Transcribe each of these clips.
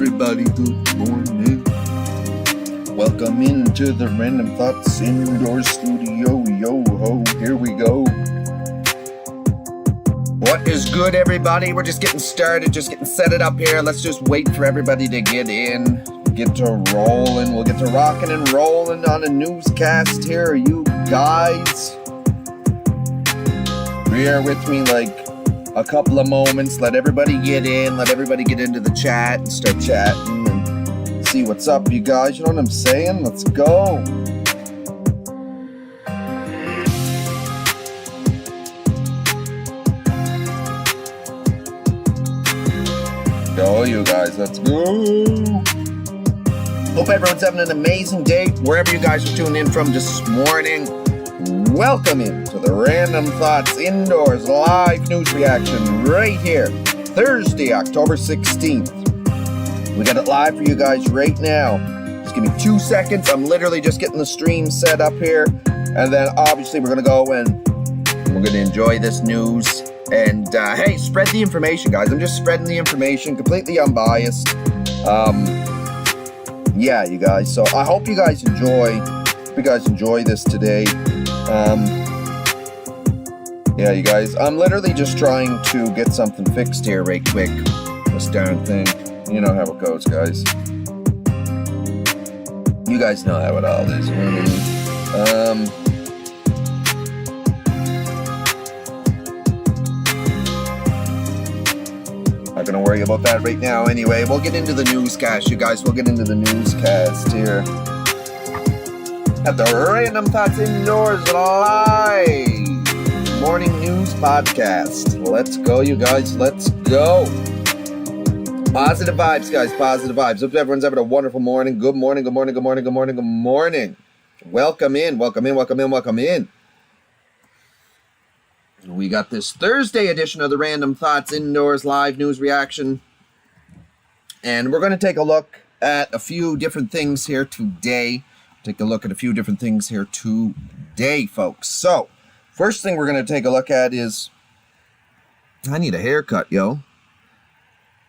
everybody, good morning. Welcome into the Random Thoughts Indoor Studio. Yo ho, here we go. What is good, everybody? We're just getting started, just getting set it up here. Let's just wait for everybody to get in, get to rolling. We'll get to rocking and rolling on a newscast here, you guys. Bear with me like a couple of moments. Let everybody get in, let everybody get into the chat and start chatting and see what's up, you guys. You know what I'm saying? Let's go. Go, you guys. Let's go. Hope everyone's having an amazing day wherever you guys are tuning in from this morning. Welcome into the Random Thoughts Indoors live news reaction right here, Thursday, October 16th. We got it live for you guys right now. Just give me 2 seconds. I'm literally just getting the stream set up here. And then obviously we're going to go and we're going to enjoy this news. And hey, spread the information, guys. I'm just spreading the information, completely unbiased. Yeah, you guys. So I hope you guys enjoy this today. Yeah, you guys, I'm literally just trying to get something fixed here right quick. This darn thing. You know how it goes, guys. You guys know how it all is. You know what I mean? Not gonna worry about that right now anyway. We'll get into the newscast, you guys. We'll get into the newscast here at the Random Thoughts Indoors live morning news podcast. Let's go, you guys. Let's go. Positive vibes, guys. Positive vibes. Hope everyone's having a wonderful morning. Good morning. Good morning. Good morning. Good morning. Good morning. Welcome in. Welcome in. Welcome in. Welcome in. We got this Thursday edition of the Random Thoughts Indoors live news reaction. And we're going to take a look at a few different things here today. Take a look at a few different things here today, folks. So, first thing we're going to take a look at is, I need a haircut, yo.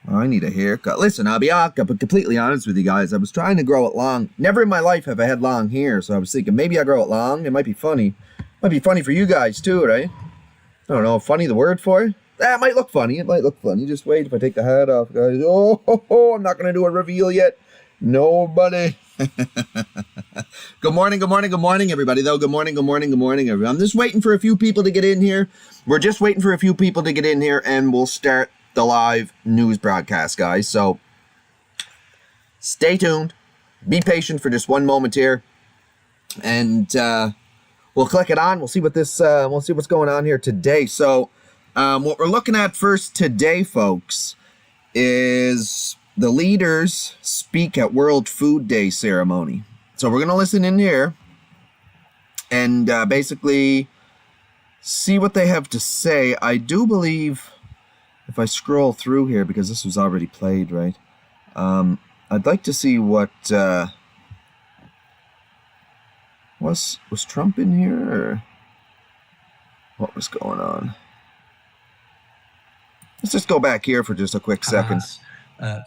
I need a haircut. Listen, I'll be completely honest with you guys. I was trying to grow it long. Never in my life have I had long hair, so I was thinking maybe I grow it long. It might be funny. Might be funny for you guys too, right? I don't know, funny the word for it? That might look funny. It might look funny. Just wait if I take the hat off, guys. Oh, I'm not going to do a reveal yet. Nobody. Good morning, good morning, good morning, everybody, though. Good morning, good morning, good morning, everyone. I'm just waiting for a few people to get in here. We're just waiting for a few people to get in here, and we'll start the live news broadcast, guys. So stay tuned. Be patient for just one moment here, and we'll click it on. We'll see what this. We'll see what's going on here today. So what we're looking at first today, folks, is the leaders speak at World Food Day ceremony. So we're going to listen in here and basically see what they have to say. I do believe, if I scroll through here, because this was already played, right? I'd like to see what was Trump in here, or what was going on? Let's just go back here for just a quick second.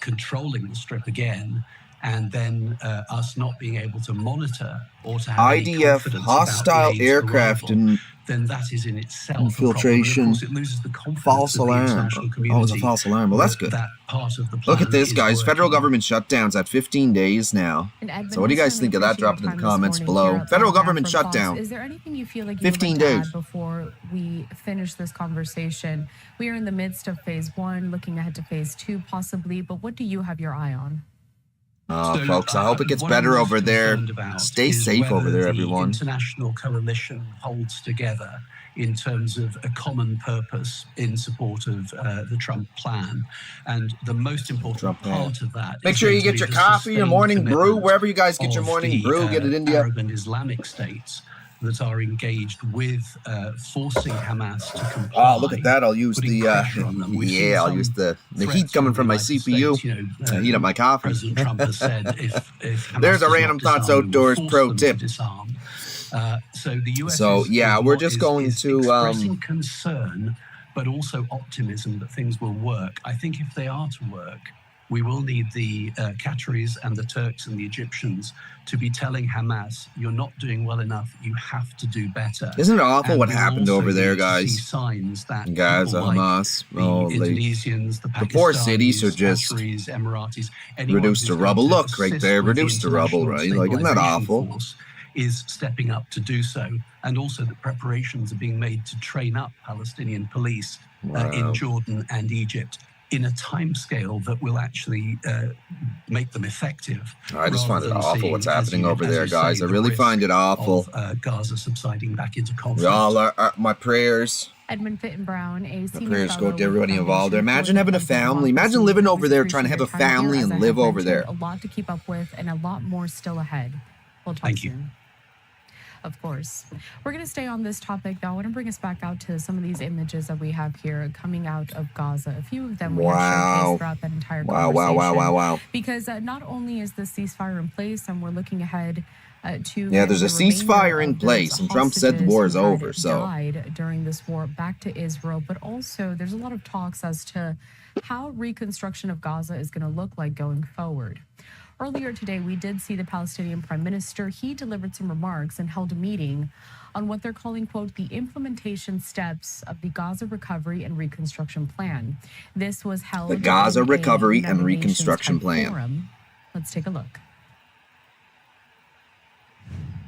Controlling the strip again, and then us not being able to monitor or to have IDF hostile aircraft and then that is in itself infiltration. Of course, it loses the confidence false of the alarm. international community. Oh, it was a false alarm. Well, that's good. That part of the Look at plan this, guys. working. Federal government shutdowns at 15 days now. So what do you guys think of that? Drop it in the comments below. Federal government shutdown. Is there anything you feel like you 15 would like to days add before we finish this conversation? We are in the midst of phase 1, looking ahead to phase 2 possibly, but what do you have your eye on? So, folks, I hope it gets better over there. Stay safe over there, everyone. The international coalition holds together in terms of a common purpose in support of the Trump plan. And the most important part of that Make sure you get your coffee, your morning brew, wherever you guys get your morning brew, get it in India. Arab and Islamic states that are engaged with forcing Hamas to comply. Oh, look at that. I'll use the, yeah, I'll use the heat coming from my CPU to heat up my coffee. President Trump has said if there's a Random Thoughts Outdoors pro tip. So yeah, we're just going to expressing concern, but also optimism that things will work. I think if they are to work, we will need the Qataris and the Turks and the Egyptians to be telling Hamas, you're not doing well enough, you have to do better. Isn't it awful And what we will happened also over there, need to see guys? signs that Gaza, people like Hamas, the holy. Indonesians, the The poor Pakistanis, cities are just Qataris, Emiratis, anyone reduced to who's going rubble. to Look, right assist there, with the reduced to rubble, international right? Like, isn't that stabilization awful? force is stepping up to do so, and also that preparations are being made to train up Palestinian police in Jordan and Egypt in a timescale that will actually make them effective. I just find it awful what's happening over there, guys. I The really risk find it awful. of Gaza subsiding back into conflict. We all are my prayers. Edmund Fitton-Brown, a senior prayers fellow go to everybody with the involved there. Foundation Imagine for having a Defense of family. Imagine Democracy. living over there, We trying to have a appreciate your time family here. and As I live have over there. mentioned, a lot to keep up with and a lot more still ahead. We'll talk Thank you. soon. Of course. We're going to stay on this topic, though. I want to bring us back out to some of these images that we have here coming out of Gaza. A few of them we have showcased throughout that entire conversation. Wow. Because not only is the ceasefire in place, and we're looking ahead to there's a the remainder ceasefire in of those place, and Trump said the hostages war is who had over, so. died during this war back to Israel, but also there's a lot of talks as to how reconstruction of Gaza is going to look like going forward. Earlier today, we did see the Palestinian Prime Minister. He delivered some remarks and held a meeting on what they're calling, quote, the implementation steps of the Gaza Recovery and Reconstruction Plan. This was held The Gaza in a Recovery and United Reconstruction Nations type Plan. forum. Let's take a look.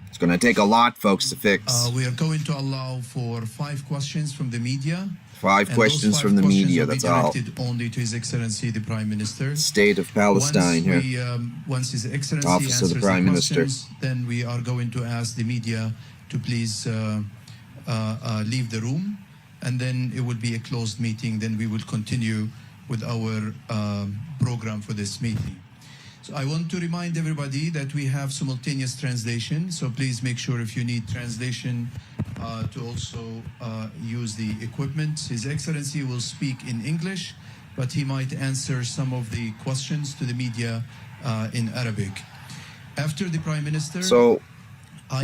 It's going to take a lot, folks, to fix. We are going to allow for 5 questions from the media. 5 questions from the media, that's all. Only to His Excellency the Prime Minister. State of Palestine here. Once His Excellency Office of the answers Prime Minister. questions, then we are going to ask the media to please leave the room, and then it will be a closed meeting. Then we will continue with our program for this meeting. So I want to remind everybody that we have simultaneous translation, so please make sure if you need translation to also use the equipment. His Excellency will speak in English, but he might answer some of the questions to the media in Arabic. After the Prime Minister, So,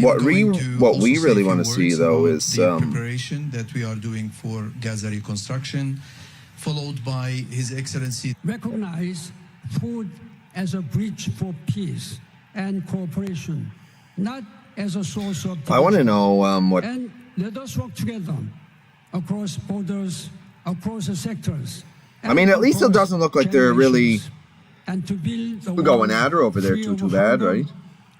what we really want to see, though, is the preparation that we are doing for Gaza reconstruction, followed by His Excellency. Recognize food as a bridge for peace and cooperation, not as a source of I want to know what. And let us work together across borders, across the sectors. I mean, at least it doesn't look like they're really and to build the going world at her over there free too of bad, hunger. right?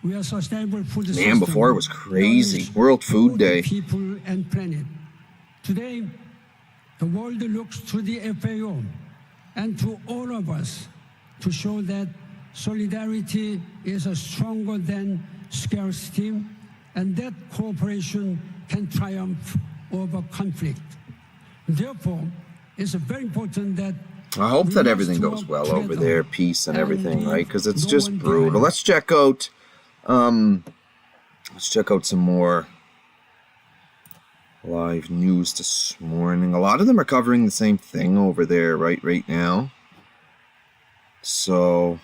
We are sustainable food Man, system before it was crazy. nourished World Food both Day. People and planet. Today, the world looks to the FAO and to all of us to show that solidarity is stronger than scarcity, and that cooperation can triumph over conflict. Therefore, it's very important that I hope we that must everything goes work well over together there, peace and and everything, leave right? Because it's no just one brutal. behind. Let's check out some more live news this morning. A lot of them are covering the same thing over there right now. So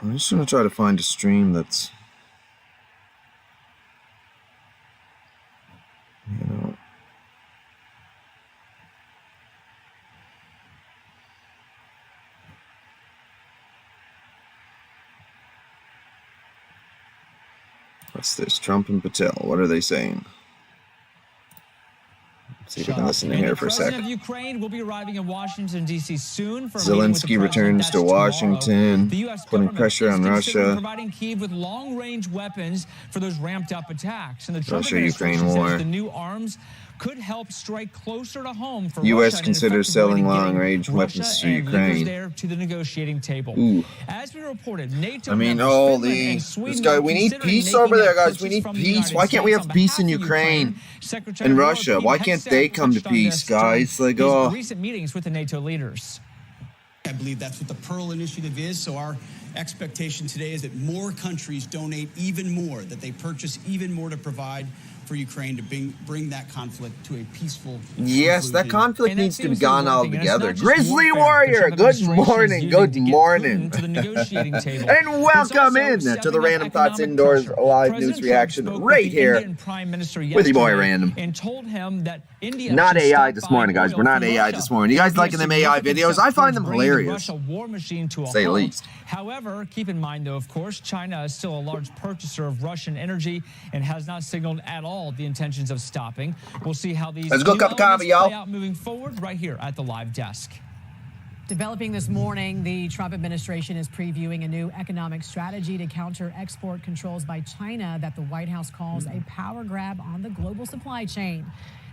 I'm just gonna try to find a stream that's, you know, what's this? Trump and Patel. What are they saying? Let's see if we can listen in here for a The president second. of Ukraine will be arriving in Washington, D.C. soon for a meeting with the Zelensky president. returns That's to tomorrow. Washington, The U.S. putting government pressure is on considering Russia. providing Kyiv with long-range weapons for those ramped-up attacks. And the Trump Russia-Ukraine administration war. says the new arms could help strike closer to home for U.S. Russia and considers effective selling way to getting long-range weapons Russia to and leaders Ukraine. there to the negotiating table. Ooh. As we reported, NATO I mean, members, holy, Finland and this Sweden guy, are we need considering peace making over there, that guys. We purchase need from the peace. United Why can't we States have on peace in behalf of Ukraine Secretary and Laura Russia? Pete Why has can't said they come to touched on peace, this during guys? Like, his oh. recent meetings with the NATO leaders. I believe that's what the Pearl Initiative is. So our expectation today is that more countries donate even more, that they purchase even more to provide for Ukraine to bring that conflict to a peaceful Yes, that conclusion. conflict And that needs to be seems to be gone working, and it's altogether. not just Grizzly warfare the Warrior, Trump good administration is morning, using good to get morning. Putin to the negotiating table. And It's welcome also in to stepping the up Random Thoughts economic Indoors pressure. live President news Trump reaction spoke right with the here Indian Prime Minister with your boy yesterday Random. and told him that India Not should AI stop this buying morning, guys. oil We're not from AI Russia. this morning. You guys It would be liking a them AI significant videos? step I find them towards bringing the hilarious, Russia war machine to a to say the halt. least. However, keep in mind, though, of course, China is still a large purchaser of Russian energy and has not signaled at all the intentions of stopping. We'll see how these Let's go new cup of coffee, elements play y'all. out moving forward right here at the live desk. Developing this morning, the Trump administration is previewing a new economic strategy to counter export controls by China that the White House calls a power grab on the global supply chain.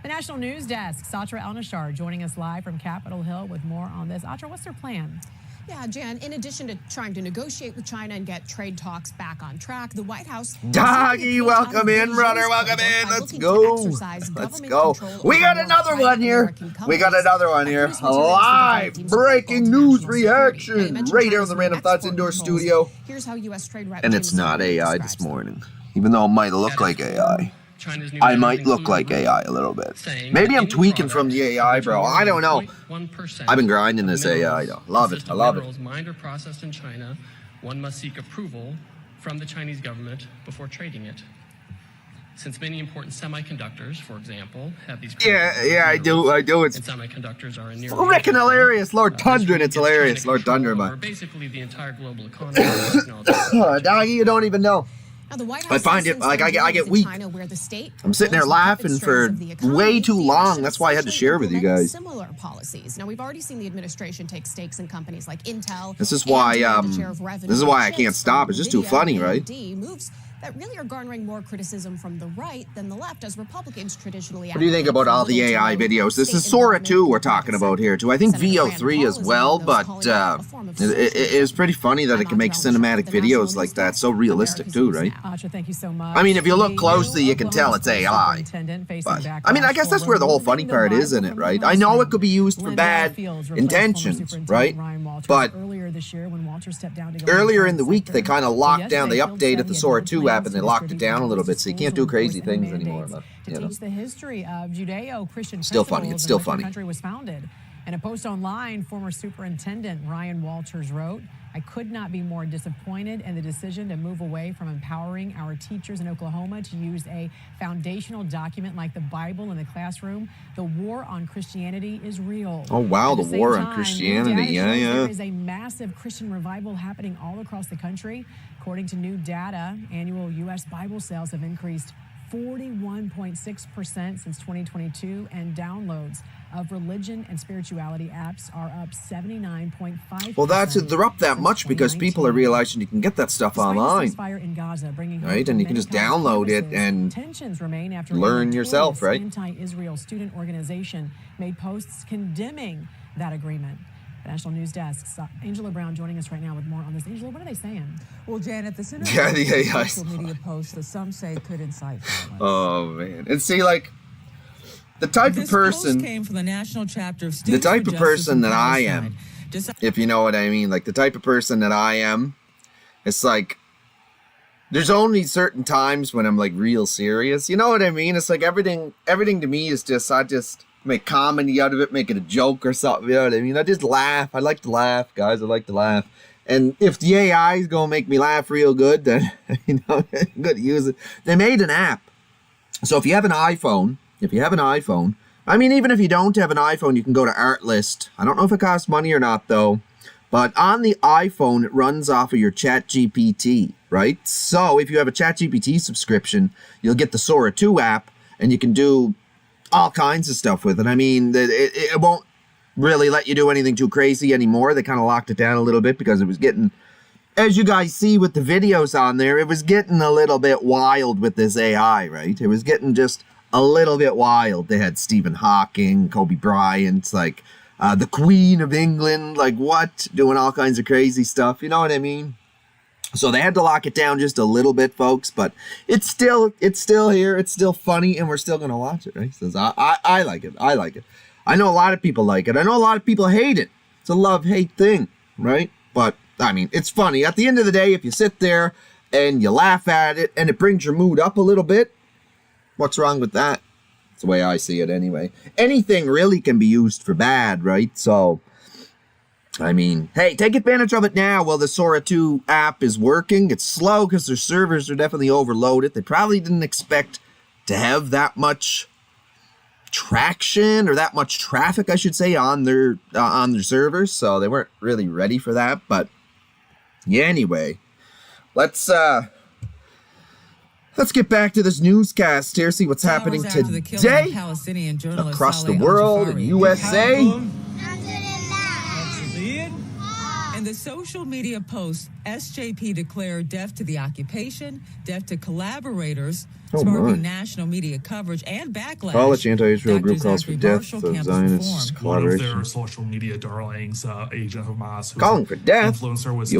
The National News Desk, Satra Al-Nashar, joining us live from Capitol Hill with more on this. Atra, what's their plan? Yeah, Jan, in addition to trying to negotiate with China and get trade talks back on track, the White House... Doggy, welcome in, brother. Welcome in. Let's go. Let's go. We got another one here. We got another one here. Live breaking news reaction right here on the Random Thoughts Indoor Studio. Here's how U.S. Trade Rep And it's not AI this morning, even though it might look like AI. China's new I measures might look include like AI a little bit. saying Maybe that I'm any tweaking from product the AI, which bro. more I don't know. than 0.1% I've been grinding of this minerals AI, though. Love it. consist I of love it. minerals mined or processed in China, one must seek approval from the Chinese government before trading it. Since many important semiconductors, for example, have these Yeah, I do. It's and semiconductors are a near freaking hilarious. Lord Thunder, it's hilarious. Lord Thunder, over man. basically the entire global economy and technology. Doggy, you don't even know. Now, the White I House find says it like I since get in weak. China, where the state I'm sitting there holds the puppet laughing strings for of the economy, way too the long. US That's why I had to essentially share with you implement guys. Similar policies. Now, we've already seen the administration take stakes in companies like Intel. This is and why demand a share of revenue this is why I chips can't stop. from It's just too NVIDIA funny, and right? AMD, moves that really are garnering more criticism from the right than the left, as Republicans traditionally. What do you think about all the AI videos? This is Sora 2 we're talking about here, too. I think VO3 as well, but it is pretty funny that it can make cinematic videos like that. So realistic, too, right? Atra, thank you so much. I mean, if you look The closely, new you can tell Oklahoma it's State AI. Superintendent facing But, I mean, I guess backlash that's for where the whole funny removing part the is in Bible it, from the right? I know it classroom. could be used for Lynn bad Fields replaced former intentions, Superintendent right? Ryan Walters But earlier this year when Walters stepped down to go earlier into in the private week, they sector. kind of locked down, they Yesterday, Fields updated said the he Sora had 2 no app and they plans to locked it distribute down a little Bibles bit, to so you schools can't do or crazy enforce any things anymore. mandates But, to teach the history of Judeo-Christian Still funny. It's principles still in which our funny. country was founded. In a post online, former Superintendent Ryan Walters wrote, "I could not be more disappointed in the decision to move away from empowering our teachers in Oklahoma to use a foundational document like the Bible in the classroom. The war on Christianity is real." oh, wow, At the same war on time, new Christianity. data Yeah, shows yeah. There is a massive Christian revival happening all across the country. According to new data, annual U.S. Bible sales have increased 41.6% since 2022, and downloads of religion and spirituality apps are up 79.5%. Well, they're up that much because people are realizing you can get that stuff online, In Gaza, bringing right? hope And to you can many just college download it campuses. and Tensions remain after learn a yourself, right? Anti-Israel student organization made posts condemning that agreement. The National News Desk, Angela Brown joining us right now with more on this. Angela, what are they saying? Well, Janet, the Center Yeah, the AI social media posts that some say could incite violence. oh, man. And see, like, the type This of person, post came from the national chapter of the Students type for of Justice person in that I Palestine. am, if you know what I mean, like the type of person that I am, it's like, there's only certain times when I'm like real serious. You know what I mean? It's like everything to me is just, I just make comedy out of it, make it a joke or something. You know what I mean? I just laugh. I like to laugh, guys. I like to laugh. And if the AI is going to make me laugh real good, then, you know, I'm going to use it. They made an app. So if you have an iPhone, I mean, even if you don't have an iPhone, you can go to Artlist. I don't know if it costs money or not, though. But on the iPhone, it runs off of your ChatGPT, right? So if you have a ChatGPT subscription, you'll get the Sora 2 app, and you can do all kinds of stuff with it. I mean, it won't really let you do anything too crazy anymore. They kind of locked it down a little bit because it was getting, as you guys see with the videos on there, it was getting a little bit wild with this AI, right? It was getting just a little bit wild. They had Stephen Hawking, Kobe Bryant, like the Queen of England, like what? Doing all kinds of crazy stuff. You know what I mean? So they had to lock it down just a little bit, folks, but it's still here. It's still funny, and we're still going to watch it, right? So I like it. I like it. I know a lot of people like it. I know a lot of people hate it. It's a love-hate thing, right? But, I mean, it's funny. At the end of the day, if you sit there and you laugh at it and it brings your mood up a little bit, What's wrong with that? That's the way I see it anyway. Anything really can be used for bad, right? So, I mean, hey, take advantage of it now while the Sora 2 app is working. It's slow because their servers are definitely overloaded. They probably didn't expect to have that much traction or that much traffic, I should say, on their servers, so they weren't really ready for that. But yeah, anyway, let's get back to this newscast here, see what's happening today across the world in USA. In the social media post, SJP declared death to the occupation, death to collaborators, sparking national media coverage and backlash. College anti-Israel group calls for death of Zionist collaboration. One of their social media darlings, agent Hamas, who's calling for death. Influencer was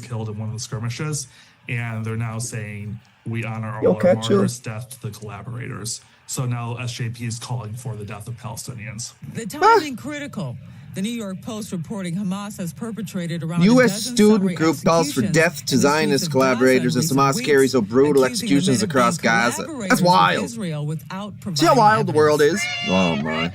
killed in one of the skirmishes, and they're now saying we honor all our martyrs, death to the collaborators. So now SJP is calling for the death of Palestinians. The timing critical. The New York Post reporting Hamas has perpetrated around U.S. student group calls for death to Zionist collaborators as Hamas carries out brutal executions across Gaza. That's wild. See how wild the world is? Oh, my.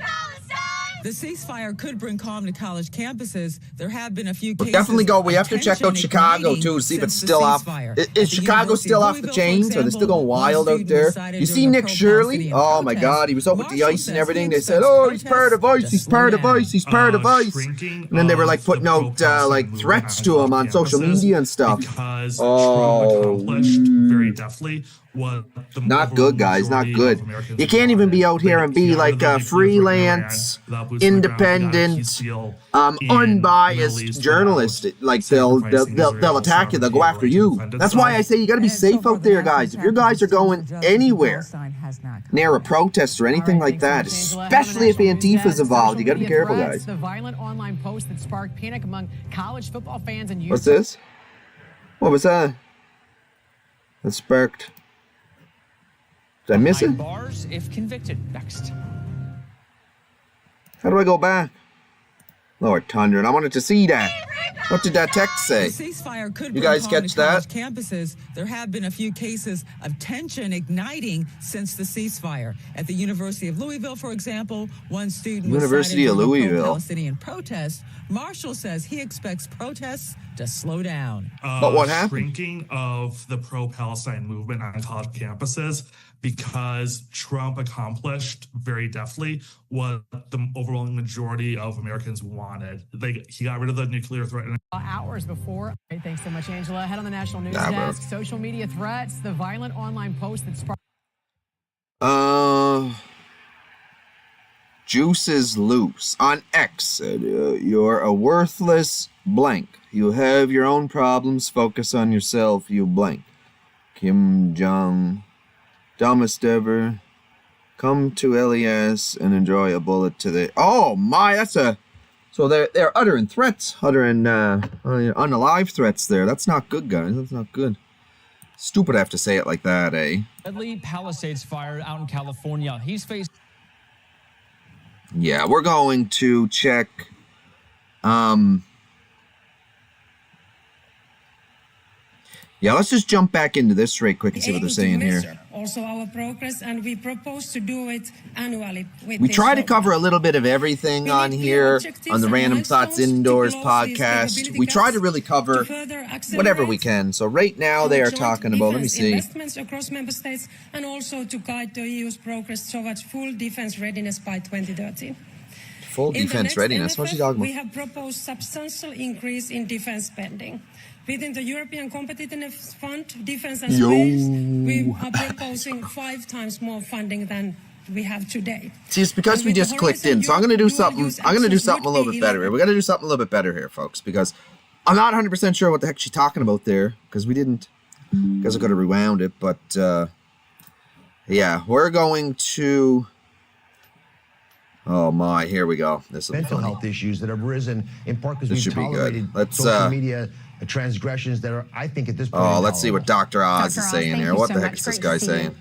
The ceasefire could bring calm to college campuses. There have been a few cases. Definitely go. We have to check out Chicago, too, to see if it's still off. Is Chicago still off the chains? Are they still going wild out there? You see Nick Shirley? Oh, my God. He was out with the ice and everything. They said, oh, he's part of ICE. He's part of ICE. He's part of ICE. And then they were, like, putting out, like, threats to him on social media and stuff. Because Trump accomplished very deftly what the not good, guys. Not good. You can't even be out here and be like a freelance, independent, unbiased journalist. Like they'll attack you. They'll go after you. That's why I say you got to be safe out there, guys. If your guys are going anywhere near a protest or anything like that, especially if Antifa's involved, you got to be careful, guys. The violent online post that sparked panic among college football fans and youth. What's this? What was that? That sparked. Did I miss it? Bars if convicted. Next. How do I go back? Lord Thunder, I wanted to see that. What did that text say? Ceasefire could you guys catch that? Campuses. There have been a few cases of tension igniting since the ceasefire. At the University of Louisville, for example, one student University of Louisville. Palestinian protest. Marshall says he expects protests to slow down. But what happened? Shrinking of the pro-Palestine movement on college campuses because Trump accomplished very deftly what the overwhelming majority of Americans wanted. He got rid of the nuclear threat. Hours before. Thanks so much, Angela. Head on the national news desk. Social media threats, the violent online post that sparked. Juice is loose. On X said, you're a worthless blank. You have your own problems. Focus on yourself, you blank. Kim Jong, dumbest ever. Come to LES and enjoy a bullet to the... Oh, my, that's a... So they're uttering threats, unalive threats there. That's not good, guys. That's not good. Stupid I have to say it like that, eh? Deadly Palisades fire out in California. He's faced... Yeah, we're going to check... Yeah, let's just jump back into this right quick and see what they're saying here. Also our progress, and we propose to do it annually. We try to cover a little bit of everything on here on the Random Thoughts Indoors podcast. We try to really cover whatever we can. So right now they are talking about, let me see. Investments across member states and also to guide the EU's progress towards full defense readiness by 2030. Full defense readiness? What's she talking about? We have proposed substantial increase in defense spending. Within the European Competitiveness Fund, Defense and Space, we are proposing 5 times more funding than we have today. See, it's because we just clicked in. So I'm going to do something. I'm going to do something a little bit better here. We got to do something a little bit better here, folks, because I'm not 100% sure what the heck she's talking about there, because we didn't. Because I could have rewound it, but yeah, we're going to. Oh my! Here we go. This will be mental funny. Health issues that have risen in part because This we've should be good. tolerated social media transgressions that are, I think, at this point. Oh, let's see what Dr. Oz is saying here. What the heck is this guy saying?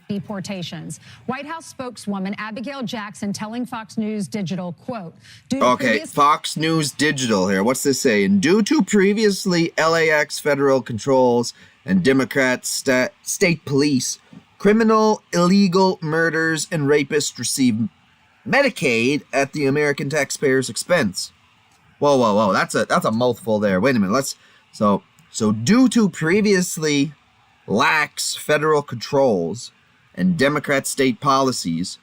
Deportations. White House spokeswoman Abigail Jackson telling Fox News Digital, quote, Okay, Fox News Digital here. What's this saying? Due to previously LAX federal controls and Democrat state police Criminal, illegal murders, and rapists receive Medicaid at the American taxpayer's expense. Whoa. That's a mouthful there. Wait a minute. So due to previously lax federal controls and Democrat state policies,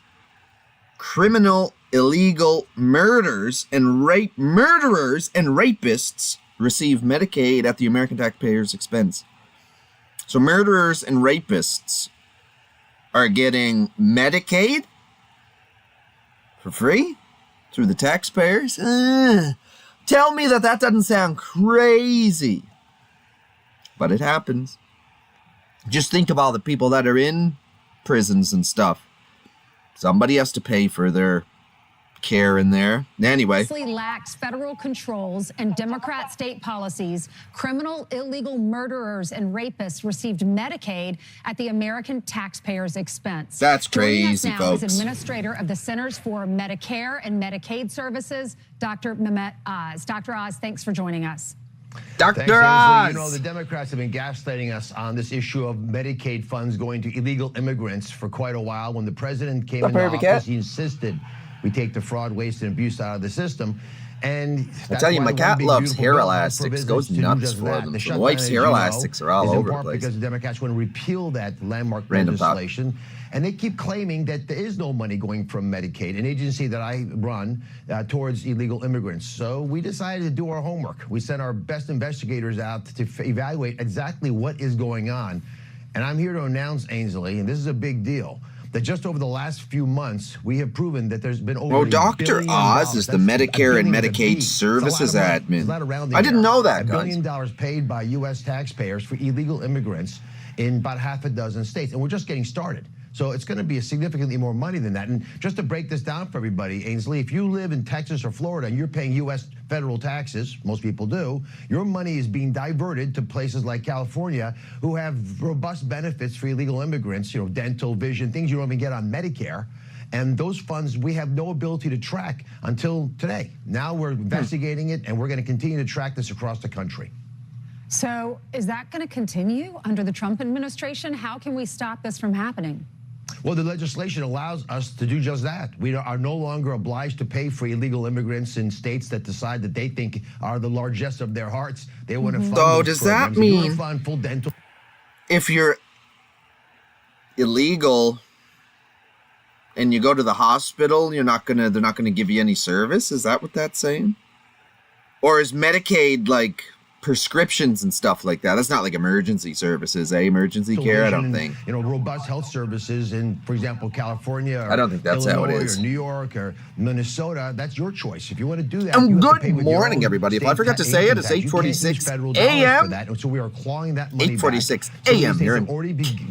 criminal, illegal murderers and rapists receive Medicaid at the American taxpayer's expense. So murderers and rapists are getting Medicaid for free through the taxpayers. Tell me that doesn't sound crazy, but it happens. Just think of all the people that are in prisons and stuff. Somebody has to pay for their care in there. Anyway. Lax federal controls and Democrat state policies, criminal, illegal murderers and rapists received Medicaid at the American taxpayer's expense. That's Joining crazy, us now folks. is Administrator of the Centers for Medicare and Medicaid Services, Dr. Mehmet Oz. Dr. Oz, thanks for joining us. Thanks, Dr. Ainsley. Oz. You know, the Democrats have been gaslighting us on this issue of Medicaid funds going to illegal immigrants for quite a while. When the president came into office, he insisted we take the fraud, waste, and abuse out of the system. And I tell you, my cat loves hair elastics. Goes nuts for them. The wife's hair elastics are all over the place. Because the Democrats want to repeal that landmark Random legislation. And they keep claiming that there is no money going from Medicaid, an agency that I run, towards illegal immigrants. So we decided to do our homework. We sent our best investigators out to evaluate exactly what is going on. And I'm here to announce, Ainsley, and this is a big deal, that just over the last few months, we have proven that there's been over Dr. Oz is the Medicare and Medicaid Services admin. I didn't know that, guys. $1 billion paid by U.S. taxpayers for illegal immigrants in about half a dozen states. And we're just getting started. So it's going to be a significantly more money than that. And just to break this down for everybody, Ainsley, if you live in Texas or Florida and you're paying U.S. federal taxes, most people do, your money is being diverted to places like California who have robust benefits for illegal immigrants, you know, dental, vision, things you don't even get on Medicare. And those funds we have no ability to track until today. Now we're investigating it, and we're going to continue to track this across the country. So is that going to continue under the Trump administration? How can we stop this from happening? Well, the legislation allows us to do just that. We are no longer obliged to pay for illegal immigrants in states that decide that they think are the largesse of their hearts. They want to fund So does that mean fund full dental? If you're illegal and you go to the hospital, they're not gonna give you any service? Is that what that's saying? Or is Medicaid like prescriptions and stuff like that? That's not like emergency services, emergency care, I don't think. You know, robust health services in, for example, California. Or I don't think that's Illinois, how it is. Or New York or Minnesota. That's your choice. If you want to do that. And good morning, everybody. If I forgot to say it, it's 8:46 a.m. So we are clawing that money 8:46 a.m. here in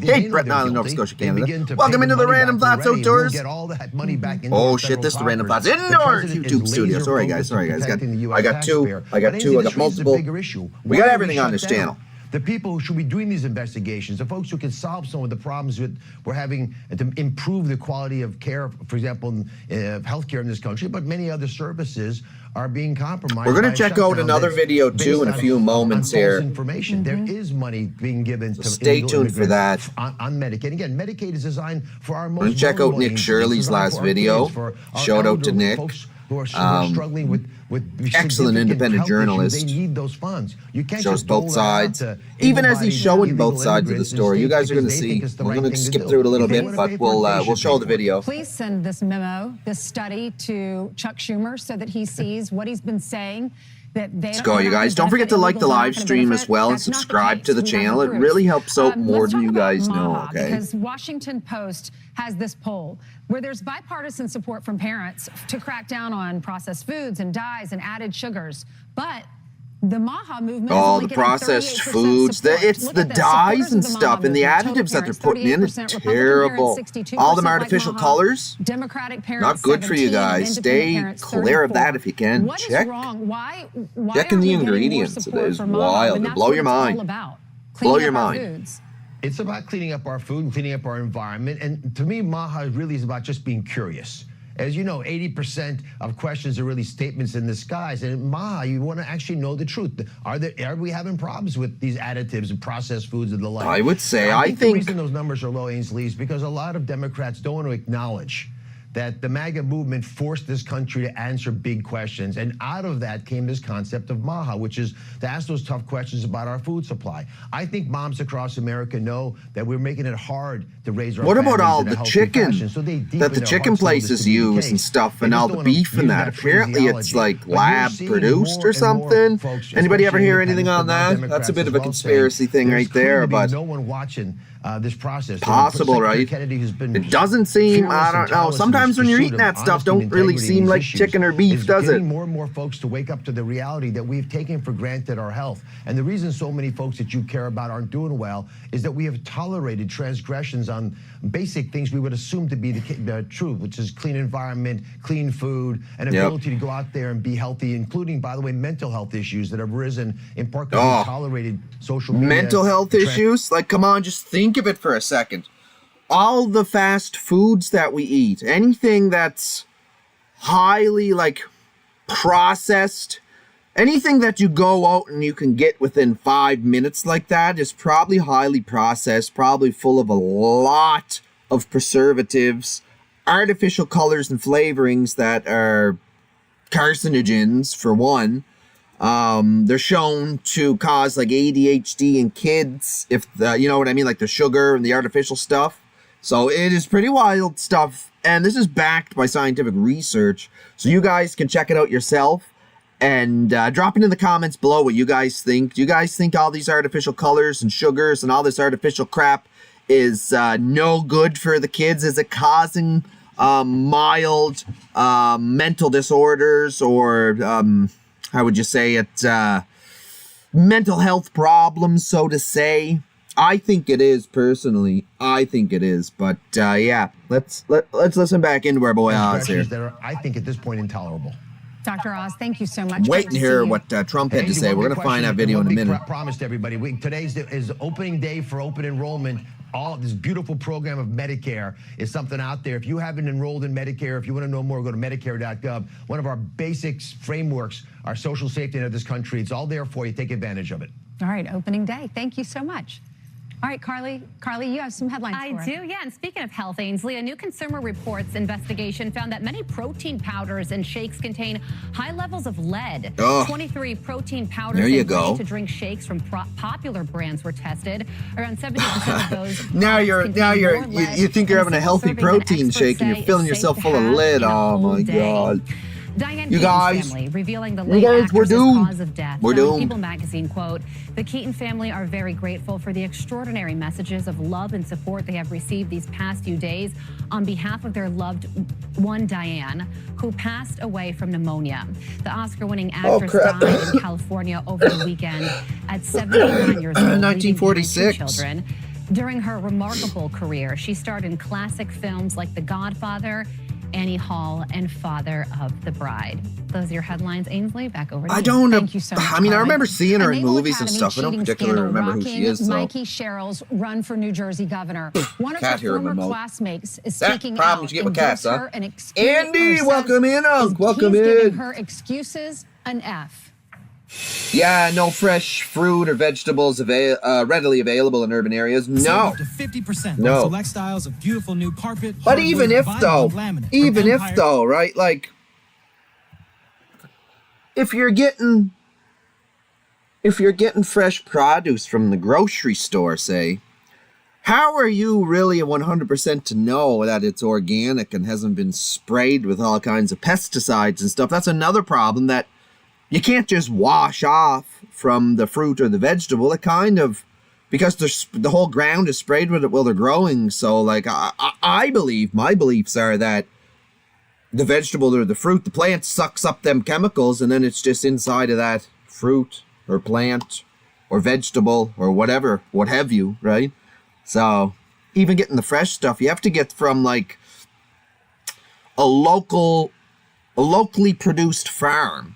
Cape Breton Island, Nova Scotia, Canada. Welcome into the Random Thoughts Outdoors. Get all that money back Oh shit, this is the Random Thoughts Indoors YouTube studio. Sorry guys. I got two. I got multiple. We got everything on this channel. The people who should be doing these investigations, the folks who can solve some of the problems that we're having to improve the quality of care, for example, healthcare in this country, but many other services are being compromised. We're going to check out another video too in a few moments here. Information. There is money being given to stay tuned for that. On Medicaid. Again, Medicaid is designed for our most. We're going to check out Nick Shirley's last video. Shout out to Nick. Who are struggling with excellent independent journalist. They need those funds. You can't shows just both sides. Even as he's showing both sides of the story, you guys are going to see. We're going to skip through it a little bit, but we'll show the video. Please send this memo, this study, to Chuck Schumer so that he sees what he's been saying. Let's go, you guys. Don't forget to like the live stream as well and subscribe to the channel. It really helps out more than you guys know, okay? Because Washington Post has this poll where there's bipartisan support from parents to crack down on processed foods and dyes and added sugars. But the MAHA movement is only the processed foods, it's the dyes and stuff and the additives that they're putting in. It's terrible. All them artificial colors, Democratic parents, not good for you guys. Stay clear of that if you can. What is wrong? Why checking the ingredients. It is wild. It'll blow your mind. Blow your mind. It's about cleaning up our food and cleaning up our environment. And to me, MAHA really is about just being curious. As you know, 80% of questions are really statements in disguise. And Maha, you want to actually know the truth. Are we having problems with these additives and processed foods and the like? I would say, I think the reason those numbers are low, Ainsley, is because a lot of Democrats don't want to acknowledge that the MAGA movement forced this country to answer big questions. And out of that came this concept of Maha, which is to ask those tough questions about our food supply. I think moms across America know that we're making it hard to raise our What about all families in a the healthy chicken fashion. So they deepen that the their chicken hearts to know this places to be the use and case. stuff They and just all don't the wanna beef use and that? that Apparently it's phraseology. like But you're lab seeing produced more or and more something. folks, Anybody ever especially hear anything on independents, that? but That's a bit Democrats of a as well, conspiracy saying thing there's right there, clearly but no one watching this process. possible, Secretary right? Kennedy has been It doesn't seem, fearless I and don't know. tireless in Sometimes his when you're pursuit eating of that stuff, honesty and don't really integrity in seem these like issues. chicken or beef, It's does it? getting more and more folks to wake up to the reality that we've taken for granted our health. And the reason so many folks that you care about aren't doing well is that we have tolerated transgressions on basic things we would assume to be the truth, which is clean environment, clean food, and ability to go out there and be healthy, including, by the way, mental health issues that have risen in part because we tolerated social media. Mental health issues? Like, come on, just think of it for a second. All the fast foods that we eat, anything that's highly, like, processed, anything that you go out and you can get within 5 minutes like that is probably highly processed, probably full of a lot of preservatives, artificial colors and flavorings that are carcinogens, for one. They're shown to cause like ADHD in kids, if you know what I mean, like the sugar and the artificial stuff. So it is pretty wild stuff, and this is backed by scientific research. So you guys can check it out yourself and drop it in the comments below what you guys think. Do you guys think all these artificial colors and sugars and all this artificial crap is no good for the kids? Is it causing mild mental disorders or how would you say it, mental health problems, so to say? I think it is, personally. I think it is, but yeah, let's listen back into our boy Oz here. That are, I think, at this point, intolerable. Dr. Oz, thank you so much. Waiting to hear what Trump had to say. We're going to find that video in a minute. Promised everybody. Today's is opening day for open enrollment. All this beautiful program of Medicare is something out there. If you haven't enrolled in Medicare, if you want to know more, go to Medicare.gov. One of our basic frameworks, our social safety net of this country. It's all there for you. Take advantage of it. All right, opening day. Thank you so much. All right, Carly, you have some headlines for us. I do, yeah. And speaking of health, Ainsley, a new Consumer Reports investigation found that many protein powders and shakes contain high levels of lead. 23 protein powders and ready-to-drink shakes from popular brands were tested. Around 70% of those. you think you're having a healthy protein shake and you're filling yourself full of lead. Oh my God. Diane You Keaton's guys, family revealing the late actress's cause of death. We're doomed. People magazine, quote, "The Keaton family are very grateful for the extraordinary messages of love and support they have received these past few days on behalf of their loved one, Diane, who passed away from pneumonia." The Oscar-winning actress died in California over the weekend at 79 years old, 1946. 2 children. During her remarkable career, she starred in classic films like The Godfather, Annie Hall, and Father of the Bride. Those are your headlines, Ainsley. Back over to you. Thank you so much. I mean, I remember seeing her in Naval movies and Academy stuff. I don't cheating particularly scandal remember who she is. So. Mikey Sherrill's run for New Jersey governor. One of her Can't hear him former remote. classmates is That speaking problems out you get and with gives cats, huh? her an excuse. Andy, welcome in, welcome he's giving in. her excuses an F. Yeah, no fresh fruit or vegetables readily available in urban areas. No. Up to 50% No. on select styles of beautiful new carpet. But even if though, right, like, if you're getting fresh produce from the grocery store, say, how are you really 100% to know that it's organic and hasn't been sprayed with all kinds of pesticides and stuff? That's another problem that you can't just wash off from the fruit or the vegetable. It kind of, because the whole ground is sprayed with it while they're growing. So, like, I believe, my beliefs are that the vegetable or the fruit, the plant sucks up them chemicals, and then it's just inside of that fruit or plant or vegetable or whatever, what have you, right? So, even getting the fresh stuff, you have to get from, like, a locally produced farm.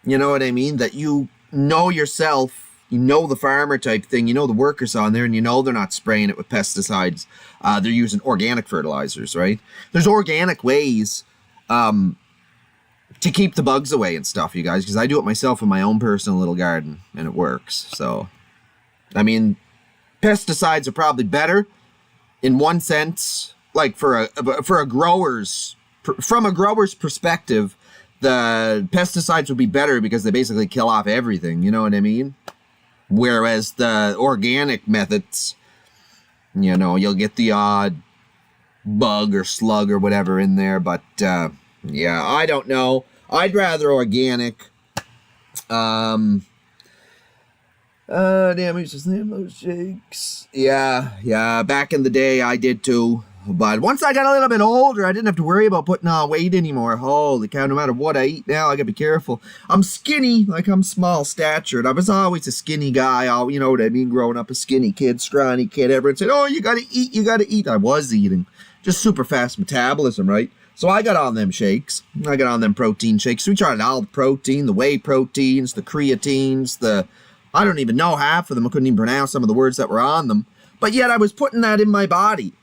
You know what I mean? That you know yourself, you know the farmer type thing, you know the workers on there, and you know they're not spraying it with pesticides. They're using organic fertilizers, right? There's organic ways to keep the bugs away and stuff, you guys, because I do it myself in my own personal little garden, and it works. So, I mean, pesticides are probably better in one sense, like from a grower's perspective, the pesticides would be better because they basically kill off everything, you know what I mean? Whereas the organic methods, you know, you'll get the odd bug or slug or whatever in there, but yeah, I don't know. I'd rather organic. Damn, he's just name those shakes. Yeah, back in the day I did too. But once I got a little bit older, I didn't have to worry about putting on weight anymore. Holy cow, no matter what I eat now, I gotta be careful. I'm skinny, like I'm small statured. I was always a skinny guy, you know what I mean, growing up a skinny kid, scrawny kid. Everyone said, oh, you gotta eat. I was eating. Just super fast metabolism, right? So I got on them shakes. I got on them protein shakes. We tried all the protein, the whey proteins, the creatines, I don't even know half of them. I couldn't even pronounce some of the words that were on them. But yet I was putting that in my body.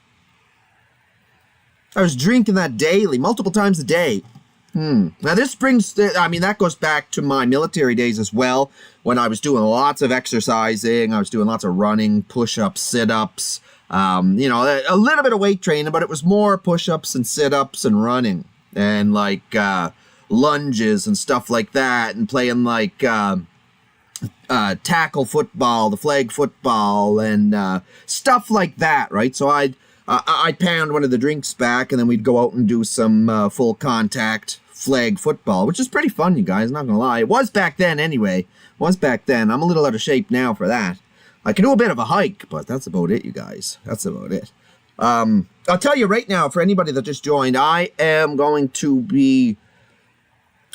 I was drinking that daily, multiple times a day. Now this brings, I mean, that goes back to my military days as well, when I was doing lots of exercising. I was doing lots of running, push-ups, sit-ups, you know, a little bit of weight training, but it was more push-ups and sit-ups and running and like lunges and stuff like that, and playing like tackle football, the flag football, and stuff like that, right? So I'd pound one of the drinks back, and then we'd go out and do some full contact flag football, which is pretty fun, you guys, not gonna lie. It was back then anyway. I'm a little out of shape now for that. I can do a bit of a hike, but that's about it, you guys. That's about it. I'll tell you right now, for anybody that just joined, I am going to be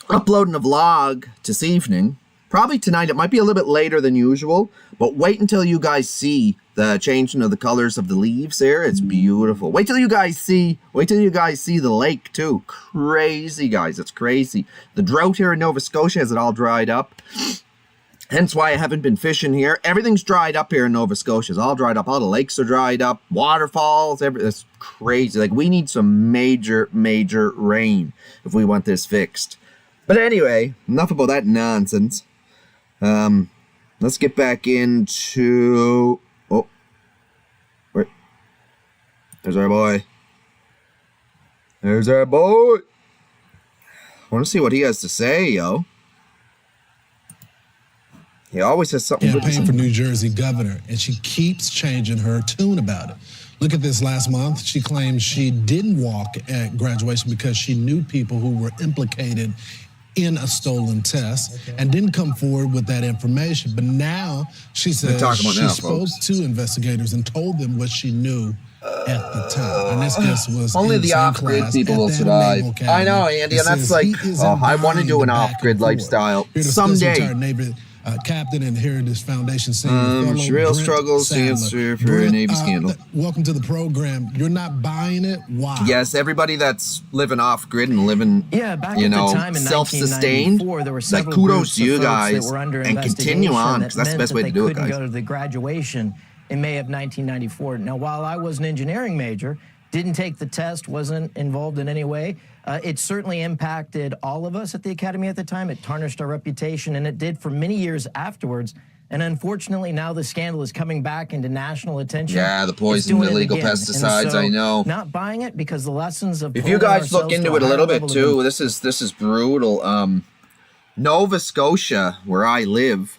uploading a vlog this evening. Probably tonight. It might be a little bit later than usual, but wait until you guys see the changing of the colors of the leaves there. It's beautiful. Wait till you guys see the lake too. Crazy, guys. It's crazy. The drought here in Nova Scotia has it all dried up. Hence why I haven't been fishing here. Everything's dried up here in Nova Scotia. It's all dried up. All the lakes are dried up. Waterfalls. It's crazy. Like, we need some major rain if we want this fixed. But anyway, enough about that nonsense. Let's get back into... Oh. Where? There's our boy. I want to see what he has to say, yo. He always has something good to say. Campaign for New Jersey governor, and she keeps changing her tune about it. Look at this last month. She claimed she didn't walk at graduation because she knew people who were implicated in a stolen test and didn't come forward with that information. But now she says she spoke to investigators and told them what she knew at the time. And this guest was only the off-grid people will survive. I know, Andy, and that's like, I want to do an off-grid lifestyle someday. Captain and Heritage Foundation senior fellow, real struggles to answer for a Navy scandal. Welcome to the program. You're not buying it? Why? Yes, everybody that's living off grid and living, back you know, self-sustained, like, kudos to you guys, and continue on, because that's the best way to do it, guys. Go to the graduation in May of 1994. Now, while I was an engineering major, didn't take the test, wasn't involved in any way, it certainly impacted all of us at the Academy at the time. It tarnished our reputation, and it did for many years afterwards. And unfortunately, now the scandal is coming back into national attention. Yeah, the poison, illegal pesticides, I know. Not buying it because the lessons of... If you guys look into it a little bit too, this is brutal. Nova Scotia, where I live,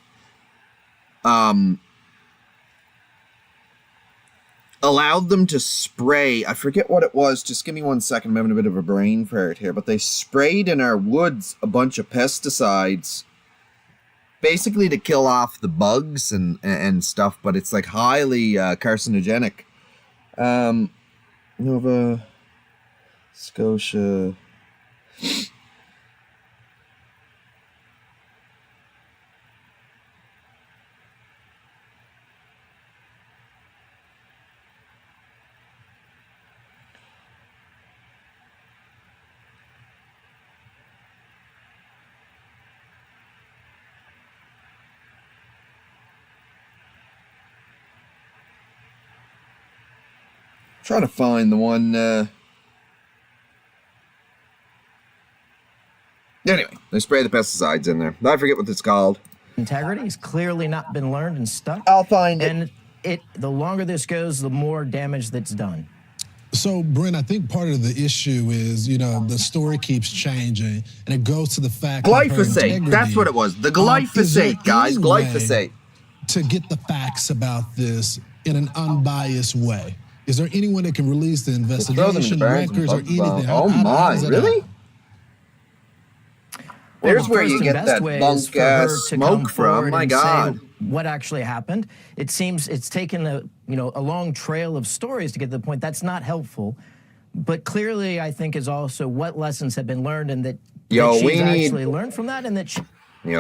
allowed them to spray, I forget what it was, just give me 1 second, I'm having a bit of a brain fart here, but they sprayed in our woods a bunch of pesticides, basically to kill off the bugs and stuff, but it's like highly carcinogenic. Nova Scotia... Trying to find the one, Anyway, they spray the pesticides in there. I forget what it's called. Integrity has clearly not been learned and stuck. I'll find it. And the longer this goes, the more damage that's done. So, Brent, I think part of the issue is, the story keeps changing, and it goes to the fact of her Glyphosate. integrity. That's what it was. The Is there glyphosate, guys. any way Glyphosate. To get the facts about this in an unbiased way. Is there anyone that can release the investigation, records, or anything? Oh my, really? There's where you get that bunk ass smoke from. My God. What actually happened? It seems it's taken a long trail of stories to get to the point. That's not helpful. But clearly, I think is also what lessons have been learned, and that she's actually learned from that, and that she. We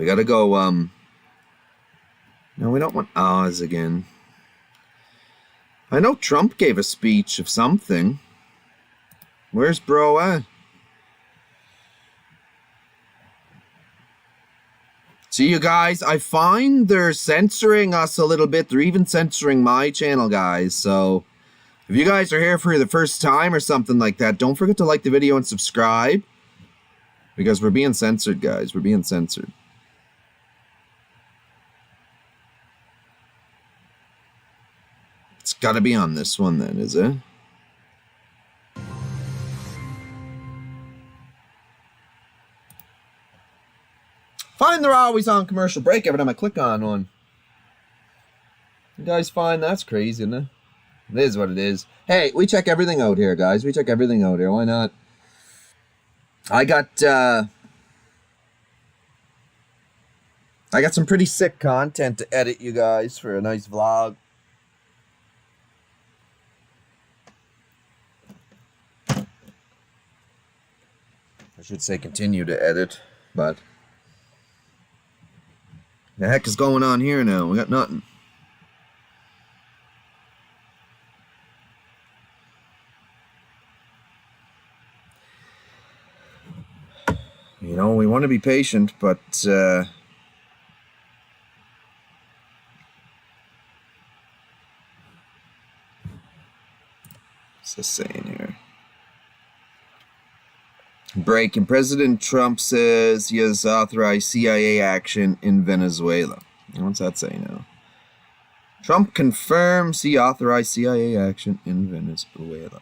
gotta go. No, we don't want Oz again. I know Trump gave a speech of something. Where's bro at? See, you guys, I find they're censoring us a little bit. They're even censoring my channel, guys. So if you guys are here for the first time or something like that, don't forget to like the video and subscribe. Because we're being censored, guys. We're being censored. It's got to be on this one then, is it? Find they're always on commercial break every time I click on one. You guys find that's crazy, isn't it? It is what it is. Hey, we check everything out here, guys. We check everything out here. Why not? I got some pretty sick content to edit, you guys, for a nice vlog. I should say continue to edit, but the heck is going on here now? We got nothing. We want to be patient, but what's this saying here? Breaking. President Trump says he has authorized CIA action in Venezuela. What's that say now? Trump confirms he authorized CIA action in Venezuela.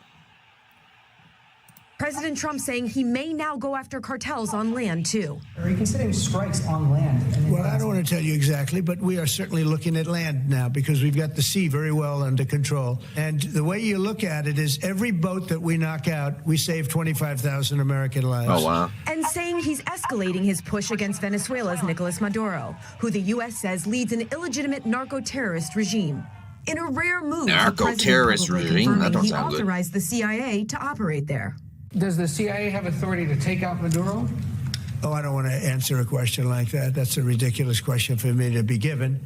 President Trump saying he may now go after cartels on land, too. Are you considering strikes on land? Well, I don't want to tell you exactly, but we are certainly looking at land now because we've got the sea very well under control. And the way you look at it is every boat that we knock out, we save 25,000 American lives. Oh, wow. And saying he's escalating his push against Venezuela's Nicolas Maduro, who the U.S. says leads an illegitimate narco-terrorist regime. In a rare move, narco-terrorist regime? That don't he sound good. authorized the CIA to operate there. Does the CIA have authority to take out Maduro? Oh, I don't want to answer a question like that. That's a ridiculous question for me to be given.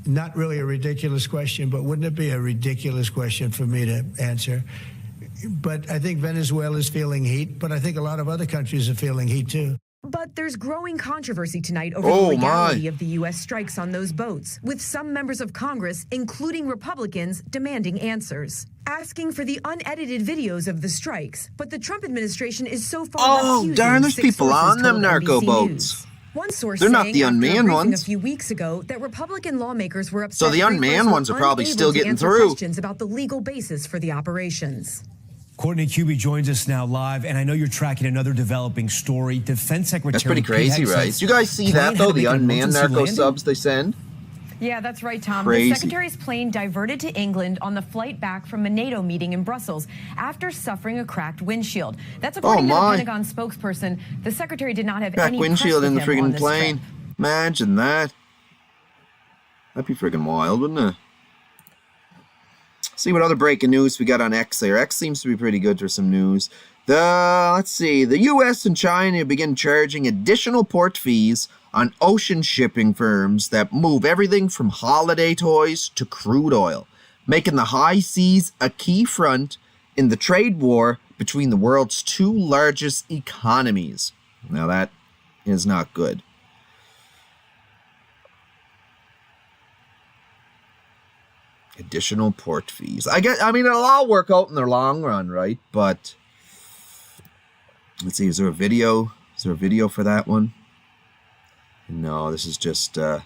Not really a ridiculous question, but wouldn't it be a ridiculous question for me to answer? But I think Venezuela is feeling heat, but I think a lot of other countries are feeling heat too. But there's growing controversy tonight over the legality of the U.S. strikes on those boats, with some members of Congress, including Republicans, demanding answers, asking for the unedited videos of the strikes. But the Trump administration is so far refusing. Darn, there's people on them narco boats. One source They're not saying the after a unmanned briefing ones. A few weeks ago that Republican lawmakers were upset. So the unmanned ones are probably still getting through. Questions about the legal basis for the operations. Courtney Kube joins us now live, and I know you're tracking another developing story. Defense Secretary That's pretty crazy, right? You guys see that, though? The unmanned narco subs they send? Yeah, that's right, Tom. Crazy. The Secretary's plane diverted to England on the flight back from a NATO meeting in Brussels after suffering a cracked windshield. That's according to the Pentagon spokesperson. The Secretary did not have Cracked any windshield in the press with him on friggin' this plane. trip. Imagine that. That'd be friggin' wild, wouldn't it? See what other breaking news we got on X there. X seems to be pretty good for some news. Let's see. The U.S. and China begin charging additional port fees on ocean shipping firms that move everything from holiday toys to crude oil, making the high seas a key front in the trade war between the world's two largest economies. Now that is not good. Additional port fees. I mean, it'll all work out in the long run, right? But Let's see, is there a video? Is there a video for that one? No, this is just, oh,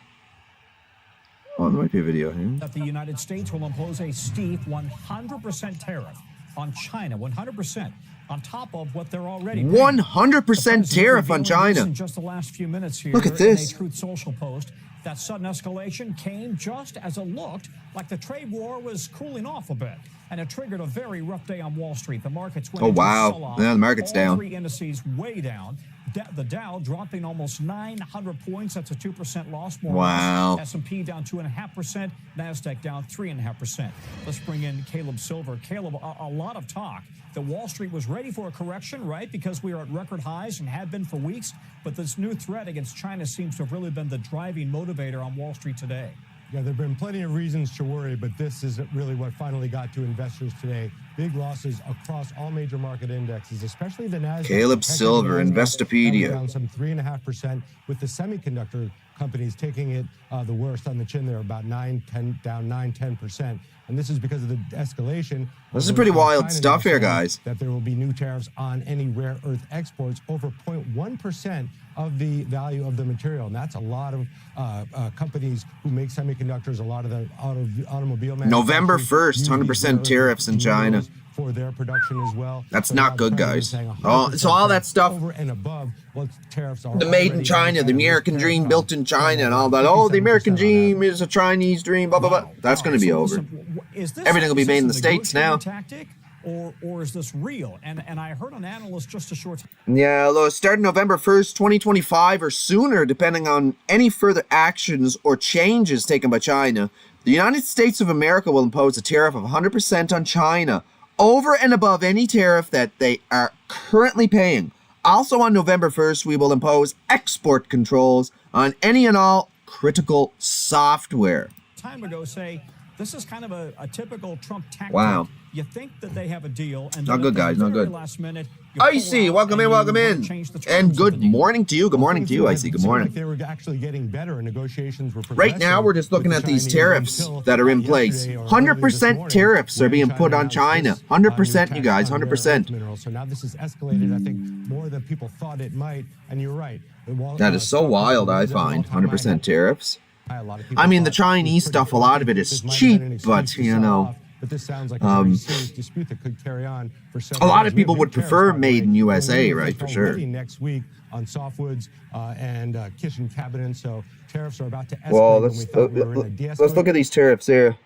there might be a video here. That the United States will impose a steep 100% tariff on China, 100%, on top of what they're already paying. 100% tariff on China. In just the last few minutes here, look at this. In a Truth Social post, that sudden escalation came just as it looked like the trade war was cooling off a bit, and it triggered a very rough day on Wall Street. The markets went into a sell-off. Yeah, the market's down. All three indices way down. The Dow dropping almost 900 points. That's a 2% loss. More wow. S&P down 2.5%. NASDAQ down 3.5%. Let's bring in Caleb Silver. Caleb, a lot of talk that Wall Street was ready for a correction, right? Because we are at record highs and have been for weeks. But this new threat against China seems to have really been the driving motivator on Wall Street today. Yeah, there have been plenty of reasons to worry, but this is really what finally got to investors today. Big losses across all major market indexes, especially the Nasdaq. Caleb Silver, Investopedia. Down some 3.5%, with the semiconductor companies taking it the worst on the chin there, about down 9-10%. And this is because of the escalation. This is pretty wild stuff here, guys. That there will be new tariffs on any rare earth exports over 0.1% of the value of the material. And that's a lot of companies who make semiconductors, a lot of the automobile manufacturers. November 1st, 100% tariffs in China. For their production as well. That's not good, guys. Oh, so all that stuff, over and above what tariffs are the made in China, the American dream built in China and all that. Oh, the American dream is a Chinese dream, blah, blah, blah. That's going to be over. Everything will be made in the States now. Tactic, or is this real? And I heard an analyst just a short time. Yeah, starting November 1st, 2025 or sooner, depending on any further actions or changes taken by China, the United States of America will impose a tariff of 100% on China, over and above any tariff that they are currently paying. Also on November 1st, we will impose export controls on any and all critical software. Time ago, say, this is kind of a typical Trump tactic. Wow. You think that they have a deal, and not good, guys, not good. Last minute, Icy, welcome in, welcome in. And good morning to you. Good morning to you, Icy. Good morning. They were actually getting better, and negotiations were right now, we're just looking at these tariffs that are in place. 100% tariffs are being put on China. 100%, you guys, 100%. So now this has escalated, I think, more than people thought it might. And you're right. That is so wild, I find. 100% tariffs. I mean, the Chinese stuff, a lot of it is cheap, but, you know, but this sounds like a very serious dispute that could carry on for several a lot years. of people would prefer made in USA, right, for sure. Next week on softwoods and kitchen cabinets, so tariffs are about to escalate. Well, let's look at these tariffs here.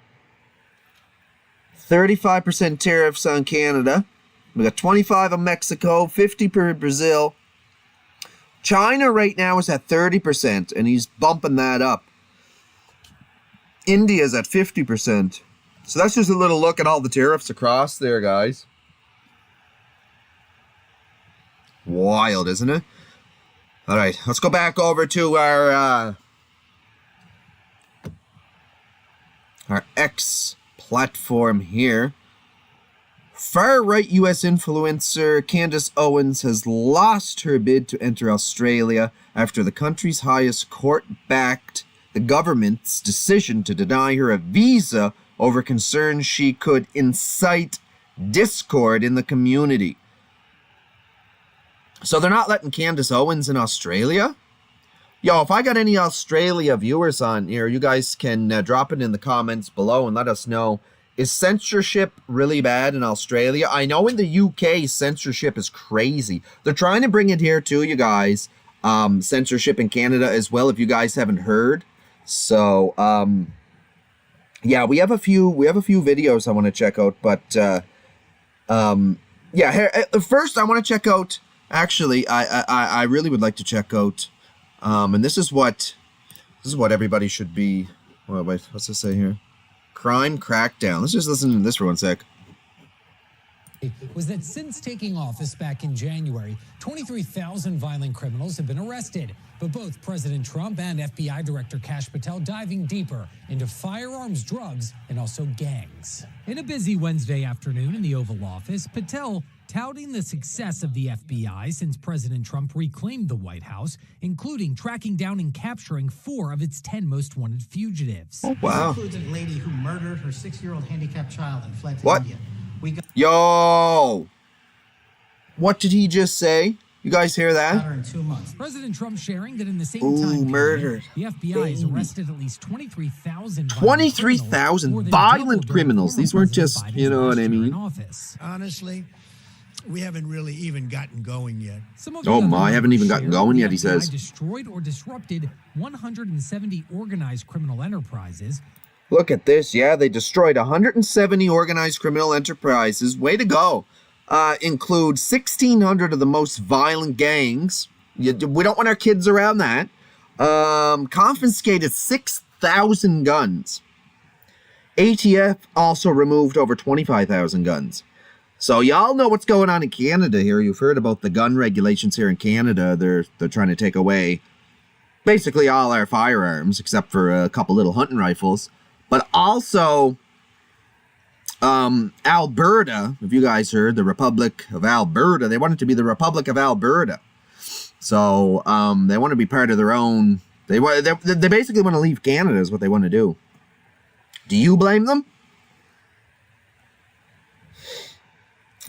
35% tariffs on Canada. We got 25 on Mexico, 50 per Brazil. China right now is at 30%, and he's bumping that up. India's at 50%. So that's just a little look at all the tariffs across there, guys. Wild, isn't it? All right, let's go back over to our X platform here. Far-right U.S. influencer Candace Owens has lost her bid to enter Australia after the country's highest court backed the government's decision to deny her a visa over concerns she could incite discord in the community. So they're not letting Candace Owens in Australia? Yo, if I got any Australia viewers on here, you guys can drop it in the comments below and let us know. Is censorship really bad in Australia? I know in the UK, censorship is crazy. They're trying to bring it here too, you guys. Censorship in Canada as well, if you guys haven't heard. So, yeah, we have a few videos I want to check out, but yeah, here, first I want to check out, actually, I really would like to check out, and this is what everybody should be. Wait, what's this say here? Crime crackdown. Let's just listen to this for 1 sec. Was that since taking office back in January, 23,000 violent criminals have been arrested. But both President Trump and FBI Director Kash Patel diving deeper into firearms, drugs, and also gangs. In a busy Wednesday afternoon in the Oval Office, Patel touting the success of the FBI since President Trump reclaimed the White House, including tracking down and capturing 4 of its 10 most wanted fugitives. Oh, wow. This includes a lady who murdered her 6-year-old handicapped child and fled to India. Yo! What did he just say? You guys hear that? In 2 months. President Trump sharing that in the same Ooh, time murdered. the FBI has arrested at least 23,000 23,000 violent criminals. These weren't just, you know what I mean? Honestly, we haven't really even gotten going yet. Oh my, I haven't even gotten going yet, he says. Destroyed or disrupted 170 organized criminal enterprises. Look at this. Yeah, they destroyed 170 organized criminal enterprises. Way to go. Include 1,600 of the most violent gangs. We don't want our kids around that. Confiscated 6,000 guns. ATF also removed over 25,000 guns. So y'all know what's going on in Canada here. You've heard about the gun regulations here in Canada. They're trying to take away basically all our firearms, except for a couple little hunting rifles. But also, Alberta, if you guys heard, the Republic of Alberta, they want it to be the Republic of Alberta. So they want to be part of their own. They basically want to leave Canada is what they want to do. Do you blame them?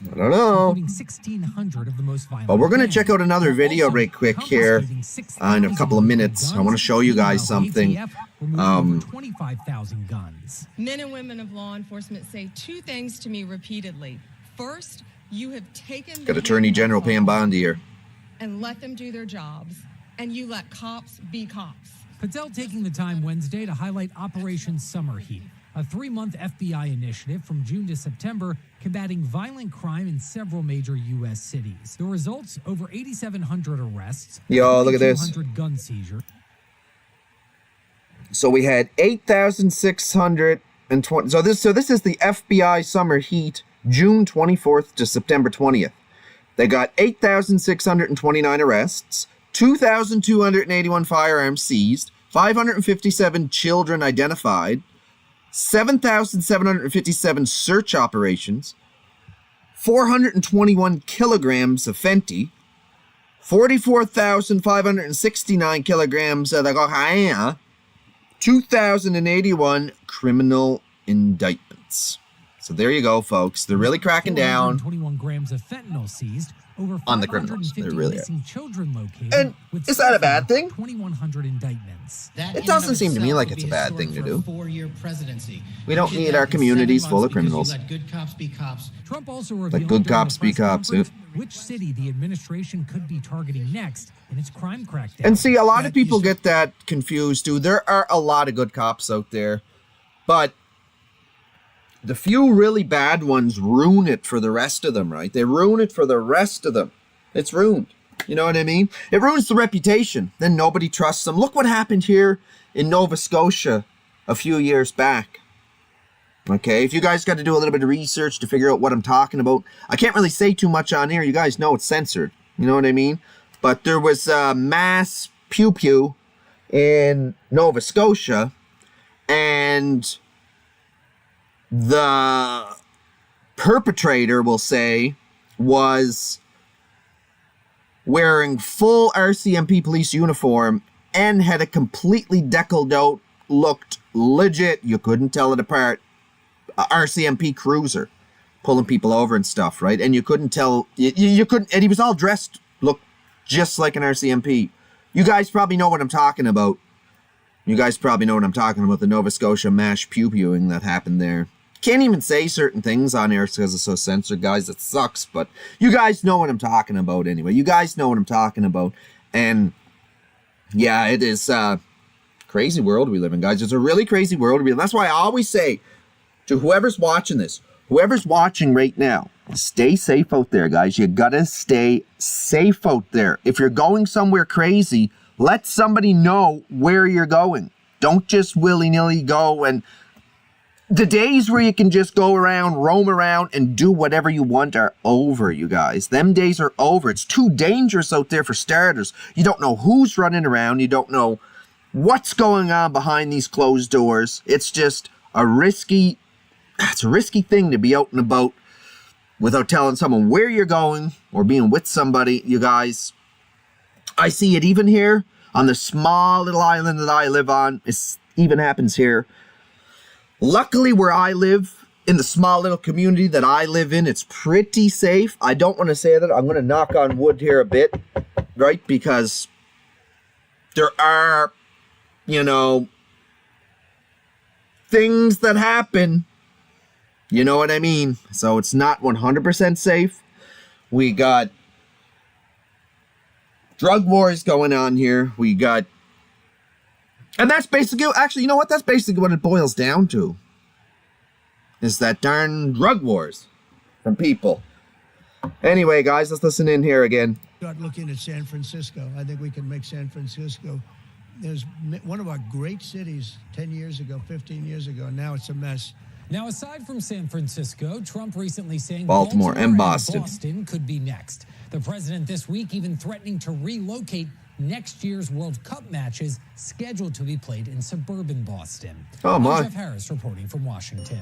I don't know. 1,600 of the most violent. But we're going to check out another video right quick here in a couple of minutes. I want to show you guys something. 25,000 guns. Men and women of law enforcement say two things to me repeatedly. First, you have taken Got Attorney General Pam Bondi here. and let them do their jobs, and you let cops be cops. Patel taking the time Wednesday to highlight Operation Summer Heat, a 3-month FBI initiative from June to September combating violent crime in several major U.S. cities. The results, over 8,700 arrests. Yo, look at this. 200 gun seizures. So we had 8,620. So this is the FBI Summer Heat, June 24th to September 20th. They got 8,629 arrests, 2,281 firearms seized, 557 children identified, 7,757 search operations, 421 kilograms of Fenty, 44,569 kilograms of the cocaine, 2,081 criminal indictments. So there you go, folks. They're really cracking down 21 grams of fentanyl seized, over on the criminals. They really are. missing children located. And is that a bad thing? 2,100 indictments. It doesn't seem to me like it's a bad thing to do. 4-year presidency. We don't need our communities full of criminals. Let good cops be cops. Trump also Like revealed good during cops the be press cops. conference which city the administration could be targeting next in its crime crackdown. And see, a lot of people get that confused too. There are a lot of good cops out there, but the few really bad ones ruin it for the rest of them, right? They ruin it for the rest of them. It's ruined. You know what I mean? It ruins the reputation. Then nobody trusts them. Look what happened here in Nova Scotia a few years back. Okay, if you guys got to do a little bit of research to figure out what I'm talking about, I can't really say too much on here. You guys know it's censored. You know what I mean? But there was a mass pew-pew in Nova Scotia, and the perpetrator, we'll say, was wearing full RCMP police uniform and had a completely deckled out, looked legit, you couldn't tell it apart, RCMP cruiser pulling people over and stuff, right? And you couldn't tell, you couldn't, and he was all dressed, looked just like an RCMP. You guys probably know what I'm talking about. You guys probably know what I'm talking about, the Nova Scotia mass pew-pewing that happened there. Can't even say certain things on air because it's so censored, guys. It sucks, but you guys know what I'm talking about anyway. You guys know what I'm talking about. And yeah, it is a crazy world we live in, guys. It's a really crazy world we live in. That's why I always say to whoever's watching this, whoever's watching right now, stay safe out there, guys. You gotta stay safe out there. If you're going somewhere crazy, let somebody know where you're going. Don't just willy-nilly go. And the days where you can just go around, roam around, and do whatever you want are over, you guys. Them days are over. It's too dangerous out there for starters. You don't know who's running around. You don't know what's going on behind these closed doors. It's just a risky thing to be out and about without telling someone where you're going or being with somebody, you guys. I see it even here on the small little island that I live on. It even happens here. Luckily, where I live, in the small little community that I live in, it's pretty safe. I don't want to say that. I'm going to knock on wood here a bit, right? Because there are, you know, things that happen. You know what I mean? So it's not 100% safe. We got drug wars going on here. We got, and that's basically, actually, you know what? That's basically what it boils down to. Is that darn drug wars from people. Anyway, guys, let's listen in here again. Start looking at San Francisco. I think we can make San Francisco. There's one of our great cities 10 years ago, 15 years ago. Now it's a mess. Now, aside from San Francisco, Trump recently saying Baltimore and Boston could be next. The president this week even threatening to relocate next year's World Cup matches scheduled to be played in suburban Boston. Oh, my. I'm Jeff Harris reporting from Washington.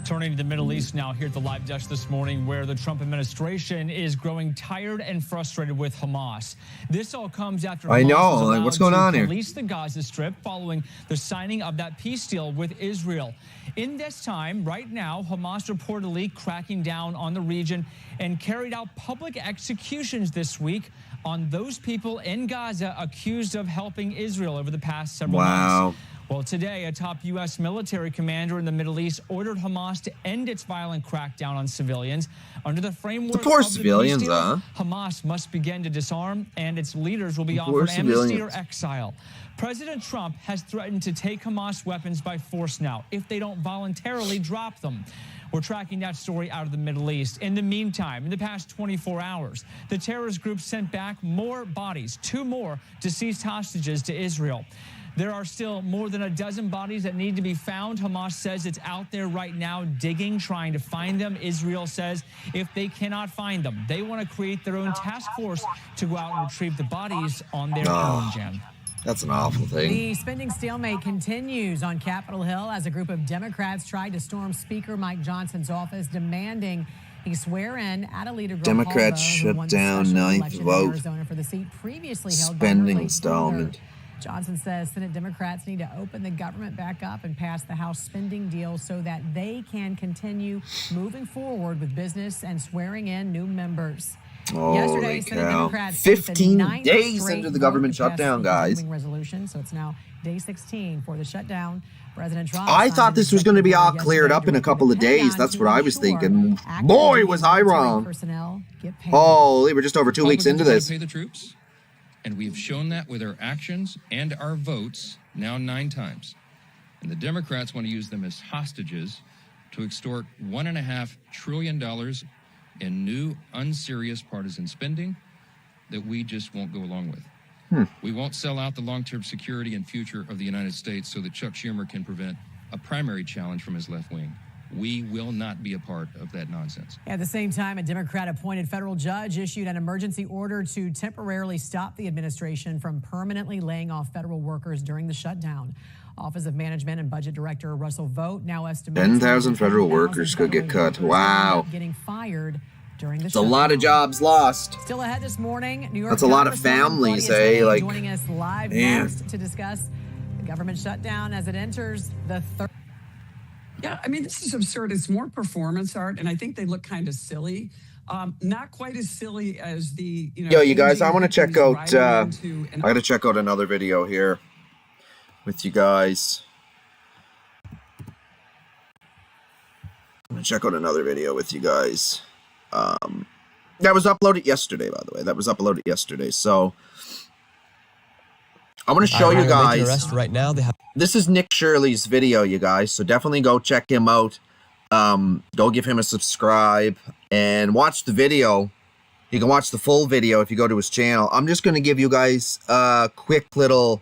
Turning to the Middle East now here at the live desk this morning, where the Trump administration is growing tired and frustrated with Hamas. This all comes after I Hamas know, was like, what's allowed going on to here? release the Gaza Strip following the signing of that peace deal with Israel. In this time, right now, Hamas reportedly cracking down on the region and carried out public executions this week on those people in Gaza accused of helping Israel over the past several months. Well, today, a top U.S. military commander in the Middle East ordered Hamas to end its violent crackdown on civilians. Under the framework The poor of the civilians, peace deal, huh? Hamas must begin to disarm, and its leaders will be The poor offered amnesty or civilians. exile. President Trump has threatened to take Hamas weapons by force now if they don't voluntarily drop them. We're tracking that story out of the Middle East. In the meantime, in the past 24 hours, the terrorist group sent back more bodies, 2 more deceased hostages to Israel. There are still more than a dozen bodies that need to be found. Hamas says it's out there right now digging, trying to find them. Israel says if they cannot find them, they want to create their own task force to go out and retrieve the bodies on their own, Jen. That's an awful thing. The spending stalemate continues on Capitol Hill as a group of Democrats tried to storm Speaker Mike Johnson's office, demanding he swear in Adelita Democrats shut down ninth vote. Arizona for the seat previously held by Spending Hurley installment. Further. Johnson says Senate Democrats need to open the government back up and pass the House spending deal so that they can continue moving forward with business and swearing in new members. Holy Senate cow. Democrats faced the 15 ninth days straight into the vote government to pass shutdown, the guys. continuing resolution, so it's now day 16 for the shutdown. President Trump I thought this was going to be all cleared up in a couple of days. That's what I was thinking. Boy, was I wrong. Holy, we're just over 2 weeks into this. Pay the troops, and we have shown that with our actions and our votes now 9 times. And the Democrats want to use them as hostages to extort $1.5 trillion in new, unserious partisan spending that we just won't go along with. We won't sell out the long-term security and future of the United States so that Chuck Schumer can prevent a primary challenge from his left wing. We will not be a part of that nonsense. At the same time, a Democrat-appointed federal judge issued an emergency order to temporarily stop the administration from permanently laying off federal workers during the shutdown. Office of Management and Budget Director Russell Vogt now estimates 10,000 federal workers could get cut. Wow. Getting fired during the It's a lot of jobs lost. Still ahead this morning, New York. That's a lot of families, eh? Like, joining us live man. next to discuss the government shutdown as it enters the third. Yeah, I mean, this is absurd. It's more performance art, and I think they look kind of silly. Not quite as silly as the, Yo, you guys, I want to check out, I got to check out another video here with you guys. I'm going to check out another video with you guys. That was uploaded yesterday, by the way. That was uploaded yesterday. So I want to show you guys. Right now, This is Nick Shirley's video, you guys. So definitely go check him out. Go give him a subscribe and watch the video. You can watch the full video if you go to his channel. I'm just going to give you guys a quick little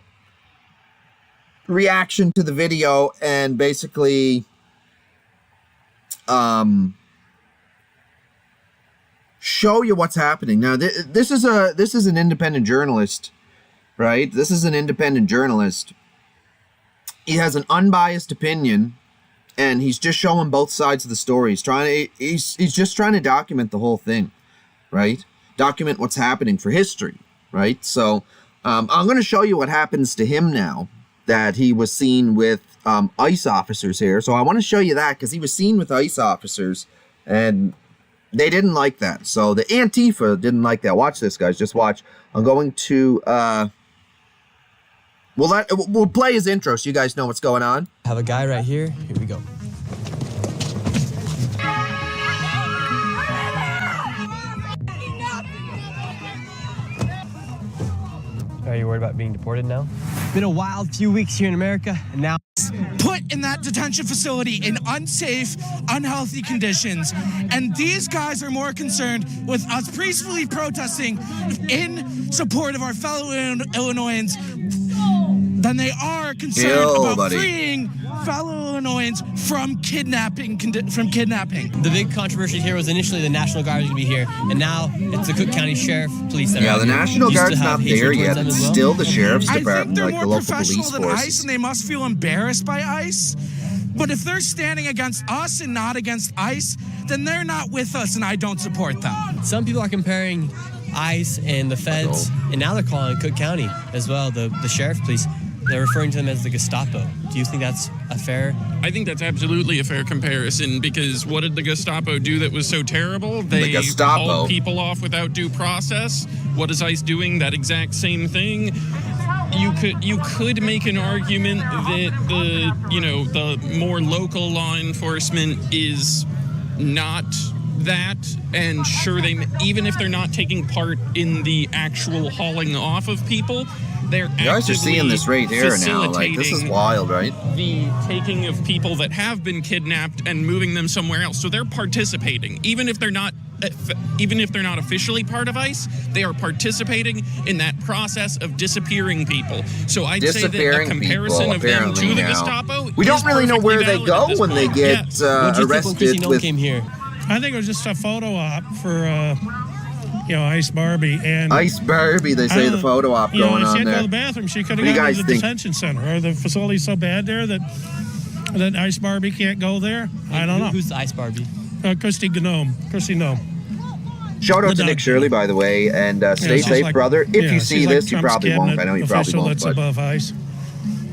reaction to the video and basically show you what's happening. Now, this is an independent journalist, right? This is an independent journalist. He has an unbiased opinion, and he's just showing both sides of the story. He's just trying to document the whole thing, right? Document what's happening for history, right? So I'm going to show you what happens to him now, that he was seen with ICE officers here. So I want to show you that because he was seen with ICE officers and they didn't like that. So the Antifa didn't like that. Watch this, guys. Just watch. I'm going to... We'll play his intro so you guys know what's going on. Have a guy right here. Here we go. Are you worried about being deported now? Been a wild few weeks here in America, and now put in that detention facility in unsafe, unhealthy conditions. And these guys are more concerned with us peacefully protesting in support of our fellow Illinoisans than they are concerned about freeing fellow Illinoisans from kidnapping. the big controversy here was initially the National Guard was going to be here, and now it's the Cook County Sheriff Police. That Yeah, the National used to Guard's have not hatred there towards yet. them It's as well. still the Sheriff's I think Department, they're like the more local professional police than forces. ICE, and they must feel embarrassed by ICE. But if they're standing against us and not against ICE, then they're not with us, and I don't support them. Some people are comparing ICE and the feds, and now they're calling Cook County as well, the Sheriff Police. They're referring to them as the Gestapo. Do you think that's a fair? I think that's absolutely a fair comparison because what did the Gestapo do that was so terrible? They hauled people off without due process. What is ICE doing? That exact same thing. You could make an argument that the more local law enforcement is not that, and sure, even if they're not taking part in the actual hauling off of people, they're You guys are seeing this right here now. Like, this is wild, right? The taking of people that have been kidnapped and moving them somewhere else. So they're participating, even if they're not officially part of ICE. They are participating in that process of disappearing people. So I'd say that a comparison of them to the Gestapo. We don't really know where they go when they get arrested with. I think it was just a photo op for, Ice Barbie. And Ice Barbie, they say the photo op going if she on had to go there. to the bathroom, she could What do have you gone guys to the think? detention center. Or the facility's so bad there that Ice Barbie can't go there. I don't know. Who's the Ice Barbie? Christy Gnome. Shout out to Nick Shirley, by the way, and stay safe, brother. If you see this, you probably won't. I know you probably won't. That's But above ICE.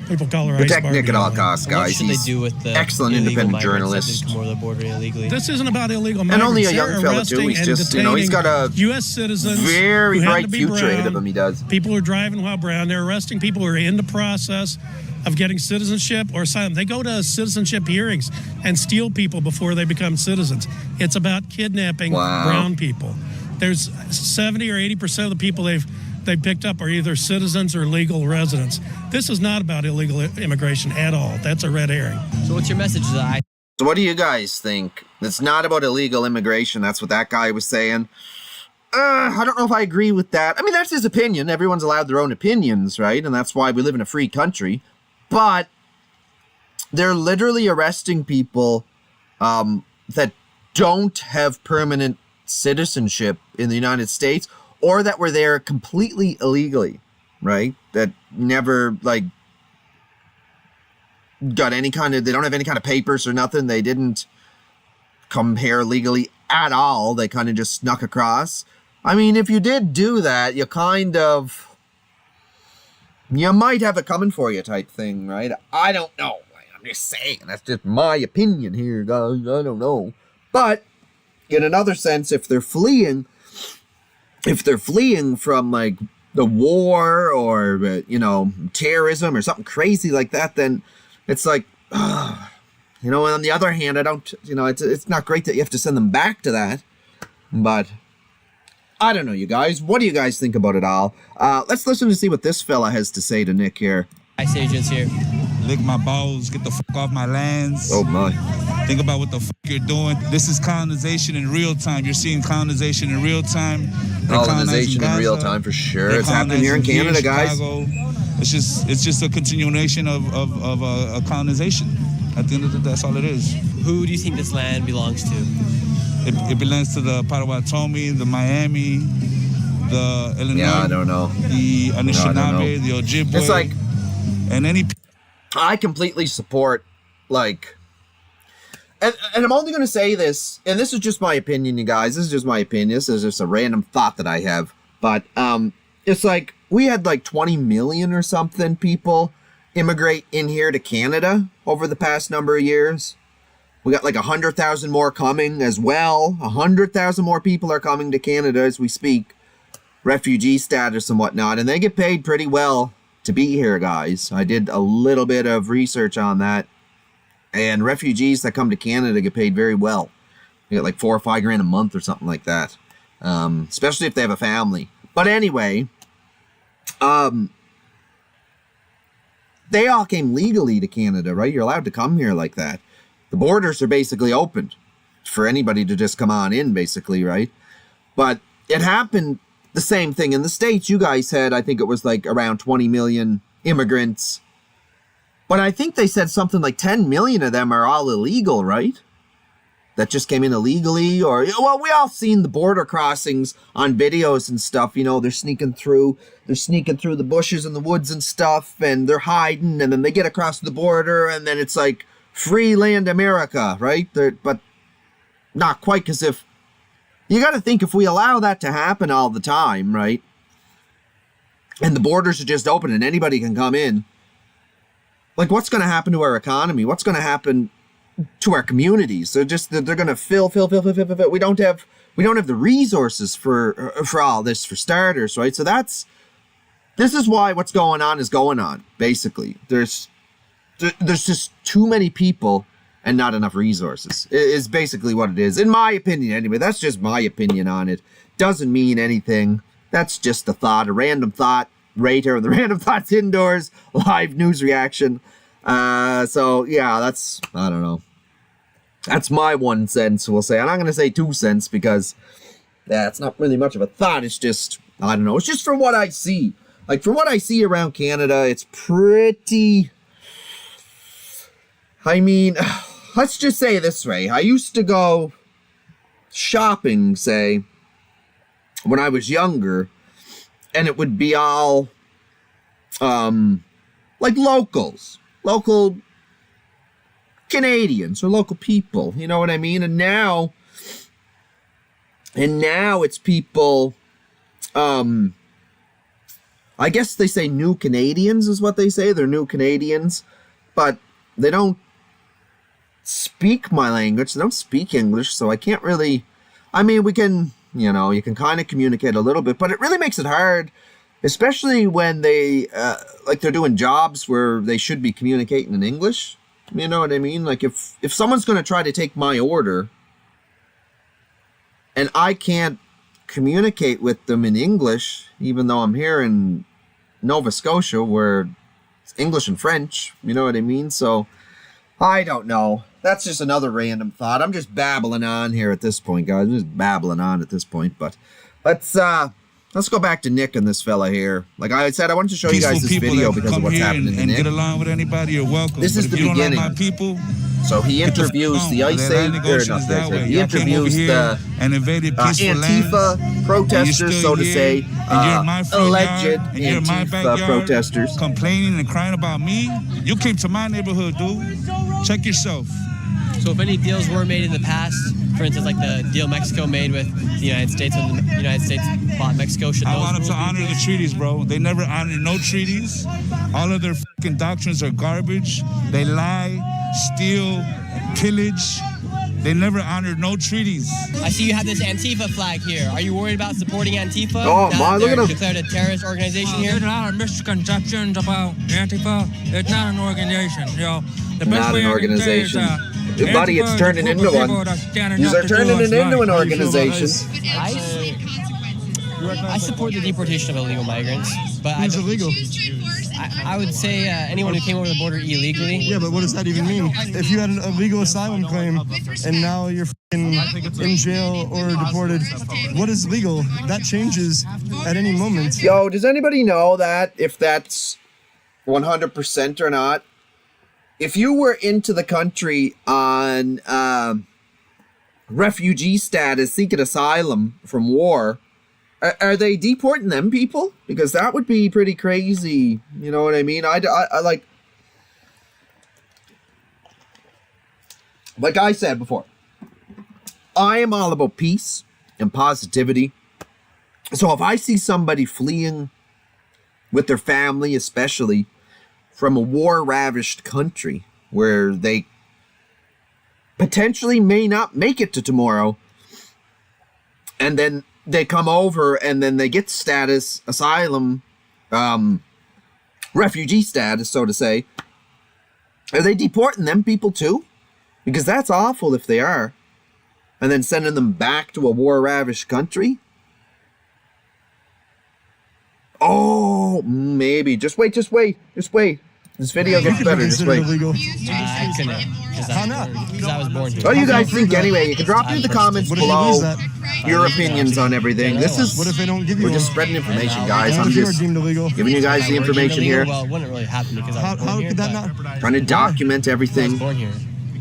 People call her protect Ice Nick Barbie. at all costs, What guys. should they He's do with the excellent illegal independent migrants journalist. that come over the border illegally? This isn't about illegal And migrants. only a They're young fella, too. arresting He's and just, he's got a U.S. citizens very who happen bright to be future ahead brown, of him, he does. People who are driving while brown. They're arresting people who are in the process of getting citizenship or asylum. They go to citizenship hearings and steal people before they become citizens. It's about kidnapping brown people. There's 70 or 80% of the people they picked up are either citizens or legal residents. This is not about illegal immigration at all. That's a red herring. So what's your message to the ICE? So what do you guys think? It's not about illegal immigration. That's what that guy was saying. I don't know if I agree with that. I mean, that's his opinion. Everyone's allowed their own opinions, right? And that's why we live in a free country. But they're literally arresting people that don't have permanent citizenship in the United States, or that were there completely illegally, right? That never, got any kind of, they don't have any kind of papers or nothing. They didn't come here legally at all. They kind of just snuck across. I mean, if you did do that, you might have it coming for you type thing, right? I don't know. I'm just saying. That's just my opinion here, guys. I don't know. But in another sense, if they're fleeing from the war or terrorism or something crazy like that, then it's like, and on the other hand, I don't, it's not great that you have to send them back to that. But I don't know, you guys. What do you guys think about it all? Let's listen to see what this fella has to say to Nick here. ICE agents here. Lick my balls, get the fuck off my lands. Oh my. Think about what the fuck you're doing. This is colonization in real time. You're seeing colonization in real time. Colonization in real time for sure. It's happening here in Canada, guys. Chicago. It's just a continuation of a colonization. At the end of the day, that's all it is. Who do you think this land belongs to? It belongs to the Potawatomi, the Miami, the Illinois. Yeah, I don't know. The Anishinaabe, the Ojibwe. It's like, and any. I completely support, and I'm only going to say this, and this is just my opinion, you guys. This is just my opinion. This is just a random thought that I have. But it's like we had 20 million or something people immigrate in here to Canada over the past number of years. We got like 100,000 more coming as well. 100,000 more people are coming to Canada as we speak. Refugee status and whatnot. And they get paid pretty well to be here, guys. I did a little bit of research on that. And refugees that come to Canada get paid very well. You get like $4 or $5 grand a month or something like that. Especially if they have a family. But anyway, they all came legally to Canada, right? You're allowed to come here like that. The borders are basically opened for anybody to just come on in, basically, right? But it happened the same thing in the States. You guys had, I think it was like around 20 million immigrants. But I think they said something like 10 million of them are all illegal, right? That just came in illegally, or, well, we all seen the border crossings on videos and stuff. You know, they're sneaking through the bushes and the woods and stuff, and they're hiding, and then they get across the border, and then it's like free land America, right? But not quite, because if you got to think, if we allow that to happen all the time, right? And the borders are just open and anybody can come in. Like, what's going to happen to our economy? What's going to happen to our communities? They're going to fill. We don't have the resources for all this, for starters, right? So this is why what's going on is going on. Basically, there's just too many people and not enough resources. Is basically what it is, in my opinion. Anyway, that's just my opinion on it. Doesn't mean anything. That's just a thought, a random thought, right here on the Random Thoughts Indoors live news reaction. So yeah, I don't know. That's my 1 cent, we'll say. I'm not going to say 2 cents because, yeah, it's not really much of a thought. It's just, I don't know. It's just from what I see. Like, from what I see around Canada, it's pretty, I mean, let's just say it this way. I used to go shopping, say, when I was younger, and it would be all, like local Canadians or local people, you know what I mean? And now it's people, I guess they say new Canadians is what they say. They're new Canadians, but they don't speak my language. They don't speak English, so I can't really, I mean, we can, you know, you can kind of communicate a little bit, but it really makes it hard, especially when they, like they're doing jobs where they should be communicating in English. You know what I mean? Like if someone's going to try to take my order and I can't communicate with them in English, even though I'm here in Nova Scotia where it's English and French, you know what I mean? So I don't know. That's just another random thought. I'm just babbling on here at this point, guys. I'm just babbling on at this point, but let's go back to Nick and this fella here. Like I said, I wanted to show you guys this video because of what's happening to Nick. Get along with anybody, you're welcome. This is the beginning. Like my people, so he interviews the Ice Age, he interviews the Antifa protesters, so to say, alleged Antifa protesters. Complaining and crying about me. You came to my neighborhood, dude. Check yourself. So if any deals were made in the past, for instance, like the deal Mexico made with the United States when the United States bought Mexico, should I want them to honor the treaties, bro. They never honor no treaties. All of their fucking doctrines are garbage. They lie, steal, pillage. They never honored no treaties. I see you have this Antifa flag here. Are you worried about supporting Antifa? Oh, my, look at them. Declared a terrorist organization here? There's a lot of misconceptions about Antifa. It's not an organization, you know. The best not way an organization. Buddy, it's turning into one. These are turning it into an organization. I support the deportation of illegal migrants, but Who's illegal? I would say anyone who came over the border illegally. Yeah, but what does that even mean? If you had an illegal asylum claim and now you're in jail or deported, what is legal? That changes at any moment. Yo, does anybody know that if that's 100% or not? If you were into the country on refugee status, seeking asylum from war, are they deporting them people? Because that would be pretty crazy. You know what I mean? I like I said before, I am all about peace and positivity. So if I see somebody fleeing with their family, especially from a war-ravished country where they potentially may not make it to tomorrow, and then they come over and then they get status, asylum, refugee status, so to say. Are they deporting them people too? Because that's awful if they are. And then sending them back to a war-ravished country? Oh, maybe. Just wait. This video gets better. Just wait. I couldn't. How not? Because I was born here. What do you guys think anyway? You can drop in the comments below your opinions on everything. This is, what if they don't give you we're just spreading information, guys. I'm What if you are just deemed illegal? giving you guys the information here. Well, it wouldn't really happen because I was born How here, could that but not? Trying to document I was everything. born here.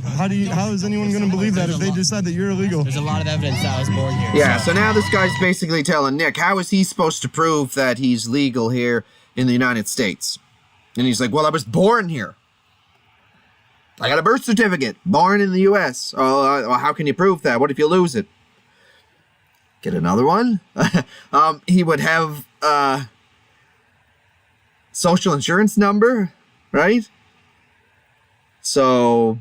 How is anyone going to believe that if they decide that you're illegal? There's a lot of evidence that I was born here. Yeah, so now this guy's basically telling Nick, how is he supposed to prove that he's legal here in the United States? And he's like, well, I was born here. I got a birth certificate, born in the U.S. Oh, how can you prove that? What if you lose it? Get another one? He would have social insurance number, right? So,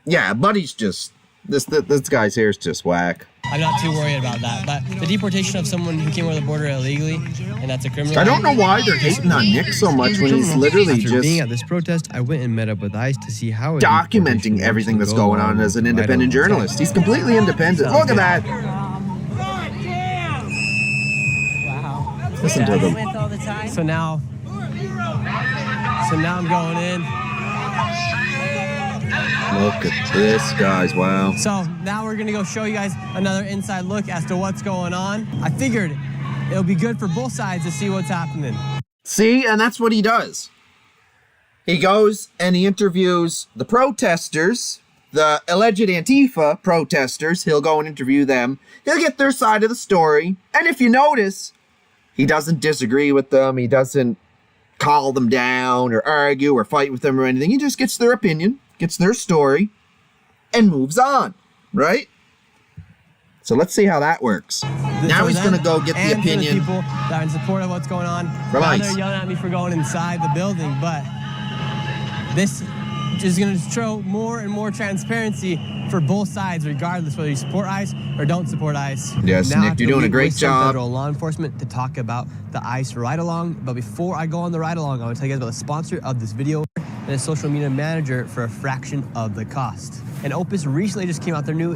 yeah, Buddy's just, this guy's here is just whack. I'm not too worried about that. But the deportation of someone who came over the border illegally, and that's a criminal. I don't know why they're hating on Nick so much when he's literally After just being at this protest, I went and met up with ICE to see how a documenting everything that's going on as an independent journalist. He's completely independent. Look at that. Wow. Listen to them. So now I'm going in. Look at this, guys. Wow. So now we're gonna go show you guys another inside look as to what's going on. I figured it'll be good for both sides to see what's happening. See, and that's what he does. He goes and he interviews the protesters, the alleged Antifa protesters. He'll go and interview them. He'll get their side of the story. And if you notice, he doesn't disagree with them. He doesn't call them down or argue or fight with them or anything. He just gets their opinion, gets their story, and moves on, right? So let's see how that works. Now he's going to go get the opinion. For the people that are in support of what's going on. From Now ICE. they're yelling at me for going inside the building, but this is going to show more and more transparency for both sides, regardless whether you support ICE or don't support ICE. Yes, now Nick, you're doing a great job. Federal law enforcement to talk about the ICE ride-along. But before I go on the ride-along, I want to tell you guys about the sponsor of this video and a social media manager for a fraction of the cost. And Opus recently just came out their new.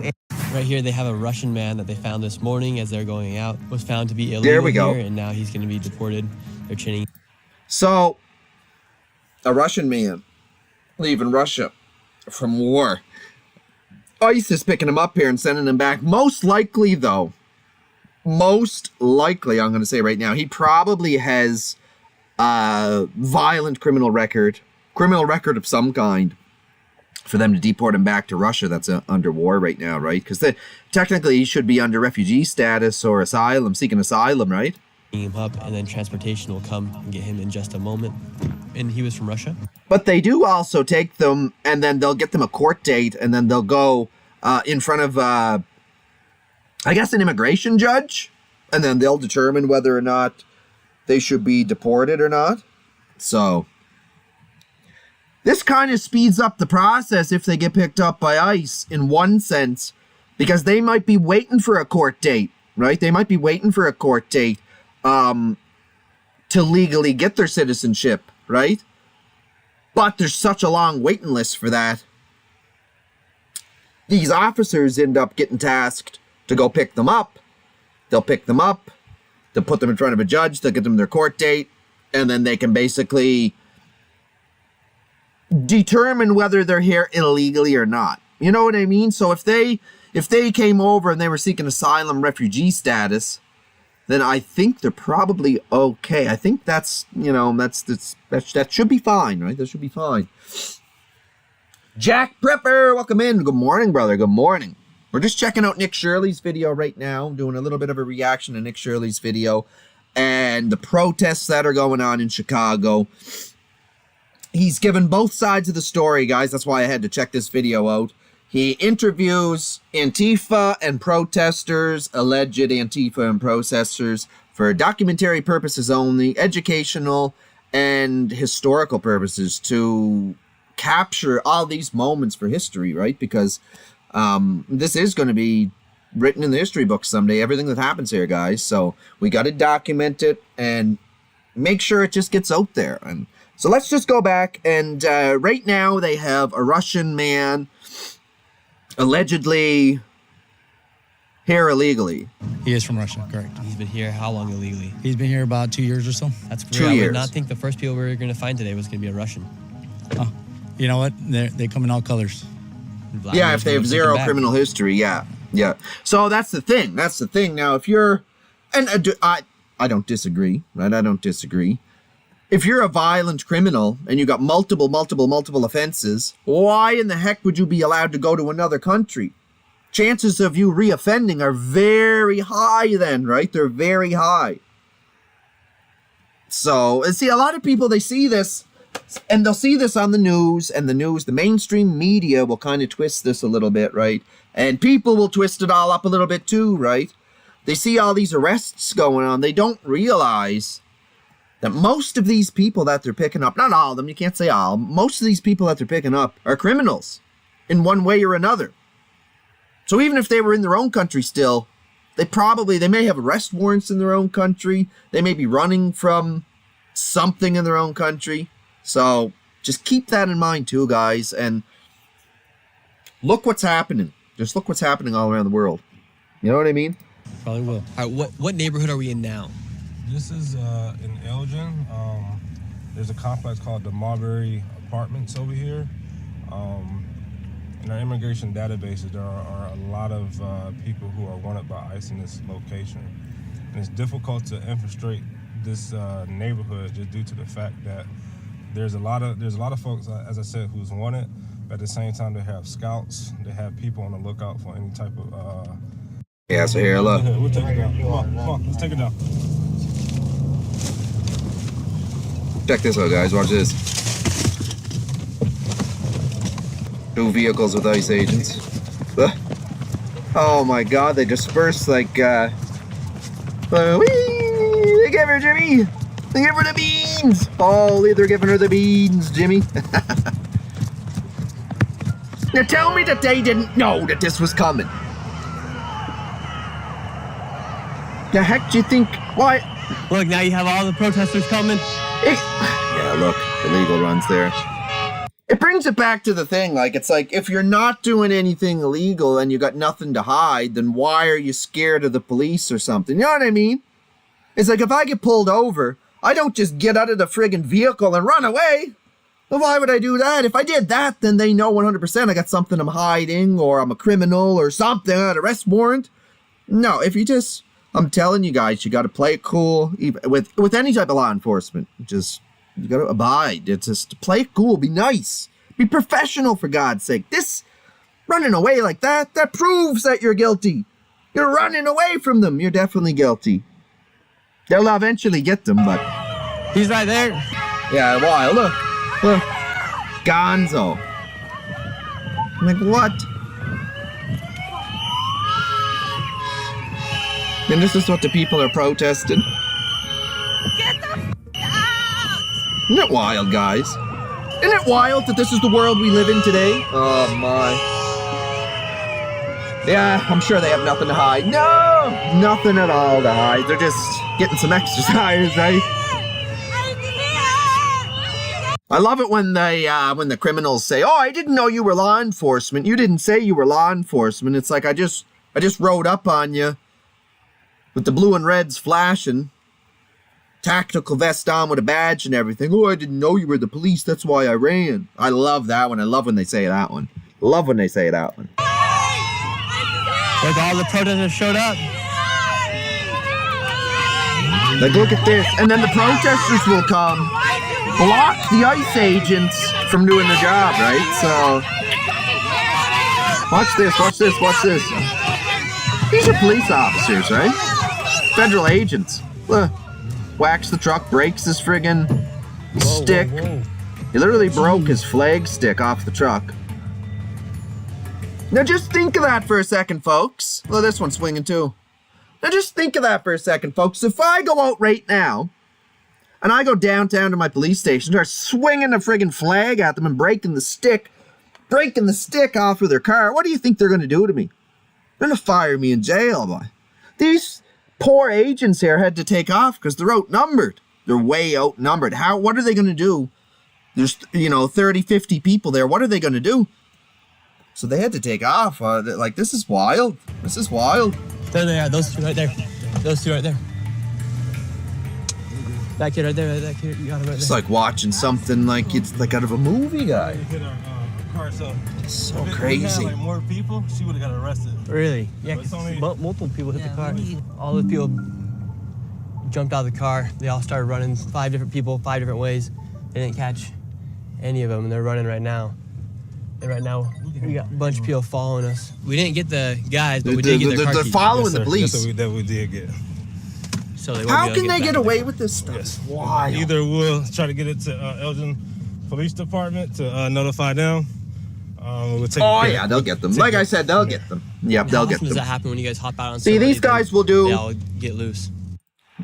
Right here, they have a Russian man that they found this morning as they're going out. Was found to be illegal There we go. here, and now he's going to be deported. They're chinning. So, a Russian man leaving Russia from war. ICE is picking him up here and sending him back. Most likely, though, I'm going to say right now, he probably has a violent criminal record of some kind for them to deport him back to Russia that's under war right now, right? Because technically he should be under refugee status or asylum, seeking asylum, right? Him up, and then transportation will come and get him in just a moment. And he was from Russia. But they do also take them, and then they'll get them a court date, and then they'll go in front of, I guess, an immigration judge, and then they'll determine whether or not they should be deported or not. So this kind of speeds up the process if they get picked up by ICE in one sense, because they might be waiting for a court date, right? They might be waiting for a court date to legally get their citizenship, right? But there's such a long waiting list for that. These officers end up getting tasked to go pick them up. They'll pick them up. They'll put them in front of a judge. They'll get them their court date. And then they can basically determine whether they're here illegally or not. You know what I mean? So if they came over and they were seeking asylum refugee status, then I think they're probably okay. I think that's, that should be fine, right? That should be fine. Jack Prepper, welcome in. Good morning, brother. Good morning. We're just checking out Nick Shirley's video right now, doing a little bit of a reaction to Nick Shirley's video and the protests that are going on in Chicago. He's given both sides of the story, guys. That's why I had to check this video out. He interviews Antifa and protesters, alleged Antifa and protesters, for documentary purposes only, educational, and historical purposes to capture all these moments for history, right? Because this is going to be written in the history books someday, everything that happens here, guys. So we got to document it and make sure it just gets out there. And so let's just go back. And right now they have a Russian man allegedly here illegally. He is from Russia, correct. He's been here how long illegally? He's been here about 2 years or so. That's 2 years. I would not think the first people we were going to find today was going to be a Russian. Oh, you know what? They come in all colors. Yeah, if they have zero criminal history, yeah. So that's the thing. Now, if you're, and I don't disagree, right? I don't disagree. If you're a violent criminal and you got multiple offenses, why in the heck would you be allowed to go to another country? Chances of you reoffending are very high then, right? They're very high. So, see, a lot of people, they see this, and they'll see this on the news, and the mainstream media will kind of twist this a little bit, right? And people will twist it all up a little bit too, right? They see all these arrests going on. They don't realize that most of these people that they're picking up, not all of them, you can't say all, most of these people that they're picking up are criminals in one way or another. So even if they were in their own country still, they may have arrest warrants in their own country. They may be running from something in their own country. So just keep that in mind too, guys. And look what's happening. Just look what's happening all around the world. You know what I mean? Probably will. All right, what neighborhood are we in now? This is in Elgin. There's a complex called the Marbury Apartments over here. In our immigration databases, there are a lot of people who are wanted by ICE in this location. And it's difficult to infiltrate this neighborhood just due to the fact that there's a lot of folks, as I said, who's wanted. But at the same time, they have scouts. They have people on the lookout for any type of. Yeah. So here, look. We'll take it down. Come on, let's take it down. Check this out, guys. Watch this. 2 vehicles with ICE agents. Oh my God! They disperse like. They give her Jimmy. They give her the beans. Holy, they're giving her the beans, Jimmy. Now tell me that they didn't know that this was coming. The heck do you think? Why? Look, now you have all the protesters coming. Yeah, look, illegal runs there. It brings it back to the thing, like, it's like, if you're not doing anything illegal and you got nothing to hide, then why are you scared of the police or something? You know what I mean? It's like, if I get pulled over, I don't just get out of the friggin' vehicle and run away. Well, why would I do that? If I did that, then they know 100% I got something I'm hiding, or I'm a criminal, or something, an arrest warrant. No, if you just, I'm telling you guys, you got to play it cool, even with any type of law enforcement. Just, you got to abide. It's just, play it cool, be nice, be professional, for God's sake. This, running away like that proves that you're guilty. You're running away from them. You're definitely guilty. They'll eventually get them, but... He's right there. Yeah, why? Look. Gonzo. I'm like, what? And this is what the people are protesting. Get the out! Isn't it wild, guys? Isn't it wild that this is the world we live in today? Oh, my. Yeah, I'm sure they have nothing to hide. No! Nothing at all to hide. They're just getting some exercise, right? I love it when the criminals say, "Oh, I didn't know you were law enforcement. You didn't say you were law enforcement." It's like, I just rode up on you with the blue and reds flashing, tactical vest on with a badge and everything. "Oh, I didn't know you were the police. That's why I ran." I love that one. I love when they say that one. Love when they say that one. Look, all the protesters showed up. Like, look at this. And then the protesters will come, block the ICE agents from doing the job, right? So, watch this, watch this, watch this. These are police officers, right? Federal agents. Look, whacks the truck, breaks his friggin' stick. He literally broke his flag stick off the truck. Now just think of that for a second, folks. Well, this one's swinging too. Now just think of that for a second, folks. If I go out right now, And I go downtown to my police station, start swinging the friggin' flag at them and breaking the stick off of their car. What do you think they're going to do to me? They're going to fire me in jail, boy. These poor agents here had to take off because they're outnumbered. They're way outnumbered. What are they going to do? There's, 30, 50 people there. What are they going to do? So they had to take off. This is wild. This is wild. There they are. Those two right there. Those two right there. That kid right there. That kid. You got him right there. It's like watching something like it's like out of a movie, guy. Car, so crazy. Had, more people, she would have got arrested. Really? Yeah, multiple people hit the car. All the people jumped out of the car. They all started running. 5 different people, 5 different ways. They didn't catch any of them, and they're running right now. And right now, we got a bunch of people following us. We didn't get the guys, but we did get their car keys. They're following the police. That we did get. So they How can they get away with this stuff? Yes. Why? Either we'll try to get it to Elgin Police Department to notify them. They'll get them. Like I said, they'll get them. Yep, they'll get them. How does that happen when you guys hop out on See, these guys will do... They all get loose.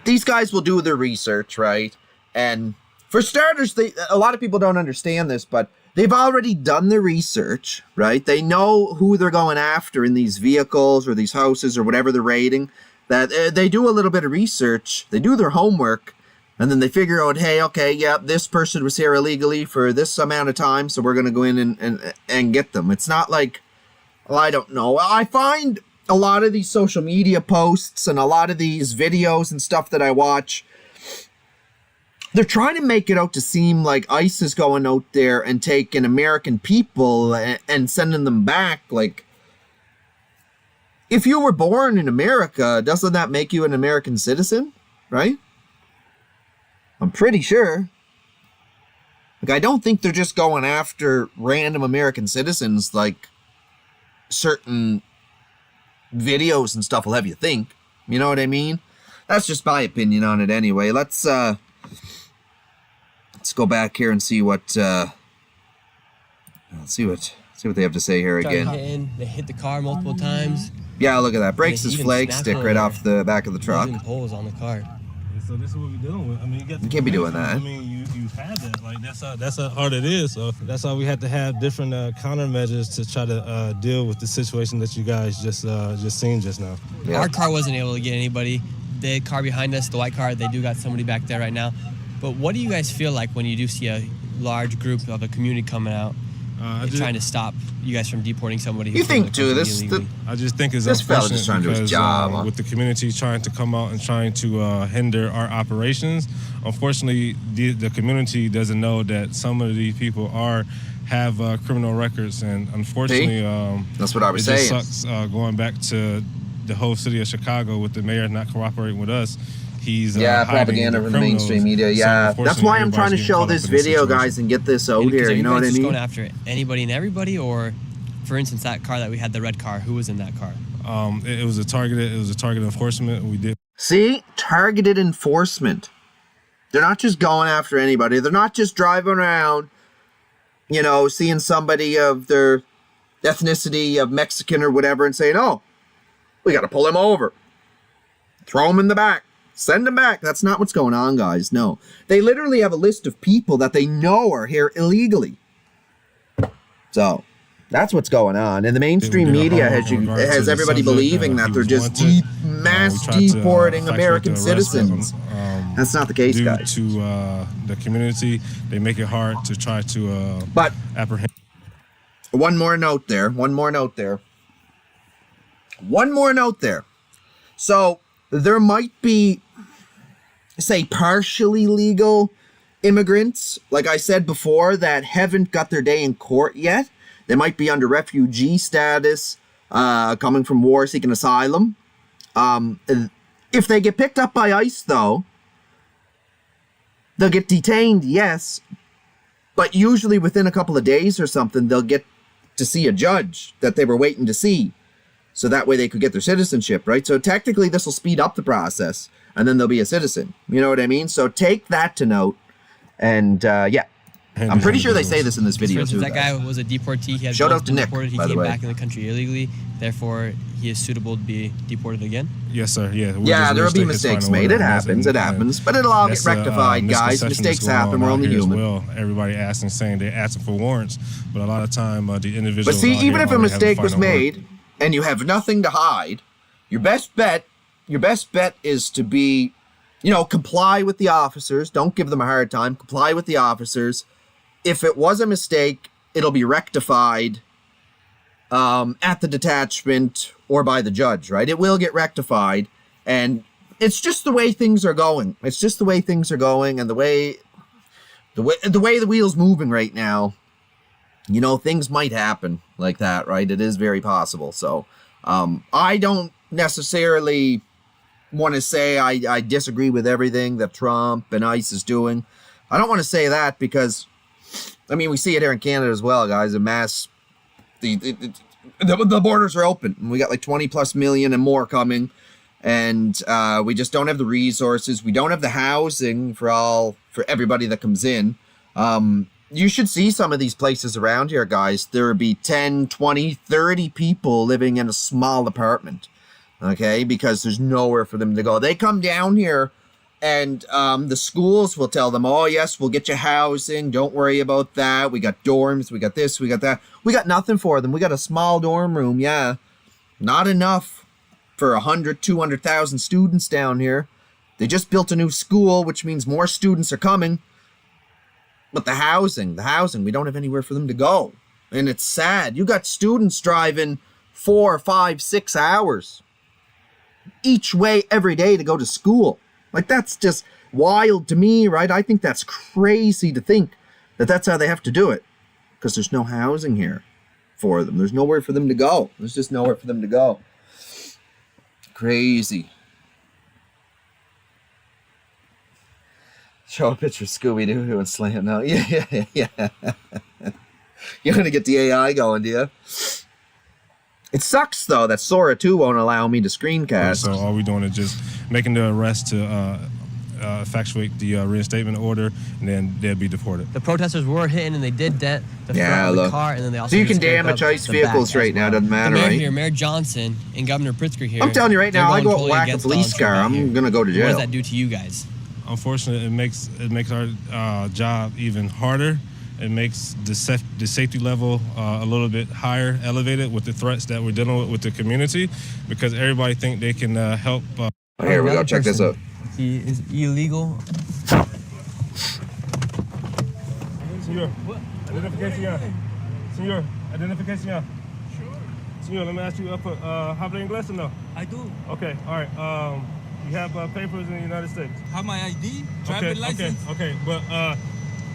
These guys will do their research, right? And for starters, a lot of people don't understand this, but they've already done the research, right? They know who they're going after in these vehicles or these houses or whatever they're raiding. That they do a little bit of research. They do their homework. And then they figure out, hey, okay, yeah, this person was here illegally for this amount of time, so we're going to go in and get them. It's not like, well, I don't know. I find a lot of these social media posts and a lot of these videos and stuff that I watch, they're trying to make it out to seem like ICE is going out there and taking American people and sending them back. Like, if you were born in America, doesn't that make you an American citizen, right? I'm pretty sure. Like, I don't think they're just going after random American citizens like certain videos and stuff will have you think. You know what I mean? That's just my opinion on it anyway. Let's go back here and see what let's see what they have to say here again. They hit the car multiple times. Yeah, look at that. Breaks his flag stick right off the back of the truck. Poles on the car. So this is what we're dealing with. I mean, you can't be doing that. I mean, you've had that. Like that's how hard it is. So that's why we had to have different countermeasures to try to deal with the situation that you guys just seen just now. Yeah. Our car wasn't able to get anybody. The car behind us, the white car, they do got somebody back there right now. But what do you guys feel like when you do see a large group of a community coming out and trying to stop you guys from deporting somebody? You think too? I just think it's this fella just trying to do his job with the community trying to come out and trying to hinder our operations. Unfortunately, the community doesn't know that some of these people have criminal records, and unfortunately, that's what I was saying. It just sucks going back to the whole city of Chicago with the mayor not cooperating with us. He's propaganda from the mainstream media. Yeah, that's why I'm trying to show this video, guys, and get this out here. You know what I mean? Going after anybody and everybody, or for instance, that car that we had, the red car. Who was in that car? It was a targeted enforcement. We did targeted enforcement. They're not just going after anybody. They're not just driving around, seeing somebody of their ethnicity of Mexican or whatever and saying, "Oh, we got to pull him over, throw him in the back." Send them back. That's not what's going on, guys. No. They literally have a list of people that they know are here illegally. So, that's what's going on. And the mainstream media has everybody believing that they're just mass deporting American citizens. That's not the case, guys. Due to the community, they make it hard to try to apprehend. One more note there. So, there might be, say, partially legal immigrants, like I said before, that haven't got their day in court yet. They might be under refugee status, coming from war, seeking asylum. If they get picked up by ICE, though, they'll get detained, yes, but usually within a couple of days or something, they'll get to see a judge that they were waiting to see. So that way they could get their citizenship, right? So technically this will speed up the process and then they'll be a citizen. You know what I mean? So take that to note. And yeah. I'm pretty sure they say this in this video For too. instance, that guy was a deportee. He had Shout both out to been Nick, deported. He by the came way. back in the country illegally. Therefore, he is suitable to be deported again. Yes, sir. Yeah. Yeah, there will be mistakes made. It happens. It happens. But it'll all get rectified, guys. Mistakes happen. We're only human. Well, everybody they're asking for warrants, but a lot of time the individuals. But see, even if a mistake was made and you have nothing to hide, your best bet is to be, comply with the officers. Don't give them a hard time. Comply with the officers. If it was a mistake, it'll be rectified at the detachment or by the judge, right? It will get rectified, and it's just the way things are going. It's just the way things are going, and the way the wheel's moving right now. Things might happen like that, right? It is very possible. So I don't necessarily want to say I disagree with everything that Trump and ICE is doing. I don't want to say that because, we see it here in Canada as well, guys. A mass, the borders are open. And we got like 20 plus million and more coming. And we just don't have the resources. We don't have the housing for everybody that comes in. You should see some of these places around here, guys. There would be 10, 20, 30 people living in a small apartment, okay? Because there's nowhere for them to go. They come down here, and the schools will tell them, oh, yes, we'll get you housing. Don't worry about that. We got dorms. We got this. We got that. We got nothing for them. We got a small dorm room, yeah. Not enough for 100, 200,000 students down here. They just built a new school, which means more students are coming. But the housing, we don't have anywhere for them to go. And it's sad. You got students driving 4, 5, 6 hours each way every day to go to school. Like, that's just wild to me, right? I think that's crazy to think that that's how they have to do it. Because there's no housing here for them. There's nowhere for them to go. There's just nowhere for them to go. Crazy. Show a picture of Scooby-Doo doing slam. No, yeah. You're going to get the AI going, do you? It sucks, though, that Sora 2 won't allow me to screencast. So all we're doing is just making the arrest to effectuate the reinstatement order, and then they'll be deported. The protesters were hitting, and they did dent the front of the car, and then they also... So you can damage ICE vehicles right now, doesn't matter, the mayor right? Here, Mayor Johnson and Governor Pritzker here... I'm telling you right now, I go whack a police car, I'm going to go to jail. What does that do to you guys? Unfortunately, it makes our job even harder. It makes the safety level a little bit higher, elevated with the threats that we're dealing with the community, because everybody think they can help. Here we go. Check this out. He is illegal. Senor, identificación. Senor, identificación. Sure. Senor, let me ask you, habla inglés or no? I do. Okay, all right. You have papers in the United States? Have my ID, driver's license. Okay, but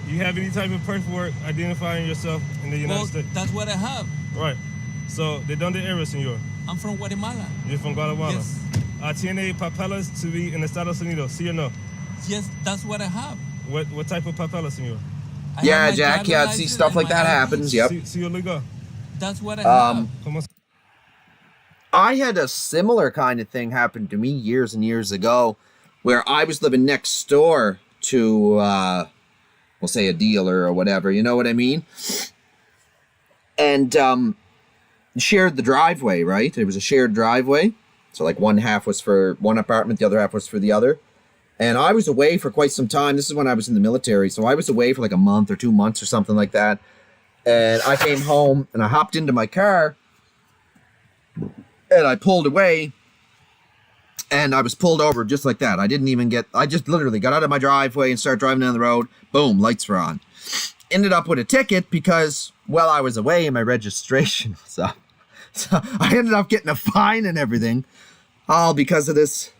you have any type of paperwork identifying yourself in the United States? That's what I have. Right. So, ¿de dónde eres, señor? I'm from Guatemala. You're from Guatemala? Yes. ¿Tiene papeles to be in Estados Unidos, sí or no? Yes, that's what I have. What type of papeles, señor? Yeah, Jack, yeah, see stuff like that happens, yep. Sí, legal. That's what I have. I had a similar kind of thing happen to me years and years ago, where I was living next door to, we'll say a dealer or whatever, you know what I mean? And shared the driveway, right? It was a shared driveway. So like one half was for one apartment, the other half was for the other. And I was away for quite some time. This is when I was in the military. So I was away for like a month or 2 months or something like that. And I came home and I hopped into my car and I pulled away and I was pulled over just like that. I just literally got out of my driveway and started driving down the road. Boom, lights were on. Ended up with a ticket because, well, I was away and my registration was up. So I ended up getting a fine and everything, all because of this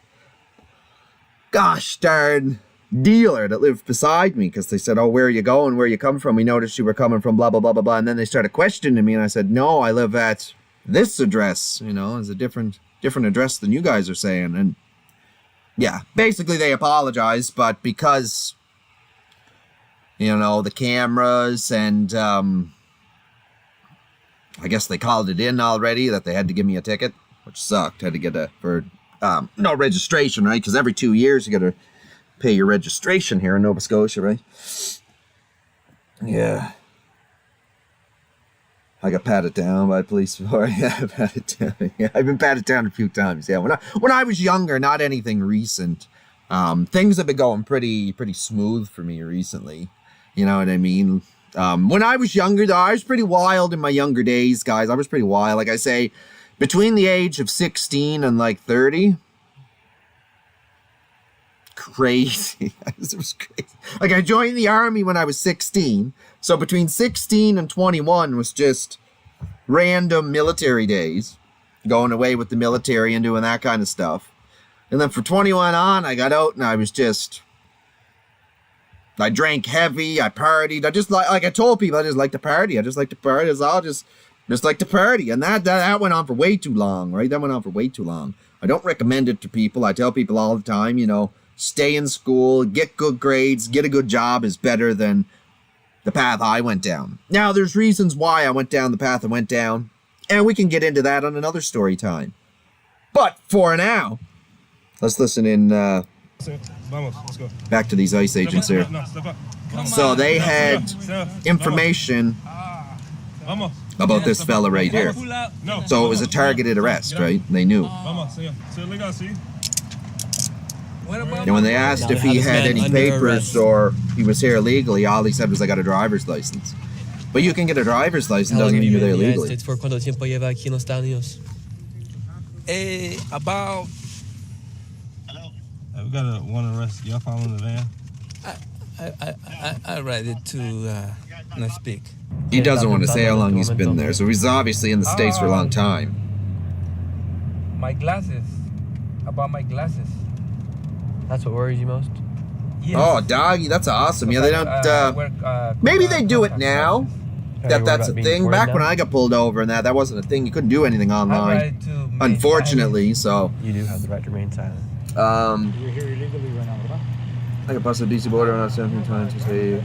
gosh darn dealer that lived beside me, because they said, oh, where are you going? Where you come from? We noticed you were coming from blah, blah, blah, blah, blah. And then they started questioning me and I said, no, I live at this address, it's a different address than you guys are saying. And yeah, basically they apologized, but because, the cameras and I guess they called it in already that they had to give me a ticket, which sucked. Had to get no registration, right? Because every 2 years you got to pay your registration here in Nova Scotia, right? Yeah. I got patted down by police before. Yeah, patted down. Yeah, I've been patted down a few times. Yeah, when I was younger, not anything recent. Things have been going pretty smooth for me recently. You know what I mean? When I was younger, though, I was pretty wild in my younger days, guys. I was pretty wild. Like I say, between the age of 16 and like 30. Crazy. It was crazy. Like I joined the army when I was 16. So between 16 and 21 was just random military days, going away with the military and doing that kind of stuff. And then for 21 on, I got out and I drank heavy, I partied. I just like I told people, I just like to party. I just like to party. It's all just like to party. And that went on for way too long, right? That went on for way too long. I don't recommend it to people. I tell people all the time, you know, stay in school, get good grades, get a good job is better than the path I went down. Now, there's reasons why I went down the path I went down, and we can get into that on another story time. But for now, let's listen in back to these ICE agents here. So they had information about this fella right here. So it was a targeted arrest, right? They knew. And when they asked if he had any papers or he was here illegally, all he said was, I got a driver's license. But you can get a driver's license, doesn't mean you're there illegally. For cuánto tiempo lleva aquí en los Estados Unidos? About. We got one arrest. Y'all following the van? I read it to not speak. He doesn't want to say how long he's been there, so he's obviously in the States for a long time. My glasses. About my glasses. That's what worries you most? Yes. Oh, doggy, that's awesome. Yeah, they don't. Maybe they do it now. That's a thing. Back when I got pulled over and that wasn't a thing. You couldn't do anything online, unfortunately. So you do have the right to remain silent. You're here illegally right now, right? I got busted DC border around 17 times to say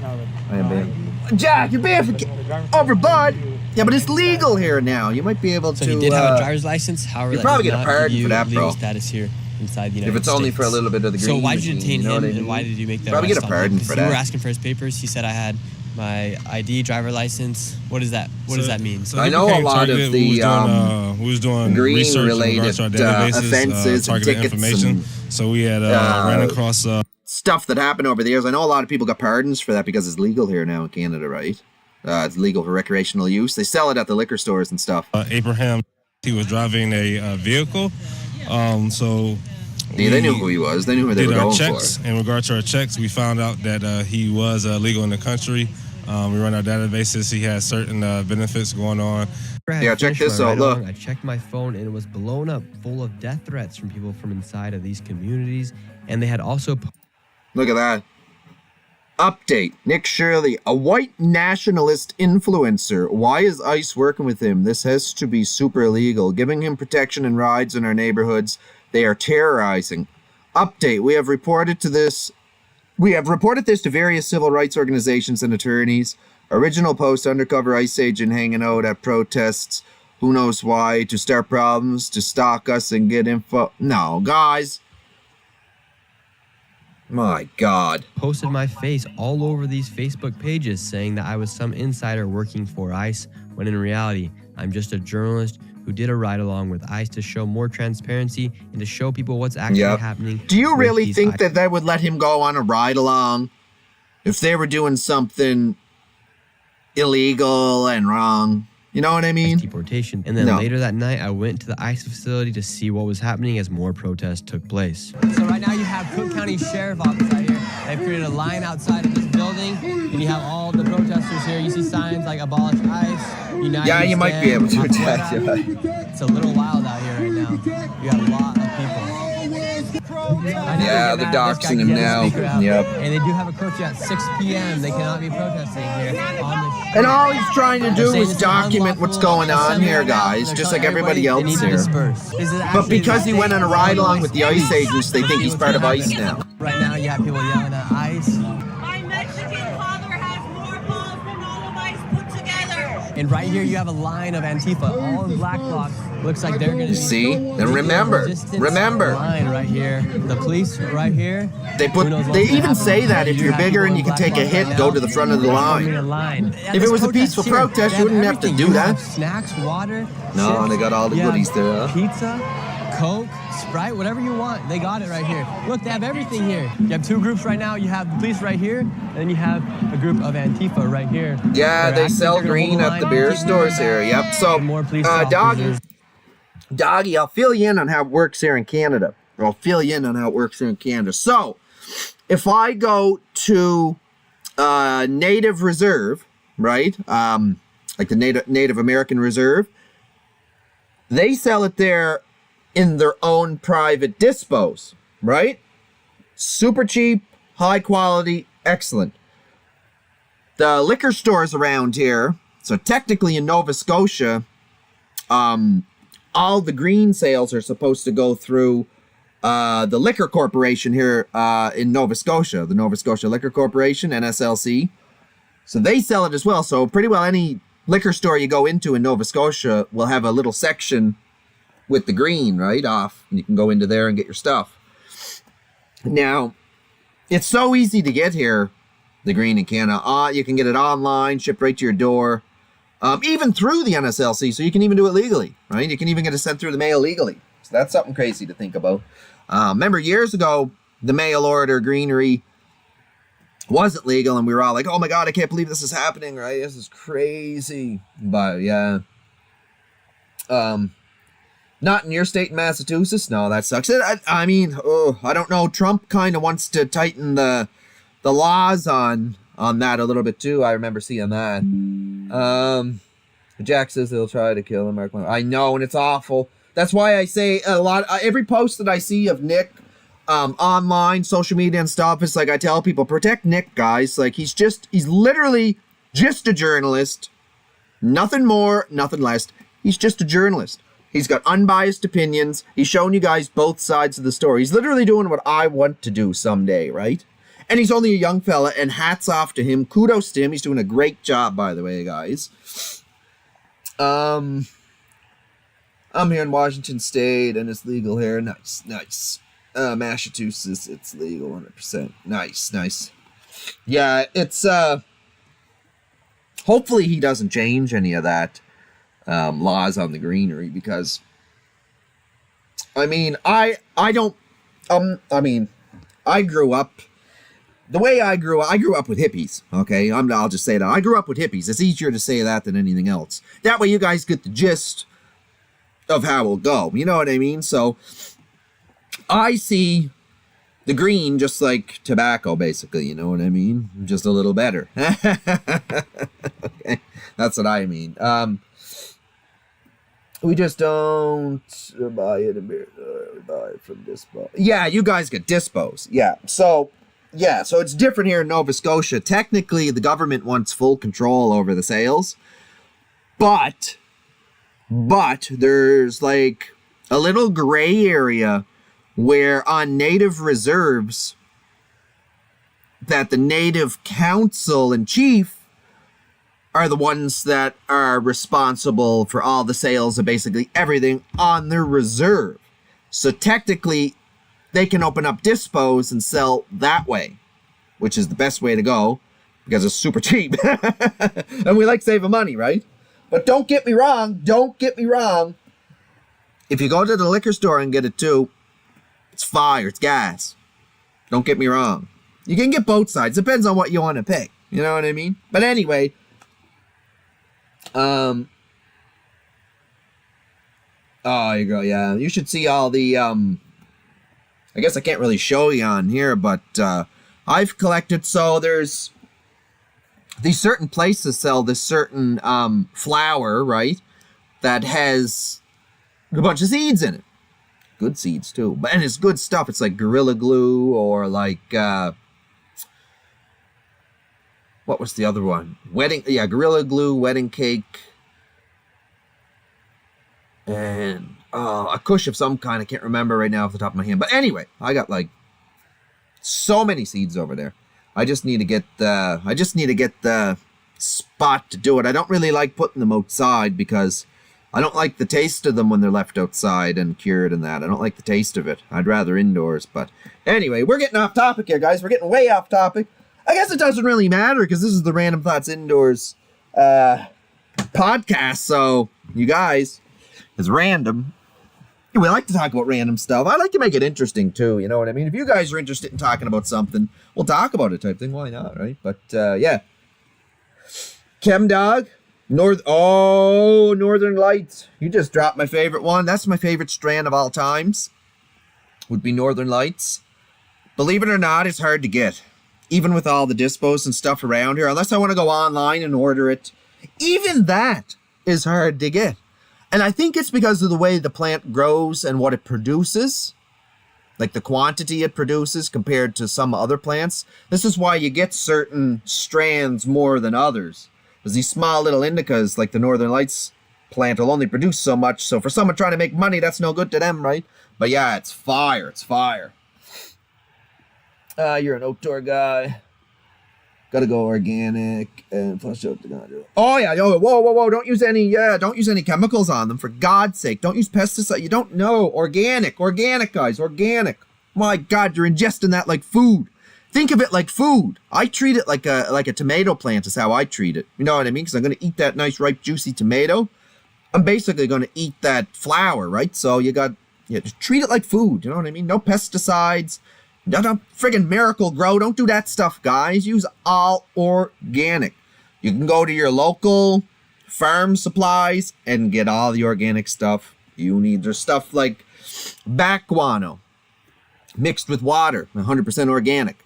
I am banned. Jack, you're banned for over blood. Yeah, but it's legal here now. You might be able to. So you did have a driver's license. However, you probably get a pardon for that, bro. Status here inside the United if it's only States. For a little bit of the green. So why did you detain him, and why did you make that? Probably get a pardon for that. You were asking for his papers. He said I had my ID, driver license. What is that? What does that mean? So I know a lot of the we was doing green research related offenses and tickets information. So we had ran across stuff that happened over the years. I know a lot of people got pardons for that because it's legal here now in Canada, right? It's legal for recreational use. They sell it at the liquor stores and stuff. Abraham, he was driving a vehicle. Yeah, they knew who he was. They knew who they were going checks. for. In regard to our checks, we found out that he was legal in the country. We run our databases. He has certain benefits going on. Yeah, check this out. Look. I checked my phone and it was blown up full of death threats from people from inside of these communities. And they had also... Look at that. Update. Nick Shirley, a white nationalist influencer. Why is ICE working with him? This has to be super illegal. Giving him protection and rides in our neighborhoods. They are terrorizing. Update. We have reported this to various civil rights organizations and attorneys. Original post, undercover ICE agent hanging out at protests. Who knows why? To start problems, to stalk us and get info. No, guys. My God. Posted my face all over these Facebook pages saying that I was some insider working for ICE, when in reality, I'm just a journalist who did a ride-along with ICE to show more transparency and to show people what's actually happening. Do you really think that they would let him go on a ride-along if they were doing something illegal and wrong? You know what I mean? Deportation. And then later that night, I went to the ICE facility to see what was happening as more protests took place. So right now you have Cook County Sheriff Office out here. They've created a line outside of this building, and you have all the protesters here. You see signs like abolish ICE, United Yeah, you might be able to attack you. It's a little wild out here right now. You got a lot of people. Yeah, they're doxing him now. Yep. And they do have a curfew at 6 p.m. They cannot be protesting here on the And all he's trying to do is document what's going on here, guys, just like everybody else here. But because he went on a ride-along with the ICE agents, they think he's part of ICE now. Right now, you have people yelling at ICE. My Mexican father has more balls than all of ICE put together. And right here, you have a line of Antifa, all in black cloth. Looks like they're going to see. And remember, line right here. The police right here. They even say that if you're bigger and you can take a hit, go to the front of the line. If it was a peaceful protest, you wouldn't have to do that. Snacks, water. No, chips, they got all the goodies there. Huh? Pizza, Coke, Sprite, whatever you want. They got it right here. Look, they have everything here. You have two groups right now. You have the police right here, and then you have a group of Antifa right here. Yeah, they sell green at the beer stores here. Yep. So, Doggy, I'll fill you in on how it works here in Canada. So, if I go to Native Reserve, right? Like the Native American Reserve, they sell it there in their own private dispos, right? Super cheap, high quality, excellent. The liquor stores around here, so technically in Nova Scotia, all the green sales are supposed to go through the liquor corporation here in Nova Scotia, the Nova Scotia Liquor Corporation, NSLC. So they sell it as well. So pretty well any liquor store you go into in Nova Scotia will have a little section with the green, right, off. And you can go into there and get your stuff. Now, it's so easy to get here, the green in Canada. You can get it online, shipped right to your door, even through the NSLC, so you can even do it legally, right? You can even get it sent through the mail legally. So that's something crazy to think about. Remember years ago, the mail order greenery wasn't legal, and we were all like, oh my God, I can't believe this is happening, right? This is crazy. But yeah. Not in your state, in Massachusetts? No, that sucks. I mean, I don't know. Trump kind of wants to tighten the laws on that a little bit too. I remember seeing that. Jack says they'll try to kill him. I know, and it's awful. That's why I say a lot. Every post that I see of Nick online, social media and stuff, it's like I tell people, protect Nick, guys. Like he's literally just a journalist. Nothing more, nothing less. He's just a journalist. He's got unbiased opinions. He's showing you guys both sides of the story. He's literally doing what I want to do someday, right? And he's only a young fella, and hats off to him. Kudos to him. He's doing a great job, by the way, guys. I'm here in Washington State, and it's legal here. Nice. Massachusetts, it's legal 100%. Nice. Yeah, it's, hopefully he doesn't change any of that. Laws on the greenery, because I mean I grew up the way I grew up with hippies. Okay, I'll just say that I grew up with hippies. It's easier to say that than anything else. That way you guys get the gist of how it'll go, you know what I mean? So I see the green just like tobacco, basically, you know what I mean? Just a little better. Okay, that's what I mean. We just don't buy it. We buy it from Dispo. Yeah, you guys get Dispos. Yeah, so it's different here in Nova Scotia. Technically, the government wants full control over the sales, but there's like a little gray area where on native reserves that the native council and chief are the ones that are responsible for all the sales of basically everything on their reserve. So technically, they can open up dispos and sell that way, which is the best way to go because it's super cheap. And we like saving money, right? But don't get me wrong. If you go to the liquor store and get it too, it's fire, it's gas. Don't get me wrong. You can get both sides. Depends on what you want to pay. You know what I mean? But anyway, oh, you go. Yeah, you should see all the, I guess I can't really show you on here, but, I've collected, so there's these certain places sell this certain, flour, right? That has a bunch of seeds in it. Good seeds too. And it's good stuff. It's like Gorilla Glue or like, what was the other one? Gorilla Glue, wedding cake, and a kush of some kind. I can't remember right now off the top of my head. But anyway, I got like so many seeds over there. I just need to get the spot to do it. I don't really like putting them outside because I don't like the taste of them when they're left outside and cured and that. I don't like the taste of it. I'd rather indoors. But anyway, we're getting off topic here, guys. We're getting way off topic. I guess it doesn't really matter because this is the Random Thoughts Indoors podcast. So you guys, it's random. We like to talk about random stuff. I like to make it interesting too. You know what I mean? If you guys are interested in talking about something, we'll talk about it type thing. Why not, right? But yeah. Chemdog. Northern Lights. You just dropped my favorite one. That's my favorite strand of all times. Would be Northern Lights. Believe it or not, it's hard to get. Even with all the dispos and stuff around here. Unless I want to go online and order it. Even that is hard to get. And I think it's because of the way the plant grows and what it produces. Like the quantity it produces compared to some other plants. This is why you get certain strands more than others. Because these small little indicas, like the Northern Lights plant, will only produce so much. So for someone trying to make money, that's no good to them, right? But yeah, it's fire. It's fire. You're an outdoor guy. Gotta go organic and flush out the ganja. Oh yeah, whoa! Don't use any chemicals on them, for God's sake. Don't use pesticide. You don't know. Organic, guys, organic. My God, you're ingesting that like food. Think of it like food. I treat it like a tomato plant is how I treat it. You know what I mean? Because I'm going to eat that nice, ripe, juicy tomato. I'm basically going to eat that flower, right? So just treat it like food. You know what I mean? No pesticides. No friggin' Miracle Grow. Don't do that stuff, guys. Use all organic. You can go to your local farm supplies and get all the organic stuff you need. There's stuff like back guano mixed with water, 100% organic.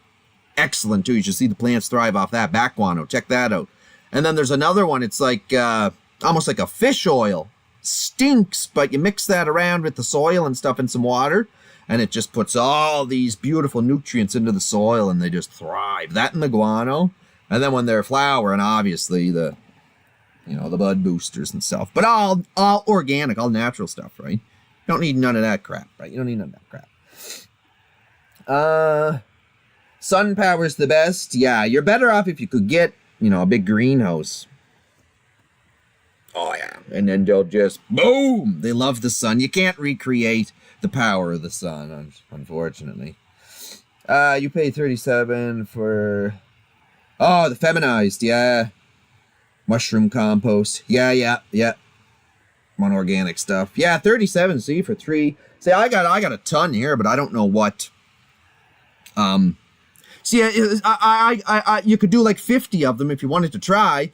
Excellent too. You should see the plants thrive off that back guano. Check that out. And then there's another one. It's like almost like a fish oil. Stinks, but you mix that around with the soil and stuff and some water, and it just puts all these beautiful nutrients into the soil, and they just thrive. That and the guano. And then when they're flowering, obviously the bud boosters and stuff. But all organic, all natural stuff, right? You don't need none of that crap, right? You don't need none of that crap. Sun power's the best. Yeah, you're better off if you could get, a big greenhouse. Oh, yeah. And then they'll just, boom! They love the sun. You can't recreate the power of the sun, unfortunately. You pay $37 for... Oh, the feminized, yeah. Mushroom compost. Yeah. On organic stuff. Yeah, $37, see, for 3. See, I got a ton here, but I don't know what... See, you could do like 50 of them if you wanted to try.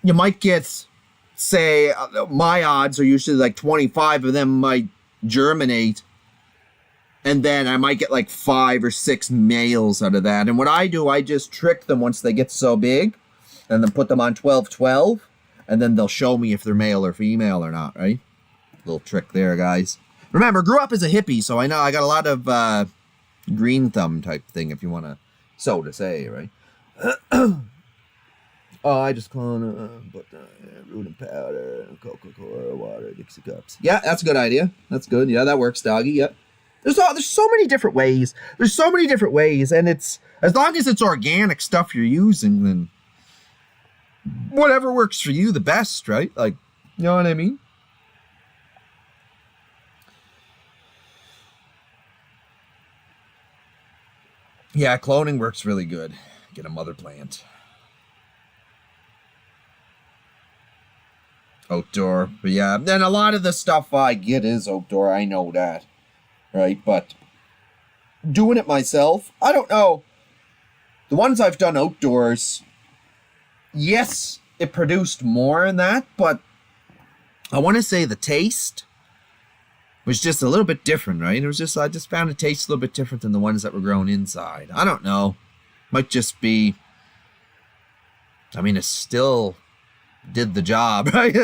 You might get, say, my odds are usually like 25 of them might germinate. And then I might get like 5 or 6 males out of that. And what I do, I just trick them once they get so big. And then put them on 12-12. And then they'll show me if they're male or female or not, right? Little trick there, guys. Remember, grew up as a hippie, so I know I got a lot of... green thumb type thing, if you want to, so to say, right? I just clone root and powder, Coca-Cola, water, Dixie cups. Yeah, that's a good idea. That's good. Yeah, that works, doggy. Yep. There's so many different ways. And it's as long as it's organic stuff you're using, then whatever works for you the best, right? Like, you know what I mean? Yeah, cloning works really good. Get a mother plant. Outdoor. But yeah, then a lot of the stuff I get is outdoor. I know that. Right? But doing it myself, I don't know. The ones I've done outdoors, yes, it produced more in that, but I want to say the taste was just a little bit different, right? I just found it tastes a little bit different than the ones that were grown inside. I don't know. Might just be, it still did the job, right?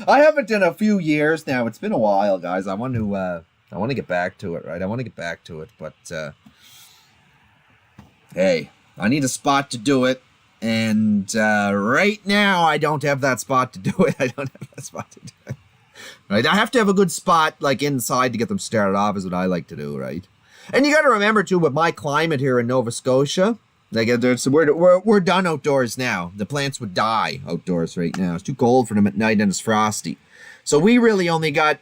I haven't in a few years now. It's been a while, guys. I want to get back to it, right? I want to get back to it, but hey, I need a spot to do it. And right now, I don't have that spot to do it. Right, I have to have a good spot like inside to get them started off is what I like to do, right? And you got to remember too, with my climate here in Nova Scotia, So we're done outdoors now. The plants would die outdoors right now. It's too cold for them at night and it's frosty. So we really only got,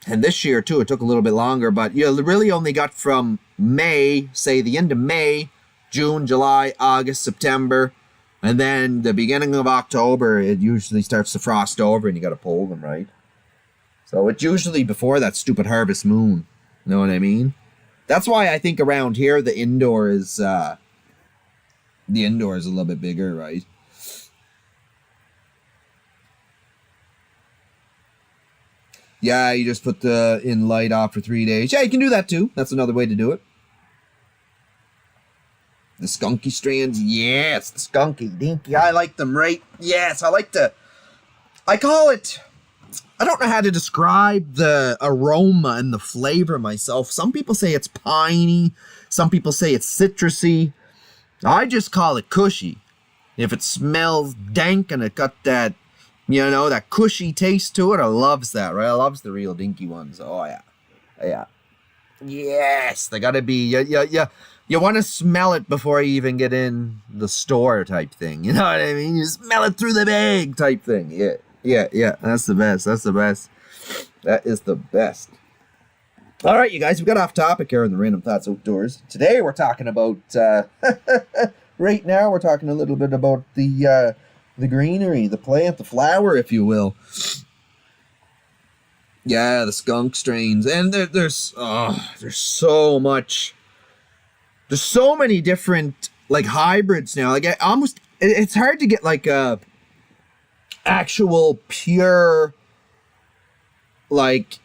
and this year too, it took a little bit longer, but you really only got from May, say the end of May, June, July, August, September, and then the beginning of October, it usually starts to frost over and you got to pull them, right? So it's usually before that stupid harvest moon. You know what I mean? That's why I think around here the indoor is a little bit bigger, right? Yeah, you just put the in light off for 3 days. Yeah, you can do that too. That's another way to do it. The skunky strands, yes, the skunky, dinky. I like them, right? Yes, I call it, I don't know how to describe the aroma and the flavor myself. Some people say it's piney. Some people say it's citrusy. I just call it cushy. If it smells dank and it got that, that cushy taste to it, I loves that, right? I loves the real dinky ones. Oh, yeah. Yeah. Yes, they gotta be, you want to smell it before you even get in the store type thing. You know what I mean? You smell it through the bag type thing. Yeah. That's the best. That is the best. All right, you guys, we got off topic here in the Random Thoughts Outdoors. Today we're talking about, right now we're talking a little bit about the greenery, the plant, the flower, if you will. Yeah, the skunk strains. And there's so much. There's so many different, like, hybrids now. Like, it's hard to get, like, a actual pure, like,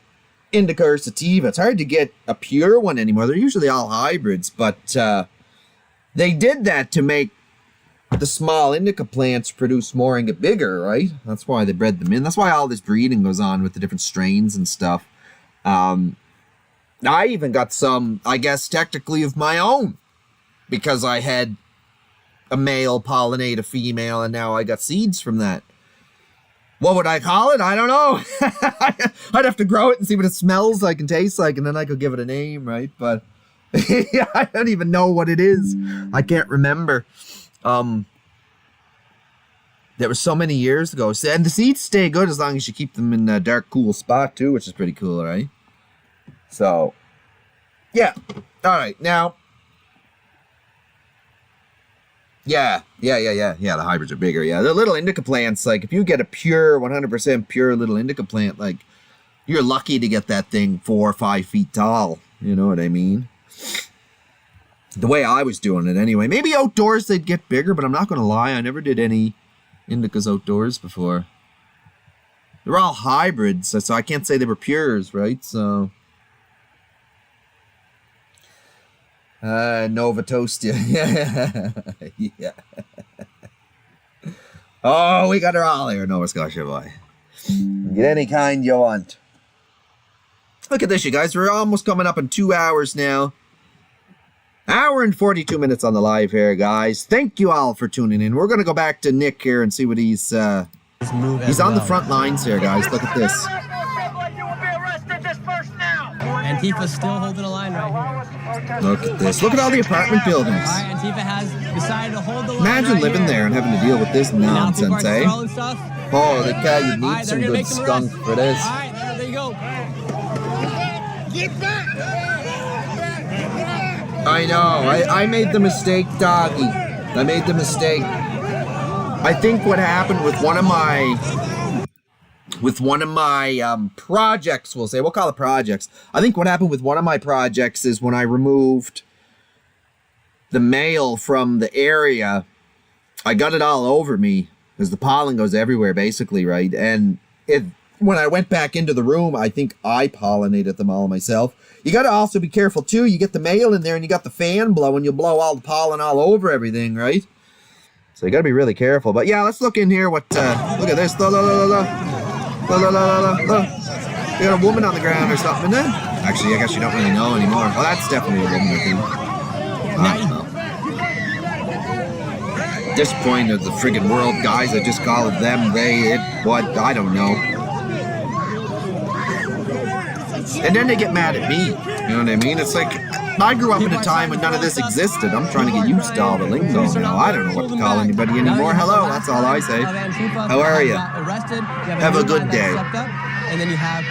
indica or sativa. It's hard to get a pure one anymore. They're usually all hybrids, but they did that to make the small indica plants produce more and get bigger, right? That's why they bred them in. That's why all this breeding goes on with the different strains and stuff. I even got some, I guess, technically of my own, because I had a male pollinate a female, and now I got seeds from that. What would I call it? I don't know. I'd have to grow it and see what it smells like and tastes like, and then I could give it a name, right? But yeah, I don't even know what it is. I can't remember. That was so many years ago. And the seeds stay good as long as you keep them in a dark, cool spot too, which is pretty cool, right? So, yeah. All right, now. Yeah, the hybrids are bigger. Yeah, the little indica plants, like, if you get a pure, 100% pure little indica plant, like, you're lucky to get that thing 4 or 5 feet tall. You know what I mean? The way I was doing it anyway. Maybe outdoors they'd get bigger, but I'm not going to lie. I never did any indicas outdoors before. They're all hybrids, so I can't say they were pures, right? So... Nova Toastia. Yeah. Oh, we got her all here, Nova Scotia boy. Get any kind you want. Look at this, you guys. We're almost coming up in 2 hours now. Hour and 42 minutes on the live here, guys. Thank you all for tuning in. We're going to go back to Nick here and see what he's on the front lines here, guys. Look at this. Antifa's still holding a line right here. Look at this. Look at all the apartment buildings. All right, Antifa has decided to hold the line. Imagine living there and having to deal with this nonsense, eh? Holy cow, you need some good skunk for this. All right, there you go. Get back! I know. I made the mistake, doggy. I made the mistake. I think what happened with one of my projects, we'll call it projects. I think what happened with one of my projects is when I removed the mail from the area, I got it all over me because the pollen goes everywhere basically, right? And when I went back into the room, I think I pollinated them all myself. You got to also be careful too. You get the mail in there and you got the fan blowing, you'll blow all the pollen all over everything, right? So you got to be really careful. But yeah, let's look in here. Look at this. You got a woman on the ground or something, isn't it? Actually, I guess you don't really know anymore. Well, that's definitely a woman, I think. I don't know. At this point of the friggin' world, guys, I just call them, they, it, what, I don't know. And then they get mad at me. You know what I mean? It's like, I grew up in a time when none of this existed. I'm trying to get used to all the lingo now. I don't know what to call anybody anymore. Hello, that's all I say. How are you? Have a good day. And then you have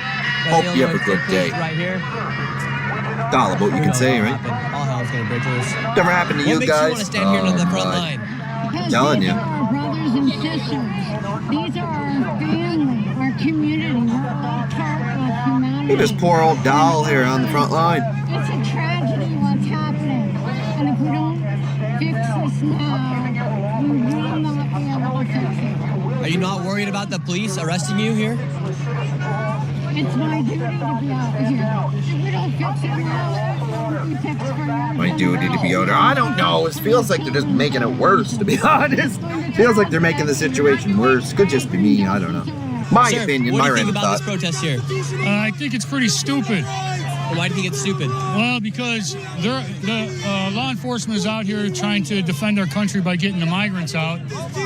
Hope you have a good day. right here. That's all about you can say, right? All hell's gonna break loose. Never happened to you What makes guys? you want to stand here on the front line? I'm telling you. Our brothers and sisters. These are our family, our community. We're all part of humanity. Look at this poor old doll here on the front line. It's a tragedy what's happening. And if we don't fix this now, we will not be able to fix it. Are you not worried about the police arresting you here? It's my duty to be out here. If we don't fix it now, it won't be fixed for now. My duty to be out there. I don't know. It feels like they're just making it worse, to be honest. Feels like they're making the situation worse. Could just be me. I don't know. My Sir, opinion, what my do you think random about thought. this protest here? I think it's pretty stupid. Well, why do you think it's stupid? Well, because the law enforcement is out here trying to defend our country by getting the migrants out.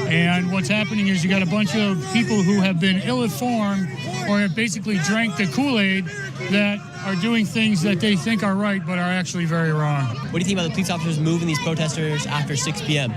And what's happening is you got a bunch of people who have been ill-informed or have basically drank the Kool-Aid that are doing things that they think are right but are actually very wrong. What do you think about the police officers moving these protesters after 6 p.m.?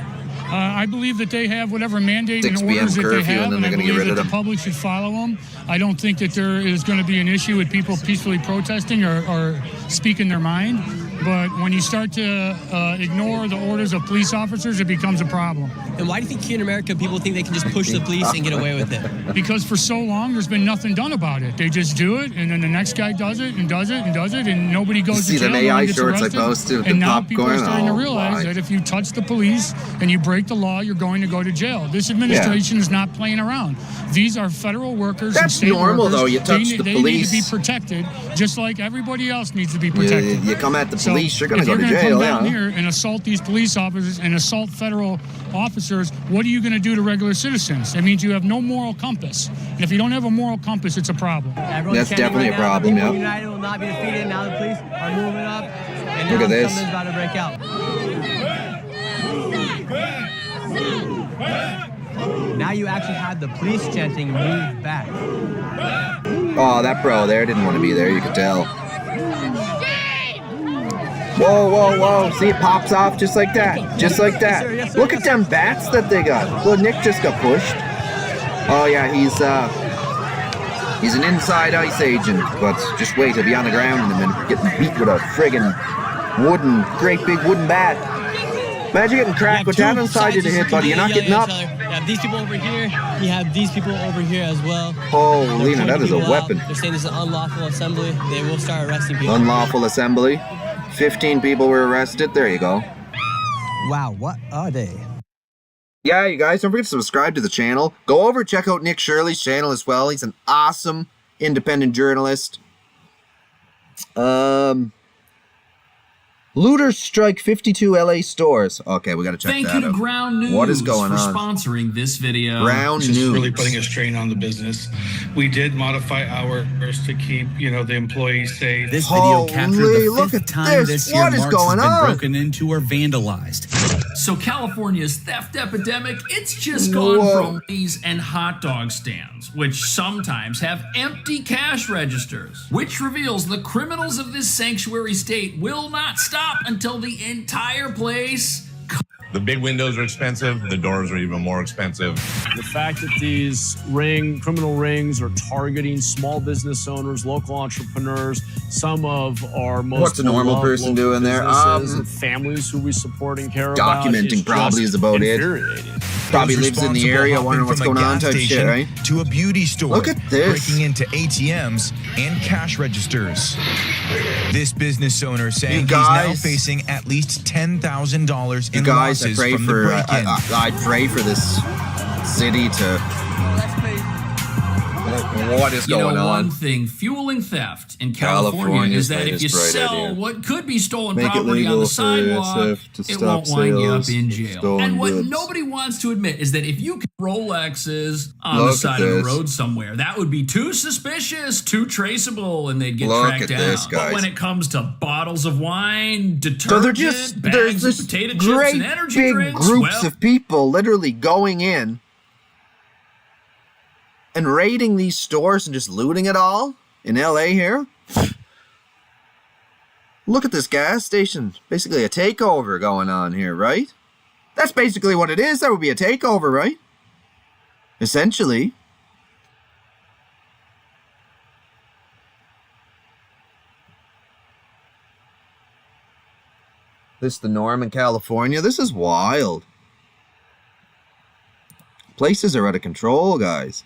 I believe that they have whatever mandate and 6 p.m. orders that they curfew, have, and then and I they're gonna get believe rid that of the them. public should follow them. I don't think that there is going to be an issue with people peacefully protesting or speaking their mind. But when you start to ignore the orders of police officers, it becomes a problem. And why do you think here in America people think they can just push the police and get away with it? Because for so long, there's been nothing done about it. They just do it, and then the next guy does it, and does it, and does it, and nobody goes to See jail. them No one AI gets shorts I arrested. posted with And the now people are popcorn? starting to Oh, realize my. that if you touch the police and you break the law, you're going to go to jail. This administration is not playing around. These are federal workers and That's state normal, workers. though. You touch the They need to be police. protected, just like everybody else needs to be protected. You come at the police, you're gonna if go to you're jail, come down yeah. here and assault these police officers and assault federal officers, what are you going to do to regular citizens? That means you have no moral compass. And if you don't have a moral compass, it's a problem. That's definitely a problem, People yeah. United will not be defeated. Now the police are moving up. And Look now at this. something's about to break out. Now you actually have the police chanting, "Move back." Oh, that bro there didn't want to be there. You could tell. Whoa, whoa, whoa. See, it pops off just like that. Just like that. Look at them bats that they got. Well, Nick just got pushed. Oh, yeah, he's an inside ice agent. But just wait, he'll be on the ground in a minute, getting beat with a friggin' great big wooden bat. Imagine getting cracked with that inside you to hit, buddy. You're not getting up. You have these people over here. You have these people over here as well. Holy, now that is a weapon. They're saying this is an unlawful assembly. They will start arresting people. Unlawful assembly. 15 people were arrested. There you go. Wow, what a day. Yeah, you guys, don't forget to subscribe to the channel. Go over and check out Nick Shirley's channel as well. He's an awesome independent journalist. Looters strike 52 LA stores. Okay, we gotta check that out. Thank you to Ground News What is going for on? sponsoring this video. Ground This is News. really putting a strain on the business. We did modify hours to keep, the employees safe. This video captured the look fifth at time this. this year What is marks going has been on? broken into or vandalized. So California's theft epidemic, it's just gone Whoa. from these and hot dog stands, which sometimes have empty cash registers, which reveals the criminals of this sanctuary state will not stop until the entire place. The big windows are expensive. The doors are even more expensive. The fact that these criminal rings are targeting small business owners, local entrepreneurs, some of our most What's a normal beloved person local doing there? businesses and families who we support and care about. Documenting probably is about it. Probably lives in the area, wondering what's going on type shit, right? To a beauty store. Look at this. Breaking into ATMs and cash registers. This business owner saying he's now facing at least $10,000 in I losses pray from the for break-in. I pray for this city to. What is going on? One thing fueling theft in California is that if you sell what could be stolen Make it property on legal the for sidewalk, SF to it stop won't wind you up sales in of jail. stolen And what goods. nobody wants to admit is that if you can Rolexes on Look the at side of the this. road somewhere, that would be too suspicious, too traceable, and they'd get Look tracked at down. this, But guys. when it comes to bottles of wine, detergent, So they're just there's bags of this potato chips great and energy big drinks, groups well, of people literally going in and raiding these stores and just looting it all in LA here. Look at this gas station. Basically a takeover going on here, right? That's basically what it is. That would be a takeover, right? Essentially. This is the norm in California. This is wild. Places are out of control, guys.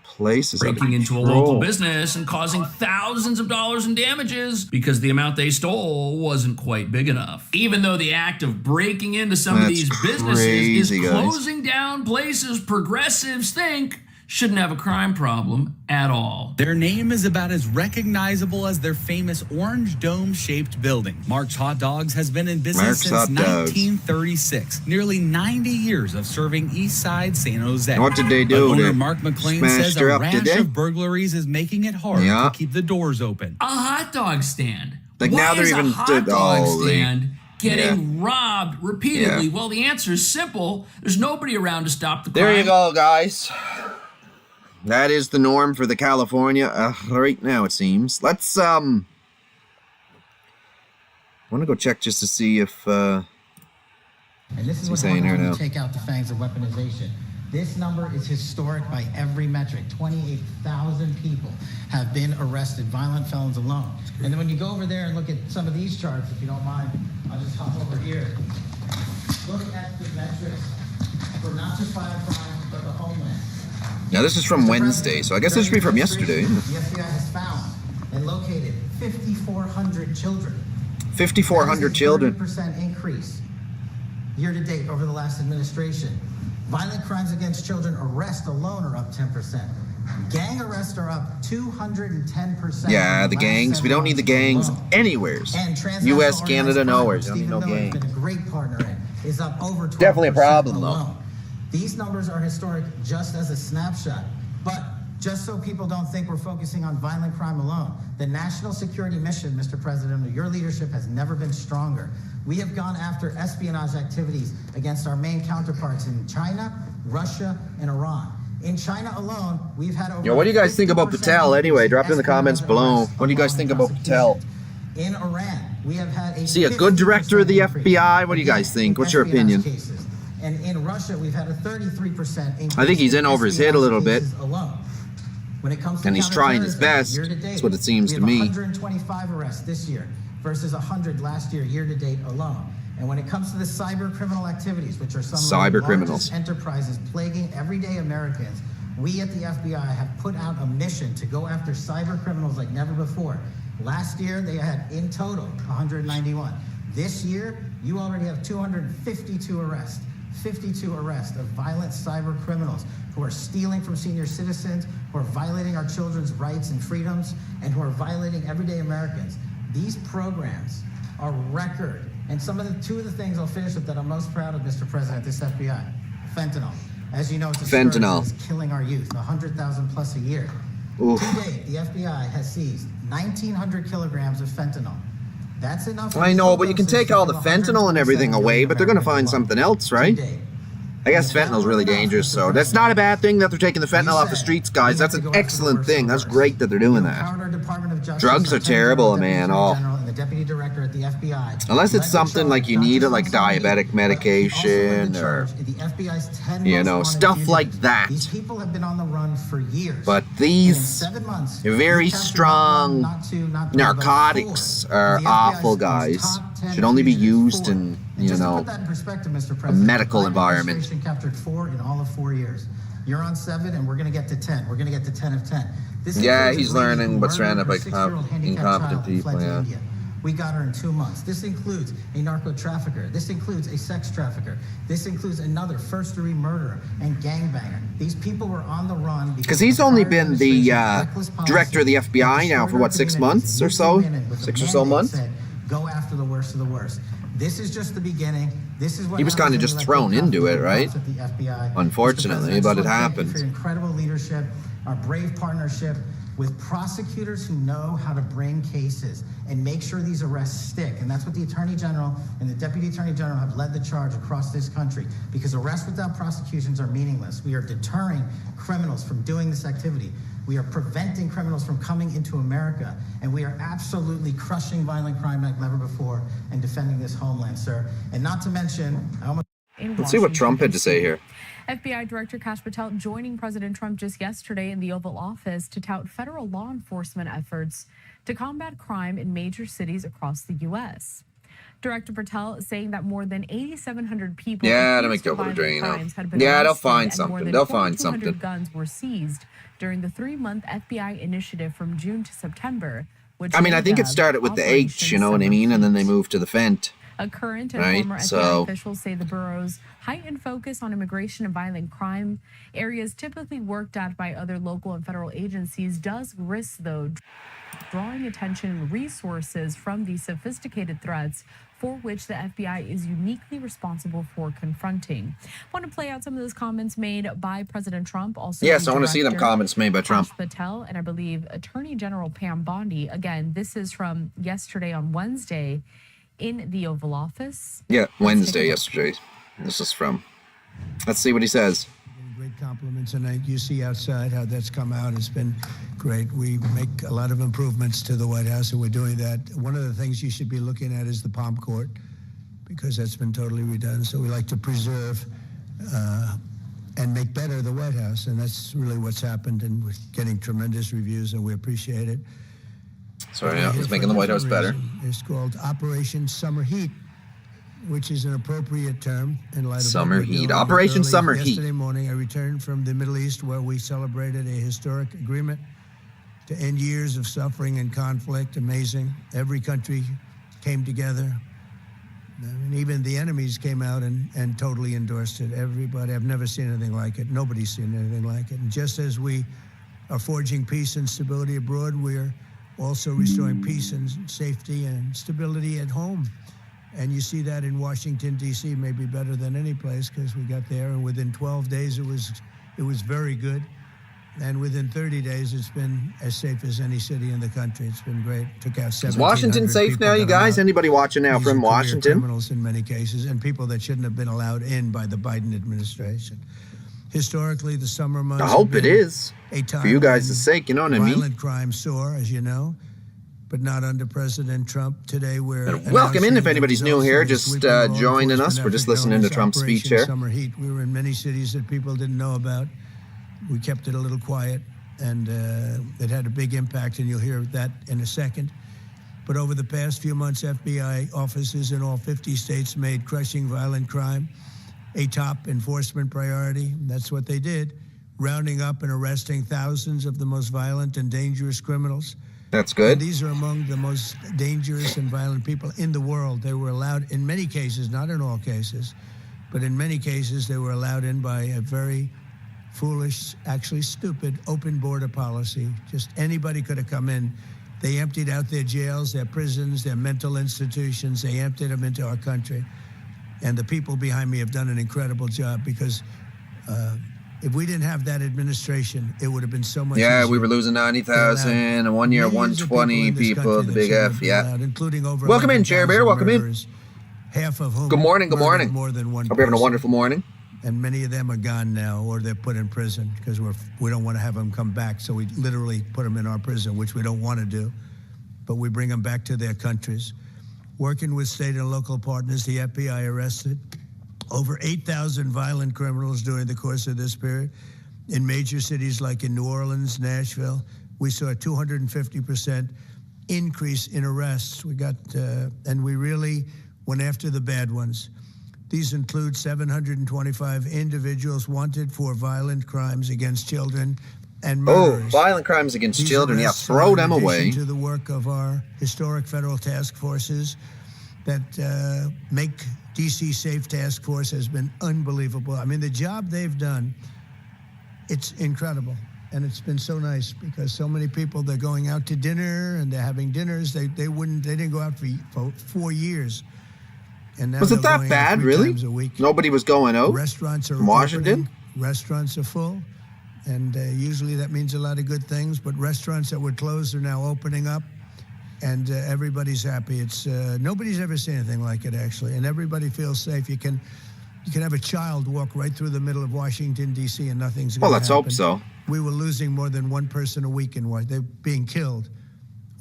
Places breaking into a local business and causing thousands of dollars in damages because the amount they stole wasn't quite big enough. Even though the act of breaking into some of these businesses is closing down places progressives think shouldn't have a crime problem at all. Their name is about as recognizable as their famous orange dome-shaped building. Mark's Hot Dogs has been in business since 1936. Nearly 90 years of serving East Side San Jose. What did they do? Owner Mark McLean says a rash of burglaries is making it hard to keep the doors open. A hot dog stand. Like Why now they're is even a hot dog stand getting robbed repeatedly? Well, the answer is simple. There's nobody around to stop the crime. There you go, guys. That is the norm for the California right now, it seems. Let's I want to go check just to see if and this is what's going on to take out the fangs of weaponization. This number is historic by every metric. 28,000 people have been arrested, violent felons alone. And then when you go over there and look at some of these charts, if you don't mind, I'll just hop over here. Look at the metrics for not just violent crime, but the homeland. Now this is from Wednesday, so I guess this should be from yesterday. The FBI has found and located 5,400 children. 5,400 children. 30% increase year to date over the last administration. Violent crimes against children arrests alone are up 10%. Gang arrests are up 210%. Yeah, the gangs. We don't need the gangs anywhere. U.S., Canada, nowhere. You don't need no gang. Been a great partner in is up over 12%. Definitely a problem, though. These numbers are historic just as a snapshot. But just so people don't think we're focusing on violent crime alone, the national security mission, Mr. President, under your leadership has never been stronger. We have gone after espionage activities against our main counterparts in China, Russia, and Iran. In China alone, we've had over... Yo, what do you guys think about Patel anyway? Drop it in the comments below. What do you guys think about Patel? In Iran, we have had a good director of the FBI? What do you guys think? What's your opinion? And in Russia, we've had a 33% increase. I think he's in over his head a little bit. Alone. When it comes to and he's trying his best. That's what it seems to me. 125 arrests this year versus 100 last year to date alone. And when it comes to the cyber criminal activities, which are some of the largest enterprises plaguing everyday Americans, we at the FBI have put out a mission to go after cyber criminals like never before. Last year, they had in total 191. This year, you already have 252 arrests. 52 arrests of violent cyber criminals who are stealing from senior citizens, who are violating our children's rights and freedoms, and who are violating everyday Americans. These programs are record. And two of the things I'll finish with that I'm most proud of, Mr. President, this FBI. Fentanyl. As you know, it's a scourge that is killing our youth, 100,000 plus a year. Oof. To date, the FBI has seized 1,900 kilograms of fentanyl. That's enough. I know, but you can take all the fentanyl and everything away, but they're going to find something else, right? I guess fentanyl's really dangerous, so that's not a bad thing that they're taking the fentanyl off the streets, guys. That's an excellent thing. That's great that they're doing that. Drugs are terrible, man. Unless it's something like you need it, like diabetic medication or, you know, stuff like that. These people have been on the run for years. But these very strong narcotics are awful, guys. Should only be used in, you know, a medical environment. Captured 4 in all of 4 years. You're on 7, and we're going to get to 10. We're going to get to 10 of 10. Yeah, he's learning what's surrounded by incompetent people. Yeah. We got her in 2 months. This includes a narco trafficker. This includes a sex trafficker. This includes another first-degree murderer and gangbanger. These people were on the run because he's only been the director of the FBI now for what, 6 months or so? 6 or so months. Go after the worst of the worst. This is just the beginning. This is what he was kind of just thrown into it, right? At the FBI. Unfortunately, but it happened. For your incredible leadership, our brave partnership. with prosecutors who know how to bring cases and make sure these arrests stick. And that's what the Attorney General and the Deputy Attorney General have led the charge across this country, because arrests without prosecutions are meaningless. We are deterring criminals from doing this activity. We are preventing criminals from coming into America, and we are absolutely crushing violent crime like never before and defending this homeland, sir. And not to mention, let's see what Trump had to say here. FBI Director Kash Patel joining President Trump just yesterday in the Oval Office to tout federal law enforcement efforts to combat crime in major cities across the U.S. Director Patel saying that more than 8,700 people to make the drain out. They'll find something. They'll find something. Guns were seized during the 3-month FBI initiative from June to September. Which I mean, I think it started with the H, you know what I mean, and then they moved to the Fent. A current and former FBI officials say the borough's heightened focus on immigration and violent crime areas typically worked at by other local and federal agencies does risk, though, drawing attention and resources from these sophisticated threats for which the FBI is uniquely responsible for confronting. I want to play out some of those comments made by President Trump. Also, yes, I want to see them comments made by Trump. Kash Patel and I believe Attorney General Pam Bondi. Again, this is from yesterday on Wednesday in the Oval Office. Yeah, Wednesday yesterday. This is from. Let's see what he says. Great compliments, and you see outside how that's come out. It's been great. We make a lot of improvements to the White House, and we're doing that. One of the things you should be looking at is the Palm Court, because that's been totally redone. So we like to preserve and make better the White House, and that's really what's happened, and we're getting tremendous reviews, and we appreciate it. Sorry, it's making the White House better. It's called Operation Summer Heat, which is an appropriate term in light of Summer Heat. Operation Summer Heat. Yesterday morning, I returned from the Middle East, where we celebrated a historic agreement to end years of suffering and conflict. Amazing. Every country came together. And even the enemies came out and totally endorsed it. Everybody. I've never seen anything like it. Nobody's seen anything like it. And just as we are forging peace and stability abroad, we're also restoring peace and safety and stability at home. And you see that in Washington, D.C., maybe better than any place, because we got there, and within 12 days it was very good. And within 30 days, it's been as safe as any city in the country. It's been great. Took out 1,700 Is Washington safe now, you guys? Anybody watching now from Washington? Criminals in many cases, and people that shouldn't have been allowed in by the Biden administration. Historically, the summer months. I hope it is. For you guys' sake, you know what I mean? Violent crime soar, as you know, but not under President Trump. Today, we're welcome in if anybody's new here, just joining us. We're just listening to Trump's speech here. Summer Heat. We were in many cities that people didn't know about. We kept it a little quiet, and it had a big impact, and you'll hear that in a second. But over the past few months, FBI offices in all 50 states made crushing violent crime a top enforcement priority. That's what they did, rounding up and arresting thousands of the most violent and dangerous criminals. That's good. And these are among the most dangerous and violent people in the world. They were allowed, in many cases, not in all cases, but in many cases, they were allowed in by a very foolish, actually stupid, open border policy. Just anybody could have come in. They emptied out their jails, their prisons, their mental institutions. They emptied them into our country. And the people behind me have done an incredible job, because if we didn't have that administration, it would have been so much easier. We were losing 90,000, and 1 year, 120 people, the big F, including over welcome in, Chair Bear, welcome in. Half of whom good morning. More than one Hope you're having a wonderful morning. And many of them are gone now, or they're put in prison, because we don't want to have them come back. So we literally put them in our prison, which we don't want to do, but we bring them back to their countries. Working with state and local partners, the FBI arrested over 8,000 violent criminals during the course of this period. In major cities like in New Orleans, Nashville, we saw a 250% increase in arrests. And we really went after the bad ones. These include 725 individuals wanted for violent crimes against children and murders. Oh, violent crimes against children, throw them away. To the work of our historic federal task forces that make D.C. Safe Task Force has been unbelievable. I mean, the job they've done, it's incredible. And it's been so nice, because so many people, they're going out to dinner and they're having dinners. They didn't go out for 4 years. And now was it that bad, really? Nobody was going out Restaurants are from Washington? Opening. Restaurants are full. And usually that means a lot of good things, but restaurants that were closed are now opening up, and everybody's happy. It's nobody's ever seen anything like it, actually, and everybody feels safe. You can have a child walk right through the middle of Washington, D.C., and nothing's going to happen. Well, let's hope so. We were losing more than one person a week in Washington. They're being killed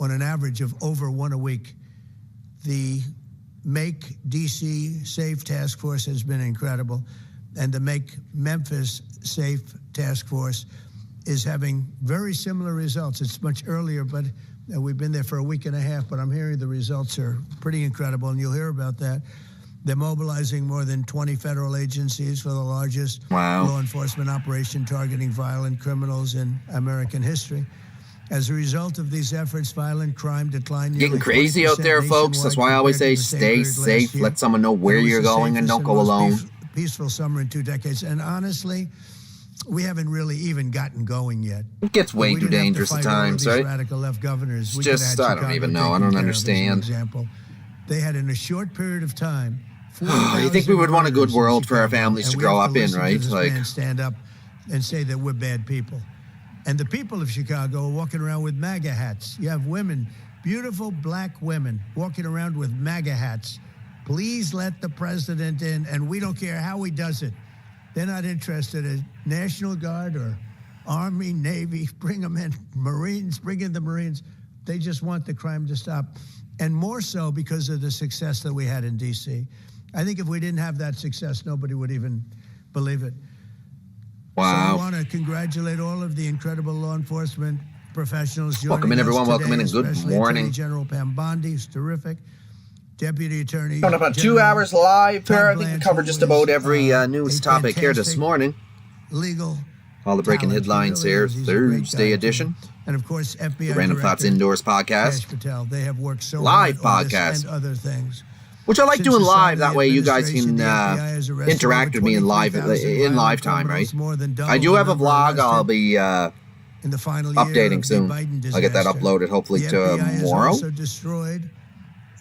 on an average of over one a week. The Make D.C. Safe Task Force has been incredible, and the Make Memphis Safe Task Force is having very similar results. It's much earlier, but we've been there for a week and a half, but I'm hearing the results are pretty incredible, and you'll hear about that. They're mobilizing more than 20 federal agencies for the largest law enforcement operation targeting violent criminals in American history. As a result of these efforts, violent crime declined. Getting crazy out there, folks. That's why I always say stay safe. Let someone know where you're going and don't go alone. Peaceful summer in 2 decades. And honestly, we haven't really even gotten going yet. It gets way too dangerous at times, right? Radical left governors. It's just, I don't even know. I don't understand. They had in a short period of time. You think we would want a good world for our families to grow up in, right? Like, stand up and say that we're bad people. And the people of Chicago are walking around with MAGA hats. You have women, beautiful black women, walking around with MAGA hats. Please let the president in, and we don't care how he does it. They're not interested in National Guard or Army, Navy. Bring them in. Marines, bring in the Marines. They just want the crime to stop. And more so because of the success that we had in D.C. I think if we didn't have that success, nobody would even believe it. Wow. So I want to congratulate all of the incredible law enforcement professionals. Welcome in, everyone. Welcome in, and good morning. Attorney General Pam Bondi is terrific. Deputy Attorney. Coming up on 2 hours live here. I think we covered just about every news topic here this morning. Legal. All the breaking headlines here, Thursday edition. And of course, FBI the Random Thoughts Indoors podcast. Patel, they have worked so live hard podcast. And other things. Which I like doing live. That way you guys can interact with me in live time, right? I do have a vlog I'll be updating soon. I'll get that uploaded hopefully tomorrow. Also destroyed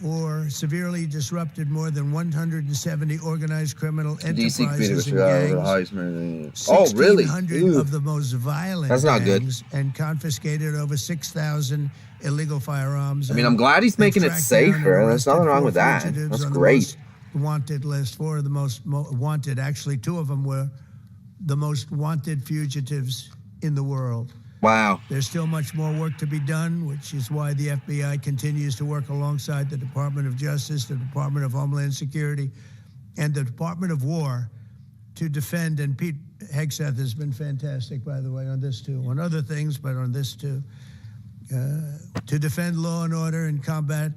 or severely disrupted more than 170 organized criminal enterprises and gangs. Oh, really? 1,600 of the most violent That's not good. And confiscated over 6,000 illegal firearms. I mean, I'm glad he's making it safer. There's nothing wrong with that. That's great. Wanted list, 4 of the most wanted. Actually, 2 of them were the most wanted fugitives in the world. Wow. There's still much more work to be done, which is why the FBI continues to work alongside the Department of Justice, the Department of Homeland Security, and the Department of War to defend. And Pete Hegseth has been fantastic, by the way, on this too. On other things, but on this too. To defend law and order and combat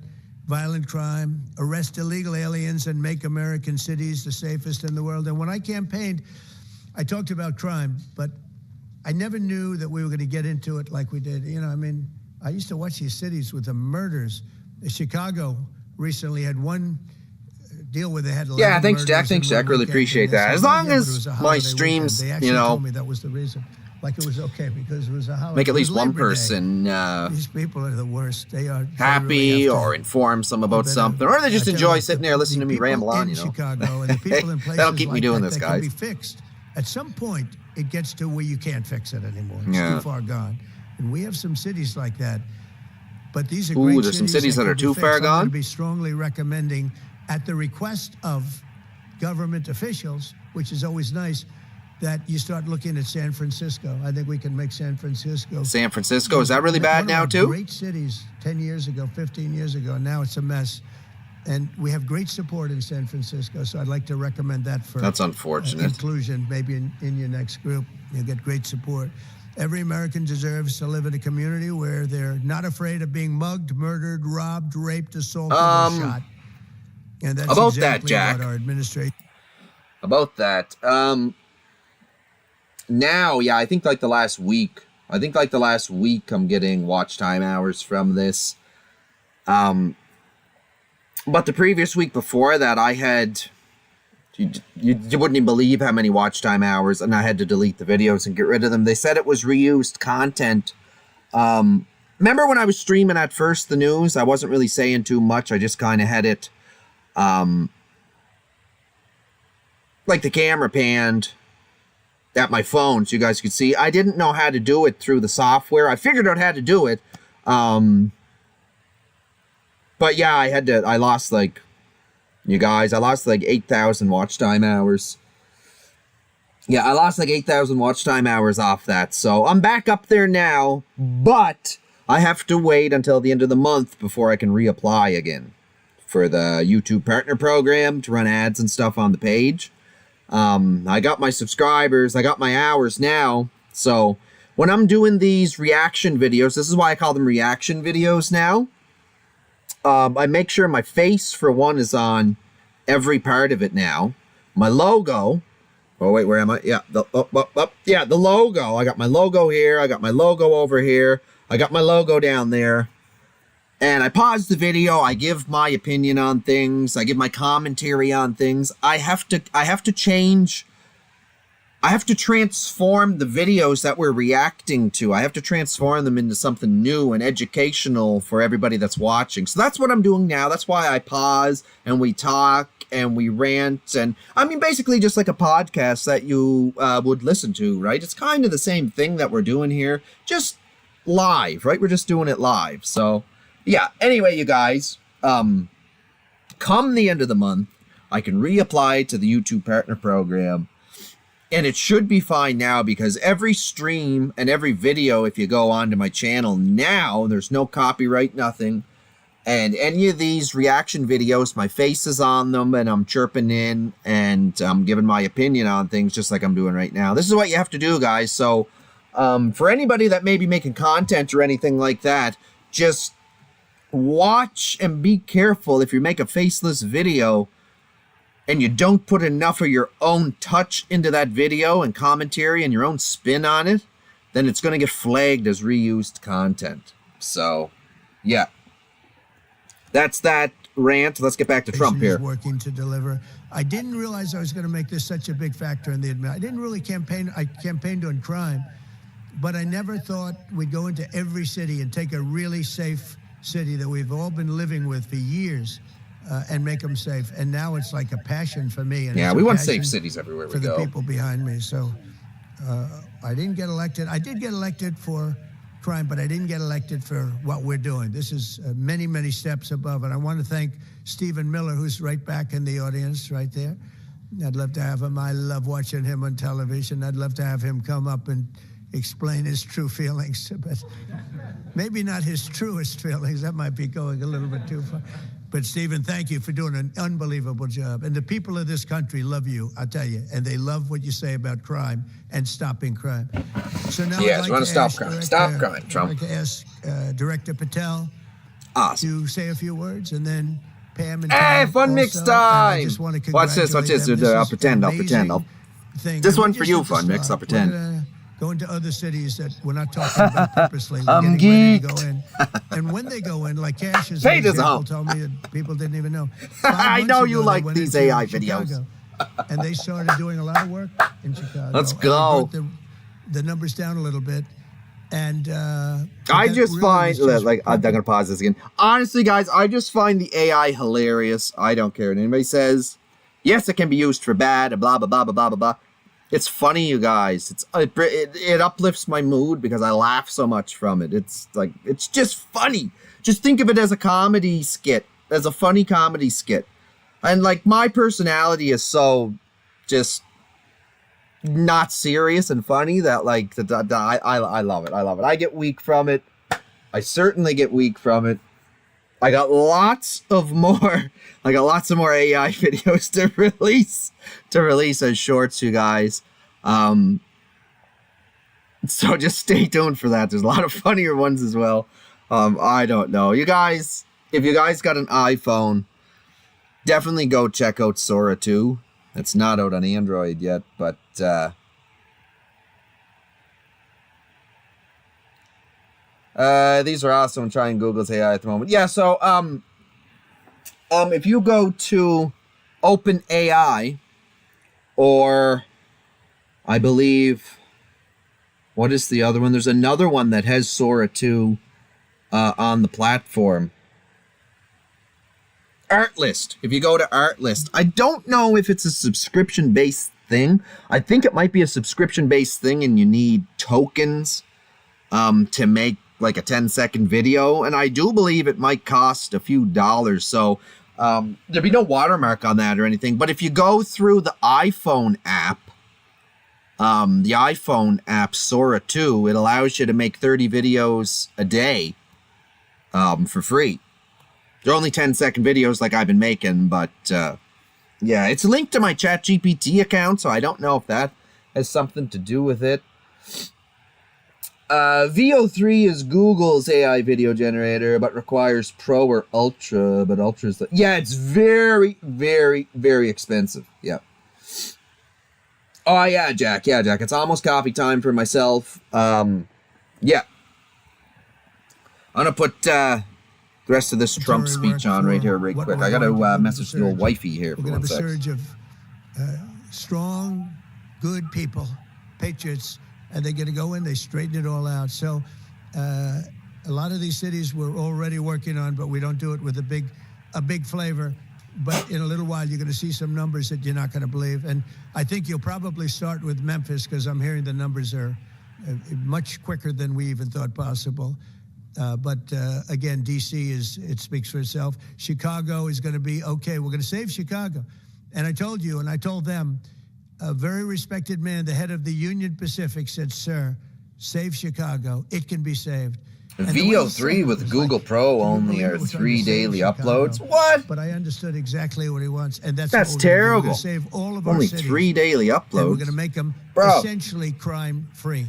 violent crime, arrest illegal aliens, and make American cities the safest in the world. And when I campaigned, I talked about crime, but I never knew that we were going to get into it like we did. You know, I mean, I used to watch these cities with the murders. Chicago recently had one deal where they had 11 yeah, thanks, Jack. murders Thanks, in one Jack. Really weekend. appreciate that. As long as my streams, They actually you know, told me that was the reason. Like it was okay because it was a holiday. make at least It was one Labor Day. person These people are the worst. They are happy or inform some about something, or they just enjoy sitting there listening to me ramble on, you know. Chicago and the people in places That'll keep me like doing that, this, that can guys. be fixed. At some point, it gets to where you can't fix it anymore. It's Yeah. too far gone. And we have some cities like that. But these are Ooh, great there's some cities that can are be too fixed. far I'm gone? going to be strongly recommending, at the request of government officials, which is always nice, that you start looking at San Francisco. I think we can make San Francisco. San Francisco, is that really bad one of now our too? Great cities 10 years ago, 15 years ago, and now it's a mess. And we have great support in San Francisco, so I'd like to recommend that for That's unfortunate. inclusion, maybe in your next group. You'll get great support. Every American deserves to live in a community where they're not afraid of being mugged, murdered, robbed, raped, assaulted, or shot. And that's about exactly that, Jack. what our administration. About that. Now, yeah, I think like the last week I'm getting watch time hours from this. But the previous week before that, I had, you wouldn't even believe how many watch time hours, and I had to delete the videos and get rid of them. They said it was reused content. Remember when I was streaming at first the news? I wasn't really saying too much. I just kind of had it, like the camera panned, at my phone so you guys could see. I didn't know how to do it through the software. I figured out how to do it. But yeah, I lost like, you guys, I lost like 8,000 watch time hours. Yeah, I lost like 8,000 watch time hours off that. So I'm back up there now, but I have to wait until the end of the month before I can reapply again for the YouTube Partner Program to run ads and stuff on the page. I got my subscribers, I got my hours now. So when I'm doing these reaction videos, this is why I call them reaction videos now. I make sure my face, for one, is on every part of it now. My logo. Oh, wait, where am I? Yeah, the logo. I got my logo here. I got my logo over here. I got my logo down there. And I pause the video. I give my opinion on things. I give my commentary on things. I have to change. I have to transform the videos that we're reacting to. I have to transform them into something new and educational for everybody that's watching. So that's what I'm doing now. That's why I pause and we talk and we rant. And I mean, basically just like a podcast that you would listen to, right? It's kind of the same thing that we're doing here, just live, right? We're just doing it live. So yeah, anyway, you guys, come the end of the month, I can reapply to the YouTube Partner Program. And it should be fine now because every stream and every video, if you go onto my channel now, there's no copyright, nothing. And any of these reaction videos, my face is on them and I'm chirping in and I'm giving my opinion on things just like I'm doing right now. This is what you have to do, guys. So for anybody that may be making content or anything like that, just watch and be careful if you make a faceless video and you don't put enough of your own touch into that video and commentary and your own spin on it, then it's going to get flagged as reused content. So, yeah. That's that rant. Let's get back to Trump here. Working to deliver. I didn't realize I was going to make this such a big factor in the I didn't really campaign. I campaigned on crime, but I never thought we'd go into every city and take a really safe city that we've all been living with for years. And make them safe. And now it's like a passion for me. And yeah, we want safe cities everywhere we go. For the people behind me. So I didn't get elected. I did get elected for crime, but I didn't get elected for what we're doing. This is many, many steps above. And I want to thank Stephen Miller, who's right back in the audience right there. I'd love to have him. I love watching him on television. I'd love to have him come up and explain his true feelings. But maybe not his truest feelings. That might be going a little bit too far. But, Stephen, thank you for doing an unbelievable job. And the people of this country love you, I'll tell you. And they love what you say about crime and stopping crime. So now yes, we want to stop crime. Stop crime, Trump. I'd like to ask Director Patel to say a few words, and then Pam and Hey, Tom fun also. mix time! Just want to Watch this, watch this. I'll pretend. This one for you, fun mix. I'll pretend. Go into other cities that we're not talking about purposely. We're getting ready to go in. And when they go in, like Cash is an example, told me that people didn't even know. I know you like these AI videos. Chicago, and they started doing a lot of work in Chicago. Let's go. The numbers down a little bit. And I just find, like, I'm going to pause this again. Honestly, guys, I just find the AI hilarious. I don't care what anybody says. Yes, it can be used for bad, blah, blah, blah, blah, blah, blah. It's funny, you guys. It uplifts my mood because I laugh so much from it. It's like, it's just funny. Just think of it as a comedy skit, as a funny comedy skit. And like, my personality is so just not serious and funny that like, I love it. I love it. I get weak from it. I certainly get weak from it. I got lots of more AI videos to release as shorts, you guys. So just stay tuned for that. There's a lot of funnier ones as well. I don't know. You guys, if you guys got an iPhone, definitely go check out Sora 2. It's not out on Android yet, but these are awesome. I'm trying Google's AI at the moment. Yeah, so if you go to OpenAI, or I believe, what is the other one? There's another one that has Sora 2 on the platform. Artlist. If you go to Artlist, I don't know if it's a subscription-based thing. I think it might be a subscription-based thing, and you need tokens to make like a 10-second video, and I do believe it might cost a few dollars. So there'd be no watermark on that or anything. But if you go through the iPhone app, Sora 2, it allows you to make 30 videos a day for free. They're only 10-second videos like I've been making, but yeah, it's linked to my ChatGPT account, so I don't know if that has something to do with it. VO3 is Google's AI video generator, but requires Pro or Ultra, but Ultra is yeah, it's very, very, very expensive. Yeah. Oh, yeah, Jack. Yeah, Jack. It's almost coffee time for myself. Yeah. I'm going to put the rest of this Trump speech on right here right quick. I got to message the old wifey here for 1 sec. We're going to have a surge of strong, good people, patriots, and they're going to go in, they straighten it all out. So a lot of these cities we're already working on, but we don't do it with a big flavor. But in a little while, you're going to see some numbers that you're not going to believe. And I think you'll probably start with Memphis, because I'm hearing the numbers are much quicker than we even thought possible. But again, D.C. it speaks for itself. Chicago is going to be okay. We're going to save Chicago. And I told you, and I told them, a very respected man, the head of the Union Pacific, said, "Sir, save Chicago. It can be saved." VO3 with Google Pro only are 3 daily uploads. What? But I understood exactly what he wants, and that's terrible. We're going to save all of only our cities, 3 daily uploads. And we're going to make them essentially crime-free,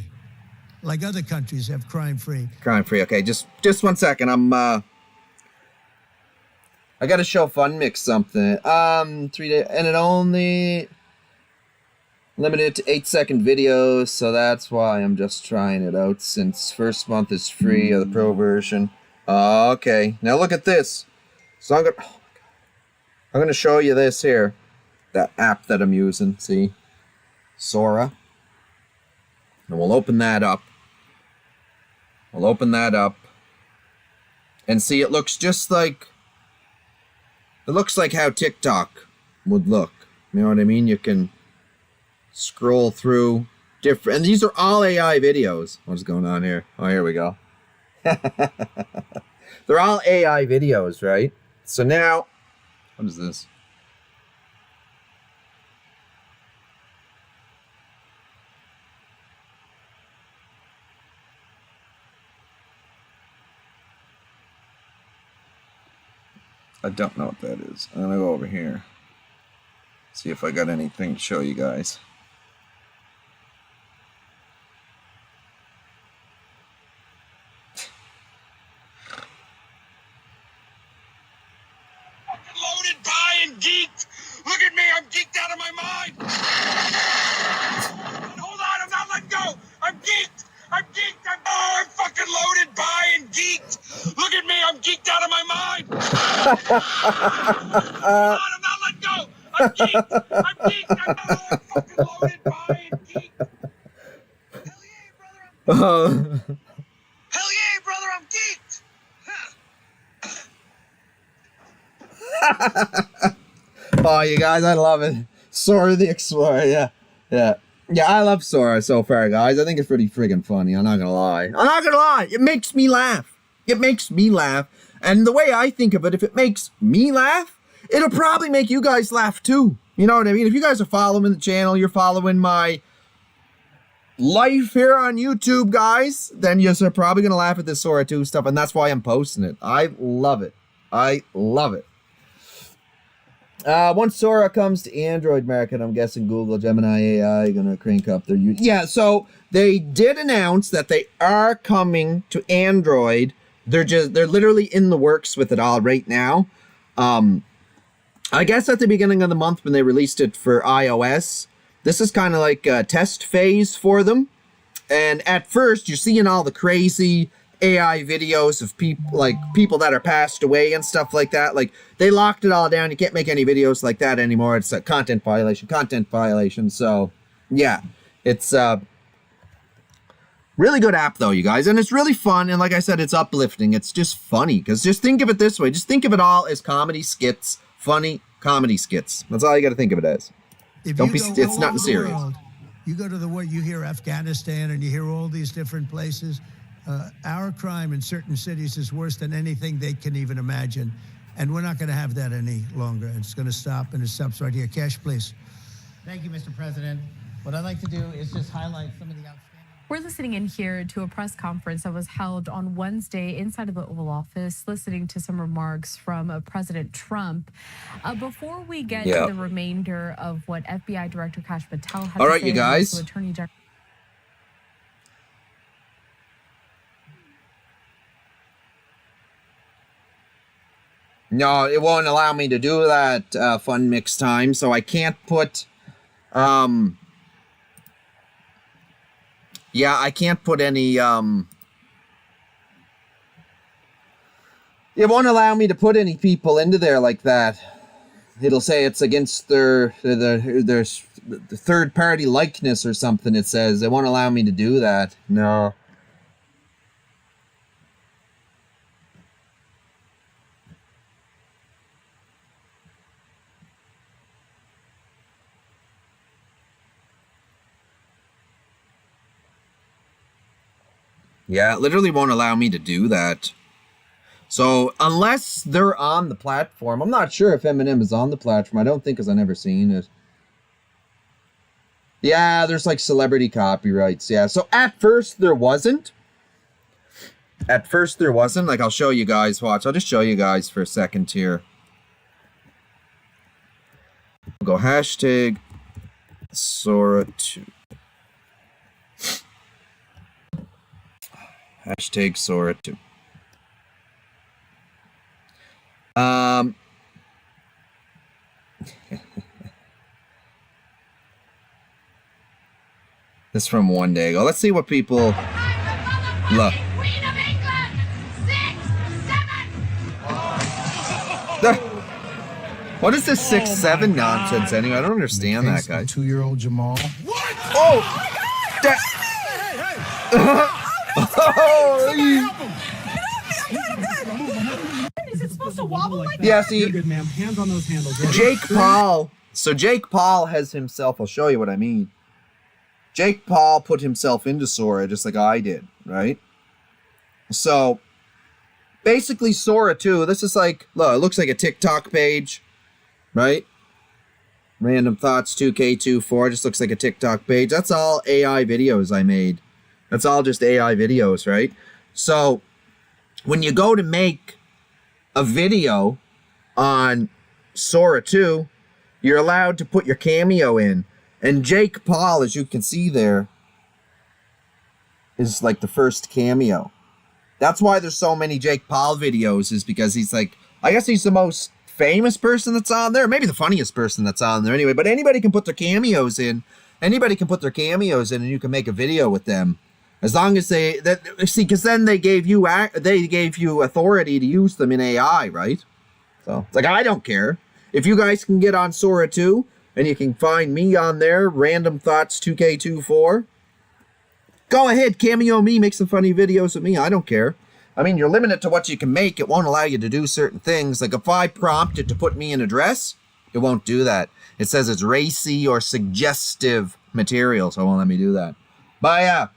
like other countries have crime-free. Crime-free. Okay, just 1 second. I got to show FunMix something. 3 days, and it only limited to 8-second videos, so that's why I'm just trying it out, since first month is free of the Pro version. Okay, now look at this. So I'm gonna show you this here, that app that I'm using. See, Sora. And we'll open that up. And see, it looks just like, it looks like how TikTok would look. You know what I mean? You can scroll through different, and these are all AI videos. What's going on here? Oh, here we go. They're all AI videos, right? So now, what is this? I don't know what that is. I'm gonna go over here, see if I got anything to show you guys. Loaded by and geeked. Look at me, I'm geeked out of my mind. Hold on, I'm not letting go. I'm geeked. I'm fucking loaded by and geeked. Look at me, I'm geeked out of my mind. Hold on, I'm not letting go. I'm geeked. I'm fucking loaded by and geeked. Hell yeah, brother, I'm geeked. Oh, you guys, I love it. Sora the Explorer, yeah, I love Sora so far, guys. I think it's pretty friggin' funny. I'm not gonna lie. It makes me laugh. And the way I think of it, if it makes me laugh, it'll probably make you guys laugh too. You know what I mean? If you guys are following the channel, you're following my life here on YouTube, guys, then you're probably gonna laugh at this Sora 2 stuff, and that's why I'm posting it. I love it. Once Sora comes to Android market, I'm guessing Google Gemini AI gonna crank up their use. Yeah, so they did announce that they are coming to Android. They're literally in the works with it all right now. I guess at the beginning of the month when they released it for iOS, this is kind of like a test phase for them. And at first, you're seeing all the crazy AI videos of people that are passed away and stuff like that. Like, they locked it all down. You can't make any videos like that anymore. It's a content violation. So yeah, it's really good app though, you guys, and it's really fun. And like I said, it's uplifting. It's just funny, because just think of it this way. Just think of it all as comedy skits, funny comedy skits. That's all you got to think of it as. Don't be. It's nothing serious. You go to the world, you hear Afghanistan, and you hear all these different places. Our crime in certain cities is worse than anything they can even imagine, and we're not going to have that any longer. It's going to stop, and it stops right here. Cash, please. Thank you, Mr. President. What I'd like to do is just highlight some of the outstanding. We're listening in here to a press conference that was held on Wednesday inside of the Oval Office, listening to some remarks from President Trump. Before we get to the remainder of what FBI Director Kash Patel has to say, you guys. also Attorney General. No, it won't allow me to do that fun mix time, so I can't put yeah, I can't put any it won't allow me to put any people into there like that. It'll say it's against their third party likeness or something. It says it won't allow me to do that. No. Yeah, it literally won't allow me to do that. So, unless they're on the platform, I'm not sure if Eminem is on the platform. I don't think, because I've never seen it. Yeah, there's like celebrity copyrights. Yeah, so at first there wasn't. At first there wasn't. Like, I'll show you guys. Watch, I'll just show you guys for a second here. We'll go hashtag Sora2. Hashtag Sora2. This from one day ago. Let's see what people look. What is this 6'7" nonsense anyway? I don't understand that, guy. 2-year-old Jamal. What? Oh! Is it supposed to wobble like that? Yeah, see, You're good, ma'am. Hands on those handles. Jake Paul. So Jake Paul has himself. I'll show you what I mean. Jake Paul put himself into Sora just like I did, right? So basically, Sora 2. This is like, look, it looks like a TikTok page, right? Random Thoughts 2K24 just looks like a TikTok page. That's all AI videos I made. That's all just AI videos, right? So when you go to make a video on Sora 2, you're allowed to put your cameo in. And Jake Paul, as you can see there, is like the first cameo. That's why there's so many Jake Paul videos, is because he's like, I guess he's the most famous person that's on there. Maybe the funniest person that's on there anyway. But anybody can put their cameos in. Anybody can put their cameos in and you can make a video with them. As long as because then they gave you authority to use them in AI, right? So it's like, I don't care. If you guys can get on Sora 2 and you can find me on there, Random Thoughts 2K24, go ahead, cameo me, make some funny videos with me. I don't care. I mean, you're limited to what you can make. It won't allow you to do certain things. Like if I prompt it to put me in a dress, it won't do that. It says it's racy or suggestive material, so it won't let me do that. But yeah.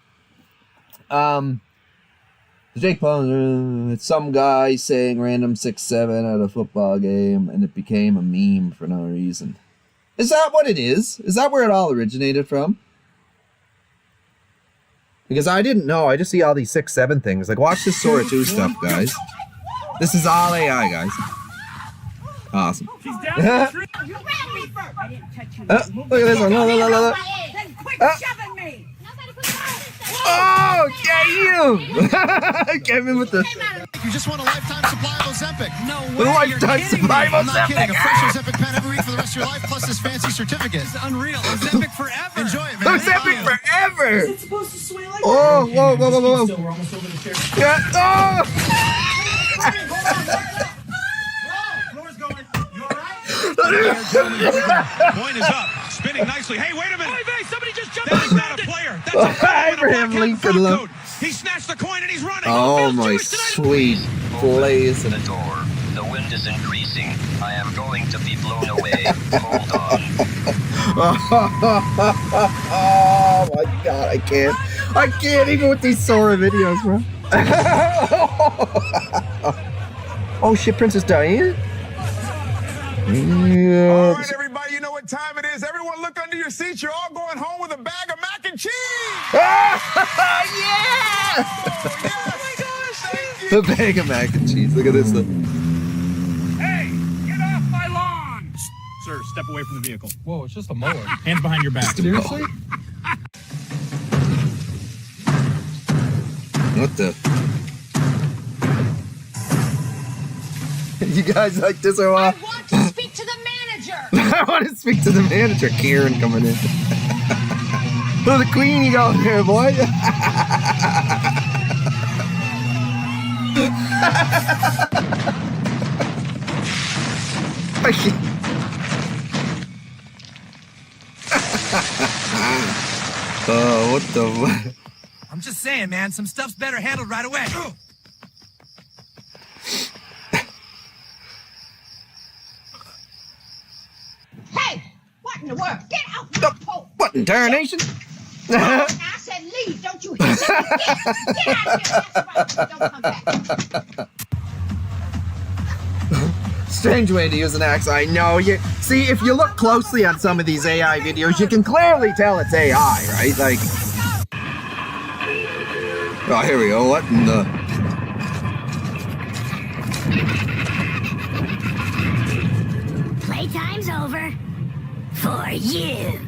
Jake Paul, it's some guy saying random 6'7" at a football game, and it became a meme for no reason. Is that what it is? Is that where it all originated from? Because I didn't know. I just see all these 6'7" things. Like, watch this Sora 2 stuff, guys. This is all AI, guys. Awesome. She's down the tree. You ran me first. I didn't touch you. Look at this one. Look. Then quit shoving me. Oh, yeah, you! Kevin with the... You just want a lifetime supply of Ozempic. No way. Lifetime supply of I'm not Ozempic. kidding. A fresh Ozempic pen every week for the rest of your life, plus this fancy certificate. It's unreal. Ozempic forever. Enjoy it, man. Ozempic forever! Is it supposed to sway like Oh, that? whoa. Still, we're almost over the chair. Yeah. Oh! Floor's going. You all right? Point is up. Spinning nicely. Hey, wait a minute. Somebody just jumped That is not a player. That's a player with a Abraham black Lincoln, look. coat. He snatched the coin and he's running. Oh, my sweet blazing. door. The wind is increasing. I am going to be blown away. Hold on. Oh my god, I can't even with these Sora videos, bro. Oh shit, Princess Diana? Yeah. All right, everybody, you know what time it is. Everyone look under your seats. You're all going home with a bag of mac and cheese. Yeah! Oh, yes. Oh my gosh, thank you. A bag of mac and cheese. Look at this. Hey, get off my lawn! Sir, step away from the vehicle. Whoa, it's just a mower. Hands behind your back. Seriously? What the? You guys like this or what? I want to speak to the manager. I want to speak to the manager. Karen coming in. Oh, the queen, you got there, boy. Oh, what the? I'm just saying, man, some stuff's better handled right away. Hey, what in the world? Get out my pole. What in tarnation? I said leave, don't you hear me? Get out of here. That's right. Don't come back. Strange way to use an axe. I know. You see, if you look closely on some of these AI videos, you can clearly tell it's AI, right? Like, oh, here we go. What in the? Playtime's over. For you.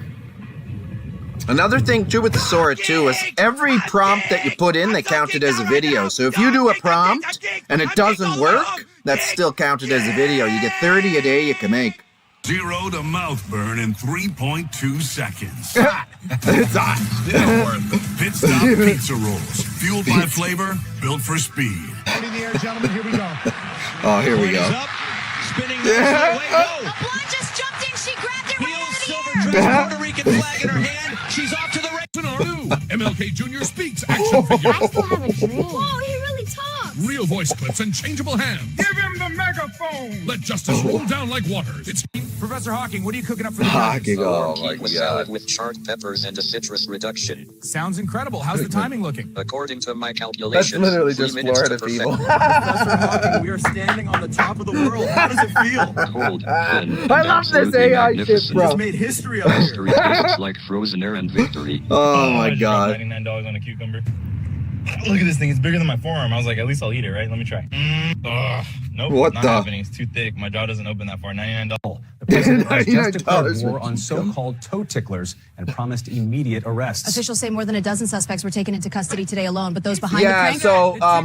Another thing too with the Sora 2 is every prompt that you put in, they count it as a video. So if you do a prompt and it doesn't work, that's still counted as a video. You get 30 a day you can make. 0 to mouth burn in 3.2 seconds. It's hot. Still worth it. Pit stop pizza rolls. Fueled by flavor, built for speed. Out in the air, gentlemen, here we go. Oh, here we go. Spinning Yeah. go. A blonde just jumped in. She grabbed it right out of the Silver air. dress, Puerto Rican flag in her hand. She's off to the race. MLK Jr. speaks action figure. I still have a dream. Whoa, he really talks. Real voice clips and changeable hands. Give him the megaphone. Let justice roll down like water. It's Professor Hawking, what are you cooking up for the Hawking, oh my With god. salad with charred peppers and a citrus reduction. Sounds incredible. How's the timing looking? According to my calculations, That's literally 3 just minutes to Florida people. Professor Hawking, we are standing on the top of the world. How does it feel? Cold, thin, I love this absolutely AI shit, magnificent. bro. It's made history out here. History tastes like frozen air and victory. Oh my god. $99 on a cucumber. Look at this thing. It's bigger than my forearm. I was like, at least I'll eat it, right? Let me try. Nope. What not the? happening. It's too thick. My jaw doesn't open that far. $99. The president has just declared $99 war on so-called toe ticklers and promised immediate arrests. Officials say more than a dozen suspects were taken into custody today alone, but those behind Yeah, the so all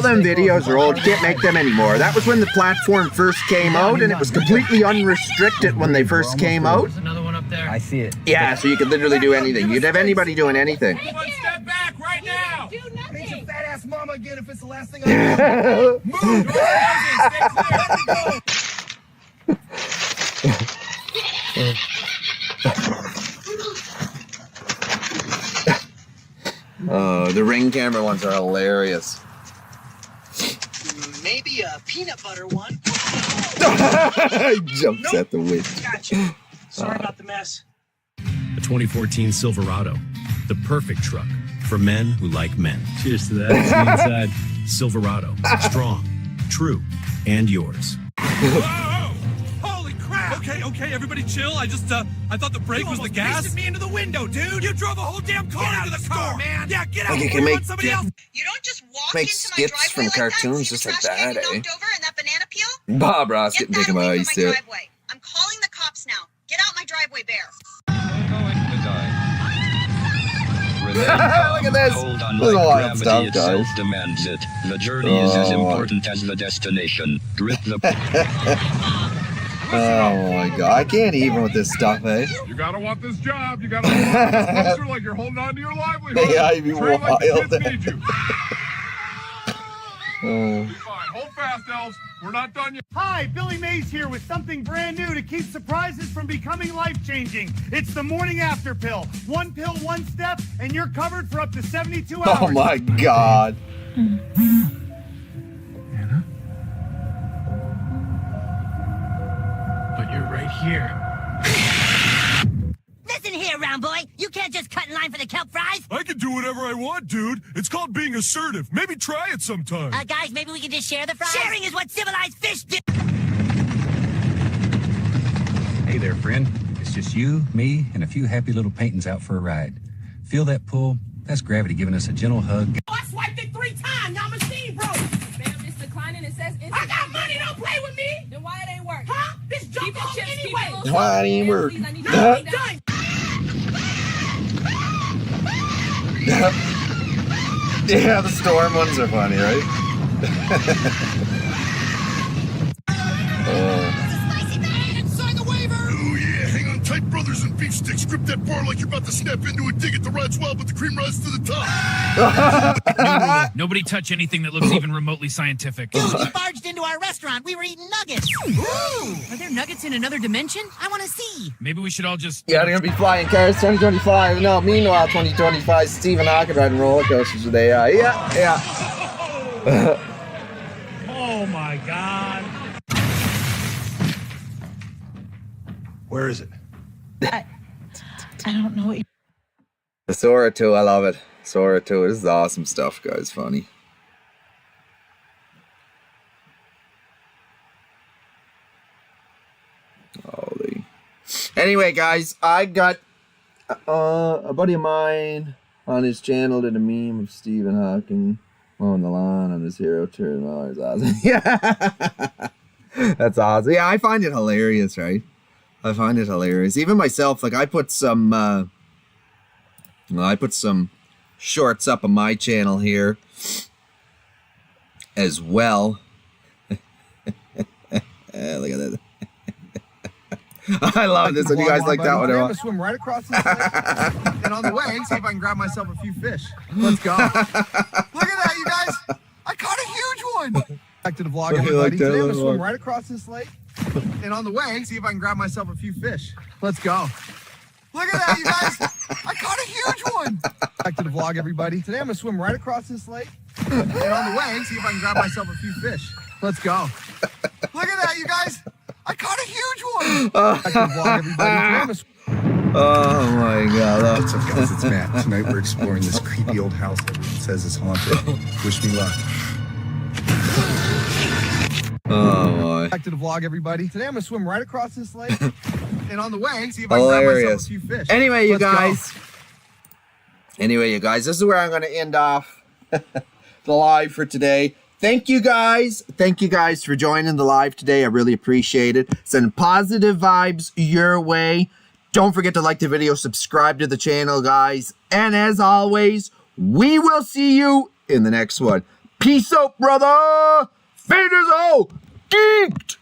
them videos are old. You can't make them anymore. That was when the platform first came out, and it was completely unrestricted when they first came out. Another one up there. I see it. Yeah, so you could literally do anything. You'd have anybody doing anything. Step back right now. Do nothing. Meet your fat ass mama again if it's the last thing I do. Move. Go ahead, stay clear. The Ring camera ones are hilarious. Maybe a peanut butter one. He jumps at the witch. Gotcha. Sorry about the mess. A 2014 Silverado, the perfect truck for men who like men. Cheers to that. See inside. Silverado, strong, true, and yours. Whoa! Holy crap! Okay, everybody chill. I thought the brake was the gas. Me into the window, dude. You drove a whole damn car into the car, man. Yeah, get out. Like you What can do you make want somebody else? You don't just walk make into my skits driveway from like cartoons that. just See the like trash can that, you eh? knocked over and that banana peel? Bob Ross Get getting that taken away by from ice my there. driveway. I'm calling the cops now. Get out my driveway, Bear. Look at this. Hold on, There's a like lot of gravity stuff, itself guys. demands it. The journey is as important as the destination. Grip the... Oh my god, I can't even with this stuff, eh? You gotta want this job. You gotta hold on to this poster like you're holding on to your livelihood. Yeah, I'd be Train like the wild. kids need you. Oh. Be fine. Hold fast, elves. We're not done yet. Hi, Billy Mays here with something brand new to keep surprises from becoming life-changing. It's the morning after pill. One pill, one step, and you're covered for up to 72 hours. Oh my god. here. Listen here, round boy. You can't just cut in line for the kelp fries. I can do whatever I want, dude. It's called being assertive. Maybe try it sometime. Guys, maybe we can just share the fries? Sharing is what civilized fish do. Hey there, friend. It's just you, me, and a few happy little paintings out for a ride. Feel that pull? That's gravity giving us a gentle hug. Oh, I swiped it 3 times. Y'all machine broke. Ma'am, it's declining. It says I got money. Don't play with me. Then why it ain't work? Huh? This junk off anyway. Why it ain't work? No, I'm done. Yeah, the storm ones are funny, right? Sign the waiver! Oh yeah, hang on tight, brothers and beef sticks. Grip that bar like you're about to snap into a dig. It the ride's well, but the cream rises to the top. Nobody touch anything that looks even remotely scientific. Dude, he barged into our restaurant. We were eating nuggets. Ooh! Are there nuggets in another dimension? I want to see. Maybe we should all just... Yeah, they're gonna be flying cars 2025. No, meanwhile, 2025, Stephen Hawking riding roller coasters with AI. Yeah. Oh my God. Where is it? I don't know what you... The Sora 2, I love it. Sora 2, this is awesome stuff, guys. Funny. Holy. Anyway, guys, I got a buddy of mine on his channel did a meme of Stephen Hawking mowing the lawn on his hero turn. Oh, it's awesome. Yeah. That's awesome. Yeah, I find it hilarious, right? I find it hilarious. Even myself, like I put some shorts up on my channel here as well. Look at that. I love this one. You guys like that one? I'm gonna swim right across this lake, and on the way, see if I can grab myself a few fish. Let's go. Look at that, you guys! I caught a huge one. Back to the vlog, everybody. Today I'm gonna swim right across this lake, and on the way, see if I can grab myself a few fish. Let's go. Look at that, you guys! I caught a huge one. Back to the vlog, everybody. Today I'm gonna swim right across this lake, and on the way, see if I can grab myself a few fish. Let's go. Look at that, you guys! I caught a huge one. Back to the vlog, everybody. Oh my God. What's up, guys? It's Matt. Tonight we're exploring this creepy old house everyone says is haunted. Wish me luck. Oh boy. Back to the vlog, everybody. Today I'm gonna swim right across this lake, and on the way, see if I can grab myself a few fish. Anyway, you Let's guys. Go. Anyway, you guys, this is where I'm gonna end off the live for today. Thank you guys. Thank you guys for joining the live today. I really appreciate it. Send positive vibes your way. Don't forget to like the video, subscribe to the channel, guys. And as always, we will see you in the next one. Peace out, brother. Faders all geeked.